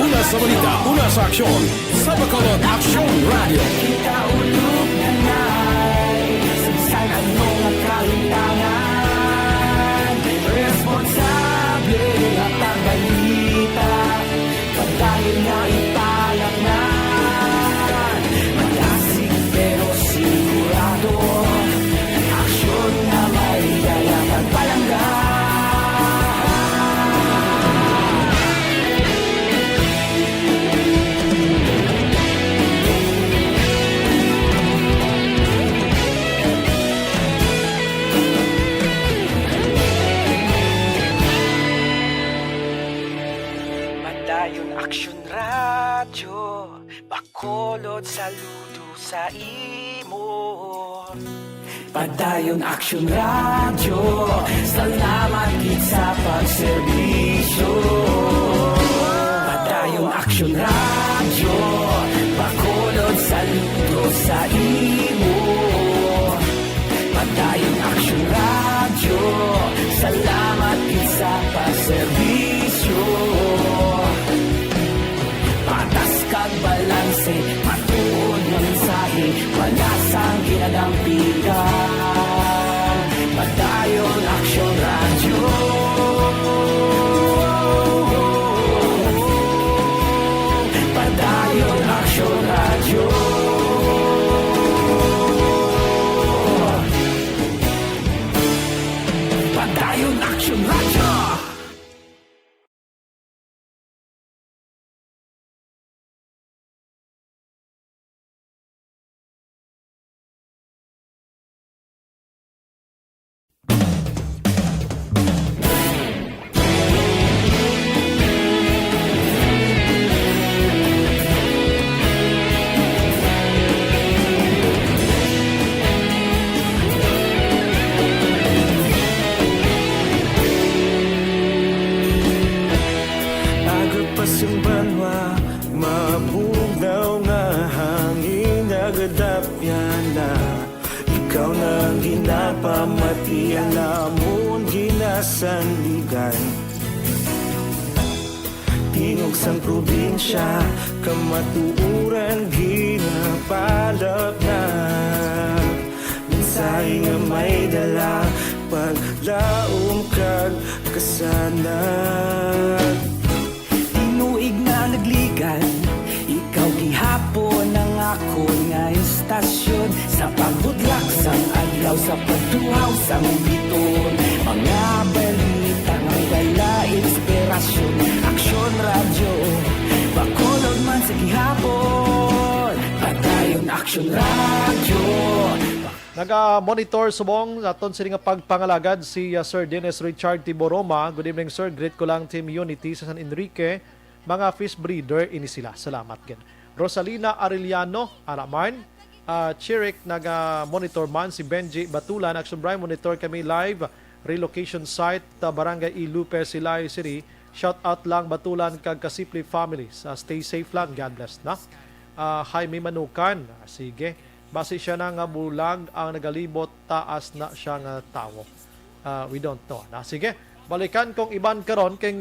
Una sa balita, una sa aksyon, sa Bacolod Aksyon Radio. Kita ulog na na'y sansan anong nagkalintangan. Responsable at ang balita, pagdahil na italak na. Malasig pero sigurado, aksyon na may dala pagpalangga. Padayon Aksyon Radio, Bacolod saludo sa imo. Padayon Aksyon Radio, salamat gid sa pagserbisyo. Padayon Aksyon Radio, Bacolod saludo sa imo. Padayon Aksyon Radio, salamat gid sa pagserbisyo. Patas kag balanse, matuod na mensahe, wala sang ginadampingan. Padayon Aksyon Radio. Padayon Aksyon Radio. Padayon Aksyon Radio. Agapasang banwa, mabugnaw nga hangin agadapyan na. Ikaw na ginapamatian namon ginasanligan. Tingog sang probinsya, kamatuuran ginapalap na. Mensahe nga may dala, paglaom kag kasanag. Tinuig na nagligan, ikaw gihapon ang ako nga istasyon. Sa pagbudlak sang adlaw, sa pagtuhaw sang biton. Mga balita nga dala inspirasyon. Aksyon Radio, Bacolod man sa gihapon. Padayon Aksyon Radio. Naga-monitor subong aton sini nga pagpangalagad si Sir Dennis Richard Tiboroma. Good evening sir, great ko lang Team Unity sa San Enrique. Mga fish breeder ini sila. Salamat gen. Rosalina Arellano, Araman. Chirik nag-monitor man si Benji Batulan. Action Brian, monitor kami live relocation site Barangay Ilupe, Silay City. Shout out lang Batulan kag Kasipli families. Stay safe lang, God bless na. Jaime Manukan, sige. Base siya nga bulag ang nagalibot, taas na siya nga tawo. We don't know. Sige, balikan kong iban karon kay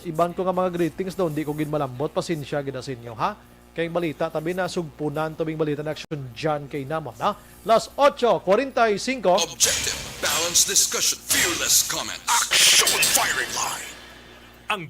iban ko nga mga greetings doon, di ko gid malambot, pasensya gid sa inyo ha. Kay balita tabi na sugpunan tubing balita na action dyan kay namon ha. Las 8:45. Objective, balanced discussion, fearless comments. Action firing line. Ang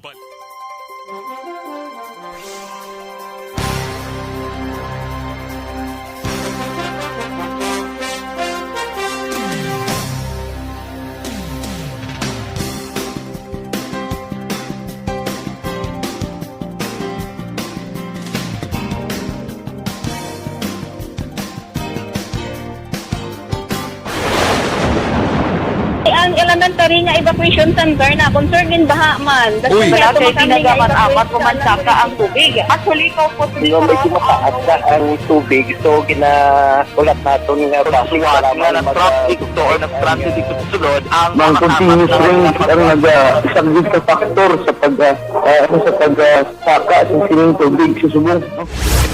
Ang elementary nga evacuation center na concern din baha man. Uy, kaya ginagaman-amat pumansaka ang tubig. Actually, ikaw po sa Medyo mataas na ang tubig. So, ulat natin nga basiwala na ng traffic to or ng traffic dito sa sulod. Ang continuous range ang nag-isang sa factor sa pagsaka sa sining tubig sa subong.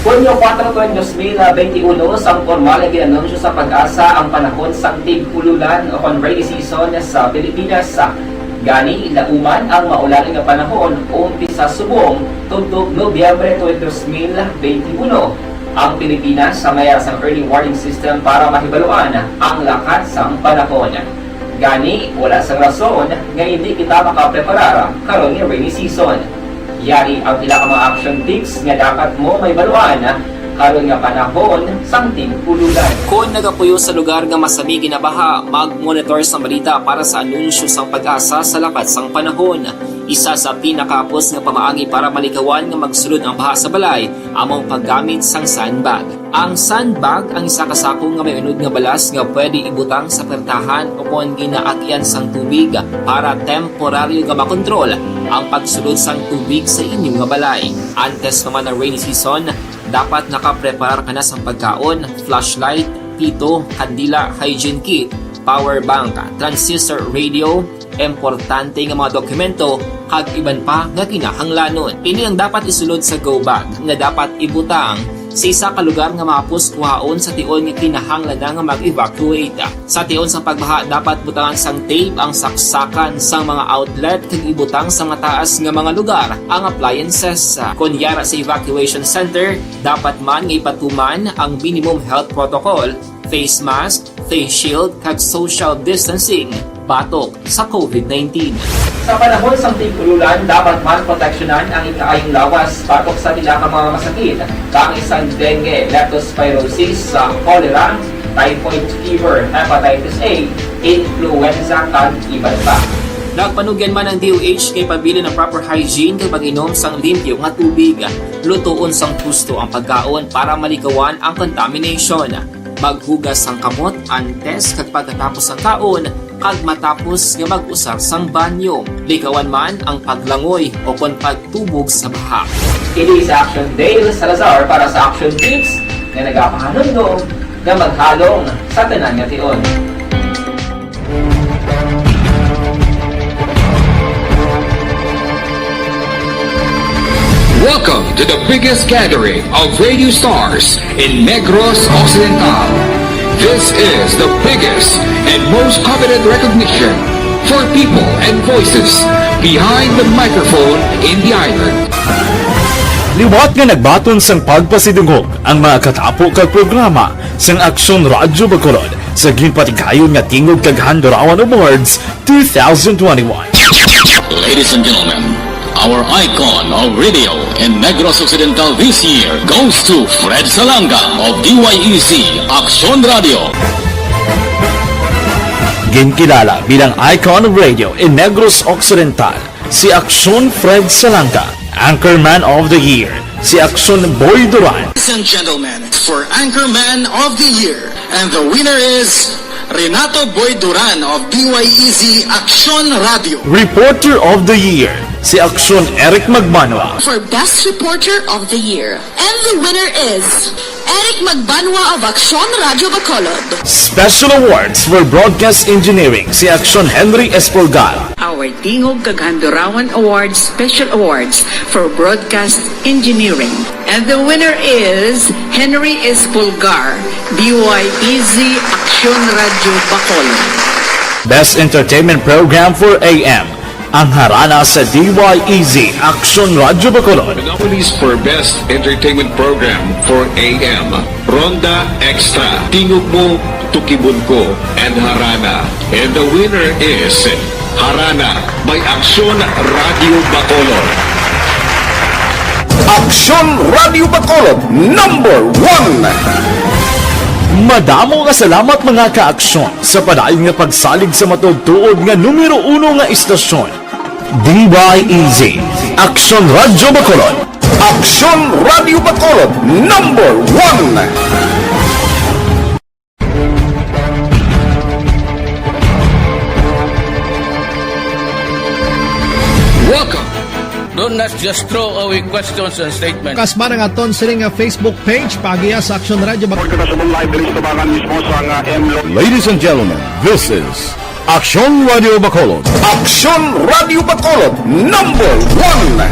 Hunyo 4, 2021, sang formal ay ginanunsyo sa Pag-asa ang panahon sa tig-ululan o rainy season sa Pilipinas. Gani, lauman ang maulaling nga panahon umpisa subong tuntog Nobyembre 2021. Ang Pilipinas sa mayroon sang early warning system para mahibaluan ang lakas sang panahon. Gani, wala sang rason nga hindi kita makapreparar karon nga rainy season. Yari ang pila ka mga action tips nga dapat mo may baluan karon nga panahon sang tig-ululan. Kung nagapuyo sa lugar nga masami ginabaha, mag-monitor sa balita para sa anunsyo sang Pag-asa sa lakas sang panahon. Isa sa pinakapos nga pamaagi para malikawan nga magsulod ang baha sa balay, among paggamit sang sandbag. Ang sandbag ang isa ka sako nga may unod nga balas nga pwede ibutang sa pertahan o kung ginaagyan sang tubig para temporaryo nga makontrol ang pagsulod sang tubig sa inyong nga balay. Antes naman ng rainy season, dapat nakapreparar ka na sa pagkaon, flashlight, pito, kandila, hygiene kit, power bank, transistor radio, importante nga mga dokumento, kag iban pa nga kinahanglanon. Ini ang dapat isulod sa go bag nga dapat ibutang sa isa ka lugar nga mapus kuhaon sa tion nga kinahanglan nga mag-evacuate. Sa tion sa pagbaha, dapat butangan sang tape ang saksakan sa mga outlet kag ibutang sa mga taas nga mga lugar ang appliances. Kunyara sa evacuation center, dapat man nga ipatuman ang minimum health protocol, face mask, face shield kag social distancing batok sa COVID-19. Sa panahon sa tig-ululan, dapat man proteksyonan ang ikaayong lawas batok sa tila ka mga masakit, kang isang dengue, leptospirosis, cholera, typhoid fever, hepatitis A, influenza kag iban pa. Nagpanugyan man ang DOH kay pabili ng proper hygiene kay pag-inom sang limpyo nga tubig, lutuon sang gusto ang pagkaon para malikawan ang contamination. Maghugas sang kamot antes kag pagkatapos ang kaon kag matapos nga mag-usar sang banyo. Likawan man ang paglangoy o kon pagtubog sa baha. Kini sa Action Dale Salazar para sa Action Tips nga nagapahanundong nga maghalong sa tanan nga tion. Welcome to the biggest gathering of radio stars in Negros Occidental. This is the biggest and most coveted recognition for people and voices behind the microphone in the island. Liwat nga nagbaton sang pagpasidungog ang mga katapo kag programa sang Aksyon Radyo Bacolod sa ginpatigayon nga tingog kag Handurawan Awards 2021. Ladies and gentlemen, our icon of radio in Negros Occidental this year goes to Fred Salanga of DYEC Action Radio. Ginkilala bilang icon of radio in Negros Occidental, si Aksyon Fred Salanga. Anchorman of the Year, si Aksyon Boy Duran. Ladies and gentlemen, for Anchorman of the Year, and the winner is Renato Boy Duran of DYEC Action Radio. Reporter of the Year, si Aksyon Eric Magmanwa. For Best Reporter of the Year, and the winner is Eric Magbanwa of Aksyon Radio Bacolod. Special awards for broadcast engineering si Aksyon Henry Espolgar. Our Tingog Kaghandurawan Awards Special Awards for Broadcast Engineering. And the winner is Henry Espolgar, BYEZ Aksyon Radio Bacolod. Best entertainment program for AM. Ang harana sa DYEZ Aksyon Radio Bacolod. Monopolies for Best Entertainment Program for AM, Ronda Extra, Tingog Mo, Tukibon Ko, and Harana. And the winner is Harana by Aksyon Radio Bacolod. Aksyon Radio Bacolod, number 1. Madamo nga salamat mga ka-aksyon sa padayon nga pagsalig sa matugtuod nga numero 1 nga istasyon. DYEZ Aksyon Radio Bacolod. Aksyon Radio Bacolod, number 1. Welcome. Do not just throw away questions and statements. Kasma ng aton sining Facebook page pagiya sa Aksyon Radio Bacolod. Ladies and gentlemen, this is Aksyon Radio Bacolod. Aksyon Radio Bacolod, number 1.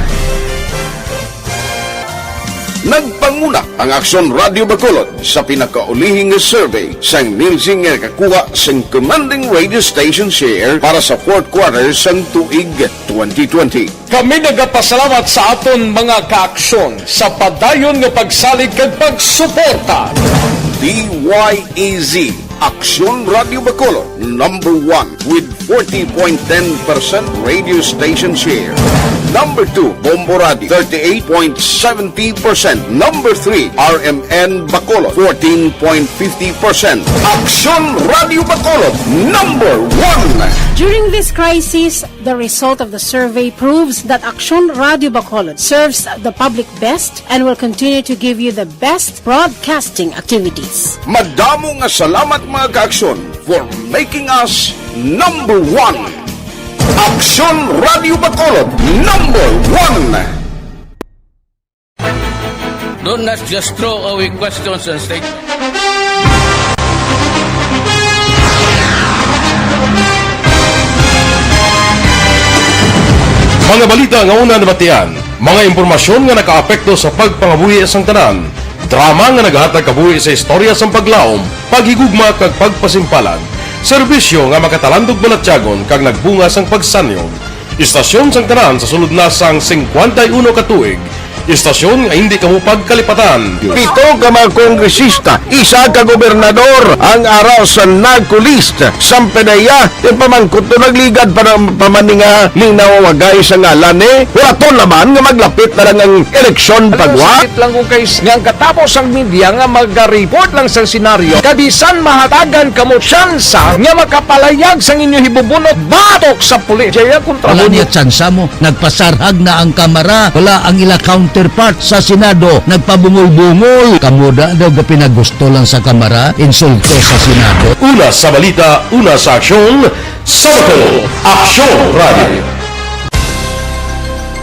Nagpanguna ang Aksyon Radio Bacolod sa pinakaulihing survey sa Nielsen nga kakuha sa commanding radio station share para sa fourth quarter sa tuig 2020. Kami nagapasalamat sa aton mga kaaksyon sa padayon nga pagsalig kag pagsuporta. DYEZ Aksyon Radio Bacolod, number 1 with 40.10% radio station share. Number 2, Bombo Radio, 38.70%. Number 3, RMN Bacolod, 14.50%. Aksyon Radio Bacolod, number 1. During this crisis, the result of the survey proves that Aksyon Radio Bacolod serves the public best and will continue to give you the best broadcasting activities. Madamo nga salamat mga ka-aksyon for making us number 1. Aksyon Radio Bacolod, number 1. Do not just throw away questions and statements. Mga balita nga una nabatian, mga impormasyon nga nakaapekto sa pagpangabuhi sang tanan, drama nga naghatag kabuhi sa istorya sang paglaom, paghigugma kag pagpasimpalan, serbisyo nga makatalandog balatyagon kag nagbunga sang pagsanyog, istasyon sang tanan sa sulod na sang 51 katuig, istasyon nga hindi kamo pagkalipatan. 7 ka mga kongresista, 1 ka gobernador, ang araw sa nagkulist sa PDEA, yung pamangkot to nagligad para pamaninga ning nawawagay sa ngalan wala to naman nga maglapit na lang ang eleksyon pagwa. Sakit lang kung kays nga katapos ang media nga mag-report lang sa senaryo, kabisan mahatagan kamo tsansa nga makapalayag sa inyo hibubunot batok sa pulis. Wala niya tsansa mo, nagpasarhag na ang kamera, wala ang ila counterpart sa Senado, nagpabungol-bungol. Kamuda daw ga pinagusto lang sa kamera, insulto sa Senado. Una sa balita, una sa aksyon, sa Bacolod, Aksyon Radio.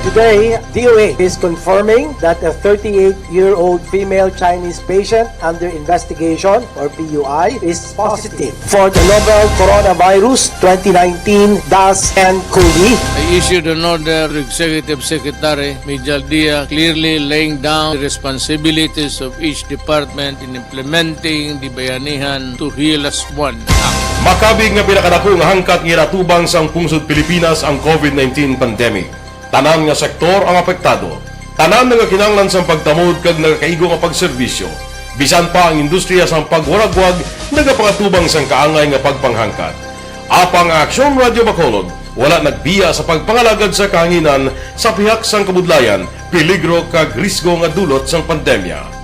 Today, DOA is confirming that a 38-year-old female Chinese patient under investigation, or PUI, is positive for the novel coronavirus 2019-nCoV. I issued an order to Executive Secretary Mijal Dia clearly laying down the responsibilities of each department in implementing the Bayanihan to Heal as One Act. Makabig nga pinakadako nga hangkat nga ratubang sang pungsod Pilipinas ang COVID-19 pandemic. Tanan nga sektor ang apektado. Tanan nga kinahanglan sang pagtamod kag nagakaigo nga pagserbisyo. Bisan pa ang industriya sang pagwaragwag nagapangatubang sang kaangay nga pagpanghangkat. Apang Aksyon Radio Bacolod wala nagbiya sa pagpangalagad sa kahanginan sa pihak sang kabudlayan, peligro kag risgo nga dulot sang pandemya.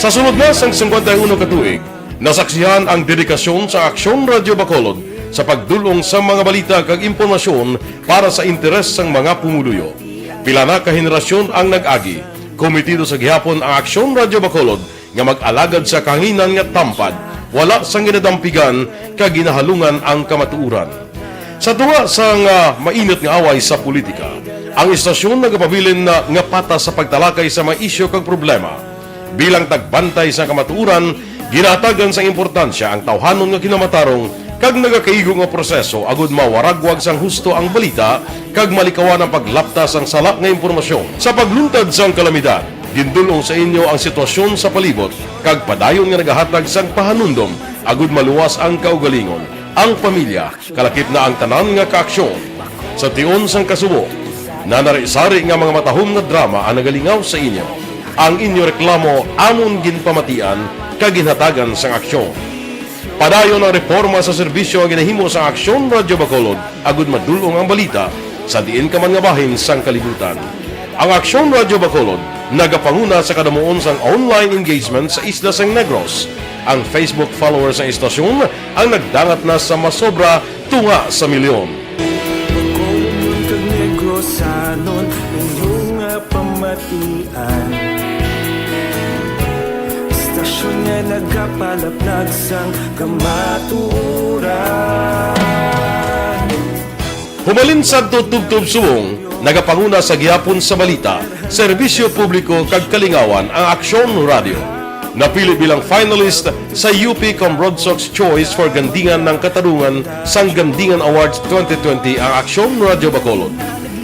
Sa sunod na sang 51 katuig, nasaksihan ang dedikasyon sa Aksyon Radio Bacolod sa pagdulong sa mga balita kag impormasyon para sa interes sang mga pumuluyo. Pila na ka henerasyon ang nag-agi, komitido sa gihapon ang Aksyon Radio Bacolod nga mag-alagad sa kahanginan nga tampad, wala sang ginadampigan kag ginahalungan ang kamatuuran. Sa tuwa sa mainit nga away sa politika, ang istasyon nagapabilin na nga patas sa pagtalakay sa mga isyu kag problema. Bilang tagbantay sa kamatuuran, ginatagan sa importansya ang tawhanon nga kinamatarong kag nagakaigo nga proseso agud mawaragwag sang husto ang balita kag malikawan ang paglaptas ang salak nga impormasyon. Sa pagluntad sang kalamidad, gindulong sa inyo ang sitwasyon sa palibot kag padayon nga nagahatag sang pahanundom agud maluwas ang kaugalingon, ang pamilya, kalakip na ang tanan nga kaaksyon. Sa tion sang kasubo, nanari-sari nga mga matahom nga drama ang nagalingaw sa inyo. Ang inyo reklamo amon ginpamatian kag ginhatagan sang aksyon. Padayon ang reforma sa serbisyo ang ginahimo sa Aksyon Radyo Bacolod agud madulong ang balita sa diin ka man nga bahin sang kalibutan. Ang Aksyon Radyo Bacolod nagapanguna sa kadamuon sang online engagement sa Isla San Negros. Ang Facebook followers sa istasyon ang nagdangat na sa masobra tunga sa milyon. Istasyon nga nagapalaplag sang kamaturan. Humalin sa tutubtub suwong, nagapanguna sa gihapon sa balita, serbisyo publiko kag kalingawan ang Aksyon Radio. Napili bilang finalist sa UP Broadsox Choice for Gandingan ng Katarungan sang Gandingan Awards 2020 ang Aksyon Radio Bacolod.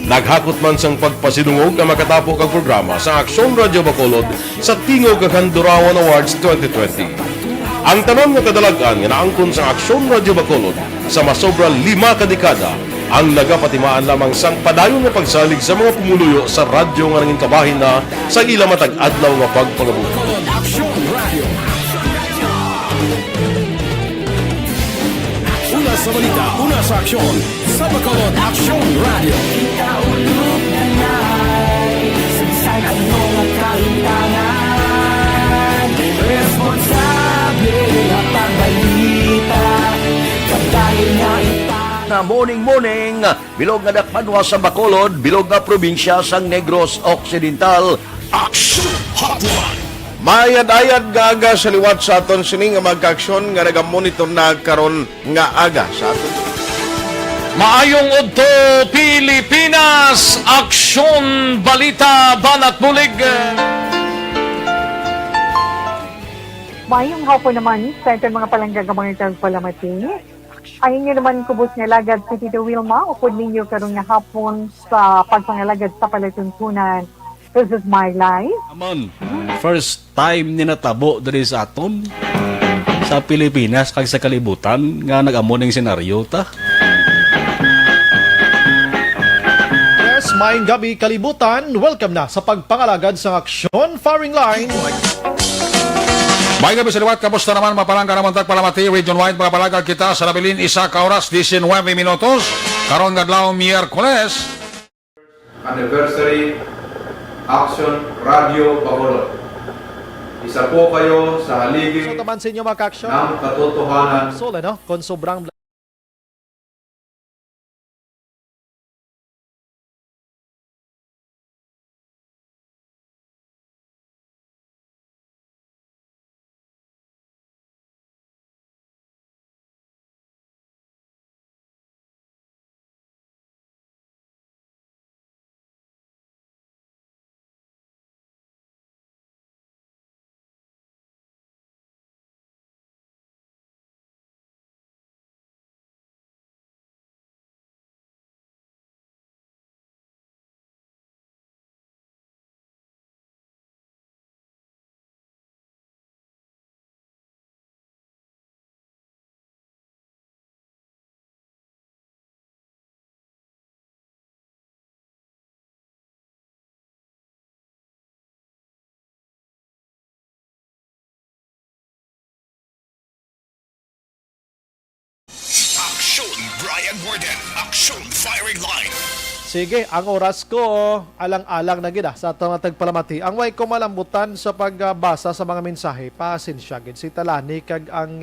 Naghakot man sang pagpasidungog ang makatapo kag programa sa Aksyon Radio Bacolod sa Tingog kag Handurawan Awards 2020. Ang tanan nga kadalagan nga naangkon sa Aksyon Radio Bacolod sa masobra 5 ka dekada ang nagapatimaan lamang sang padayon nga pagsalig sa mga pumuluyo sa radyo nga nangin kabahin na sa ila matag adlaw nga pagpangabuhi. Una sa balita, una sa aksyon, sa Bacolod Aksyon Radio. Ikaulog na na'y sansay ano ang kahintangan. Responsable ang pagbalita, kapdahil na na morning bilog nga dakpanwa sa Bacolod, bilog nga probinsya sang Negros Occidental. Action Hotline. Mayad-ayad nga aga sa liwat sa aton sining nga magka-aksyon nga nagamonitor na karon nga aga sa aton. Maayong udto Pilipinas, Aksyon Balita Banat Bulig. Mayong hapon naman sa ito mga palanggang mga palamati. Ayun nyo naman kubos nga lagad si Tito Wilma, upod ninyo karong nga hapon sa pagpangalagad sa palatuntunan. This is my life. Amon, first time ni natabo diri sa aton sa Pilipinas kag sa kalibutan nga nag-amon ng senaryo ta. Yes, maayong gabi kalibutan. Welcome na sa pagpangalagad sa Aksyon Firing Line. May gabi sa liwat, kamusta naman mapalangga naman tagpalamati, region-wide mga palagag kita sa Labilin, isa ka oras, 19 minutos, karon gadlaw Miyerkules. Anniversary Aksyon Radio Bacolod. Isa po kayo sa haligi So taman sa inyo mga ka-aksyon ng katotohanan. Sole, no? Kung sobrang Brian Morden, Aksyon Firing Line. Sige, ang oras ko alang-alang na gida sa atong tagpalamati. Ang way ko malambutan sa pagbasa sa mga mensahe, pasensya gid si Talani kag ang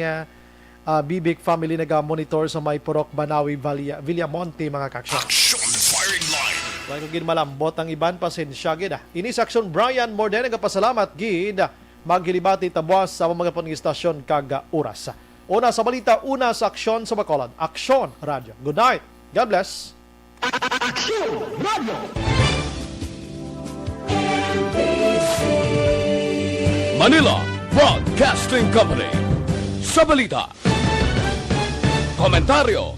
Bibig family naga-monitor sa may Purok Banawi Villamonte mga kaksyon. Aksyon Firing Line. Way ko gid malambot ang iban, pasensya gid. Ini sa Aksyon Brian Morden nagapasalamat gid maghilibati tabwas sa mga istasyon kag oras. Una sa balita, una sa aksyon sa Bacolod. Aksyon Radio. Good night. God bless. Manila Broadcasting Company. Sa balita, komentaryo,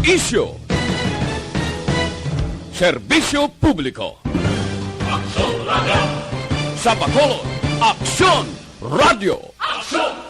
isyu, serbisyo publiko. Aksyon Radio. Sa Bacolod, Aksyon Radio. Aksyon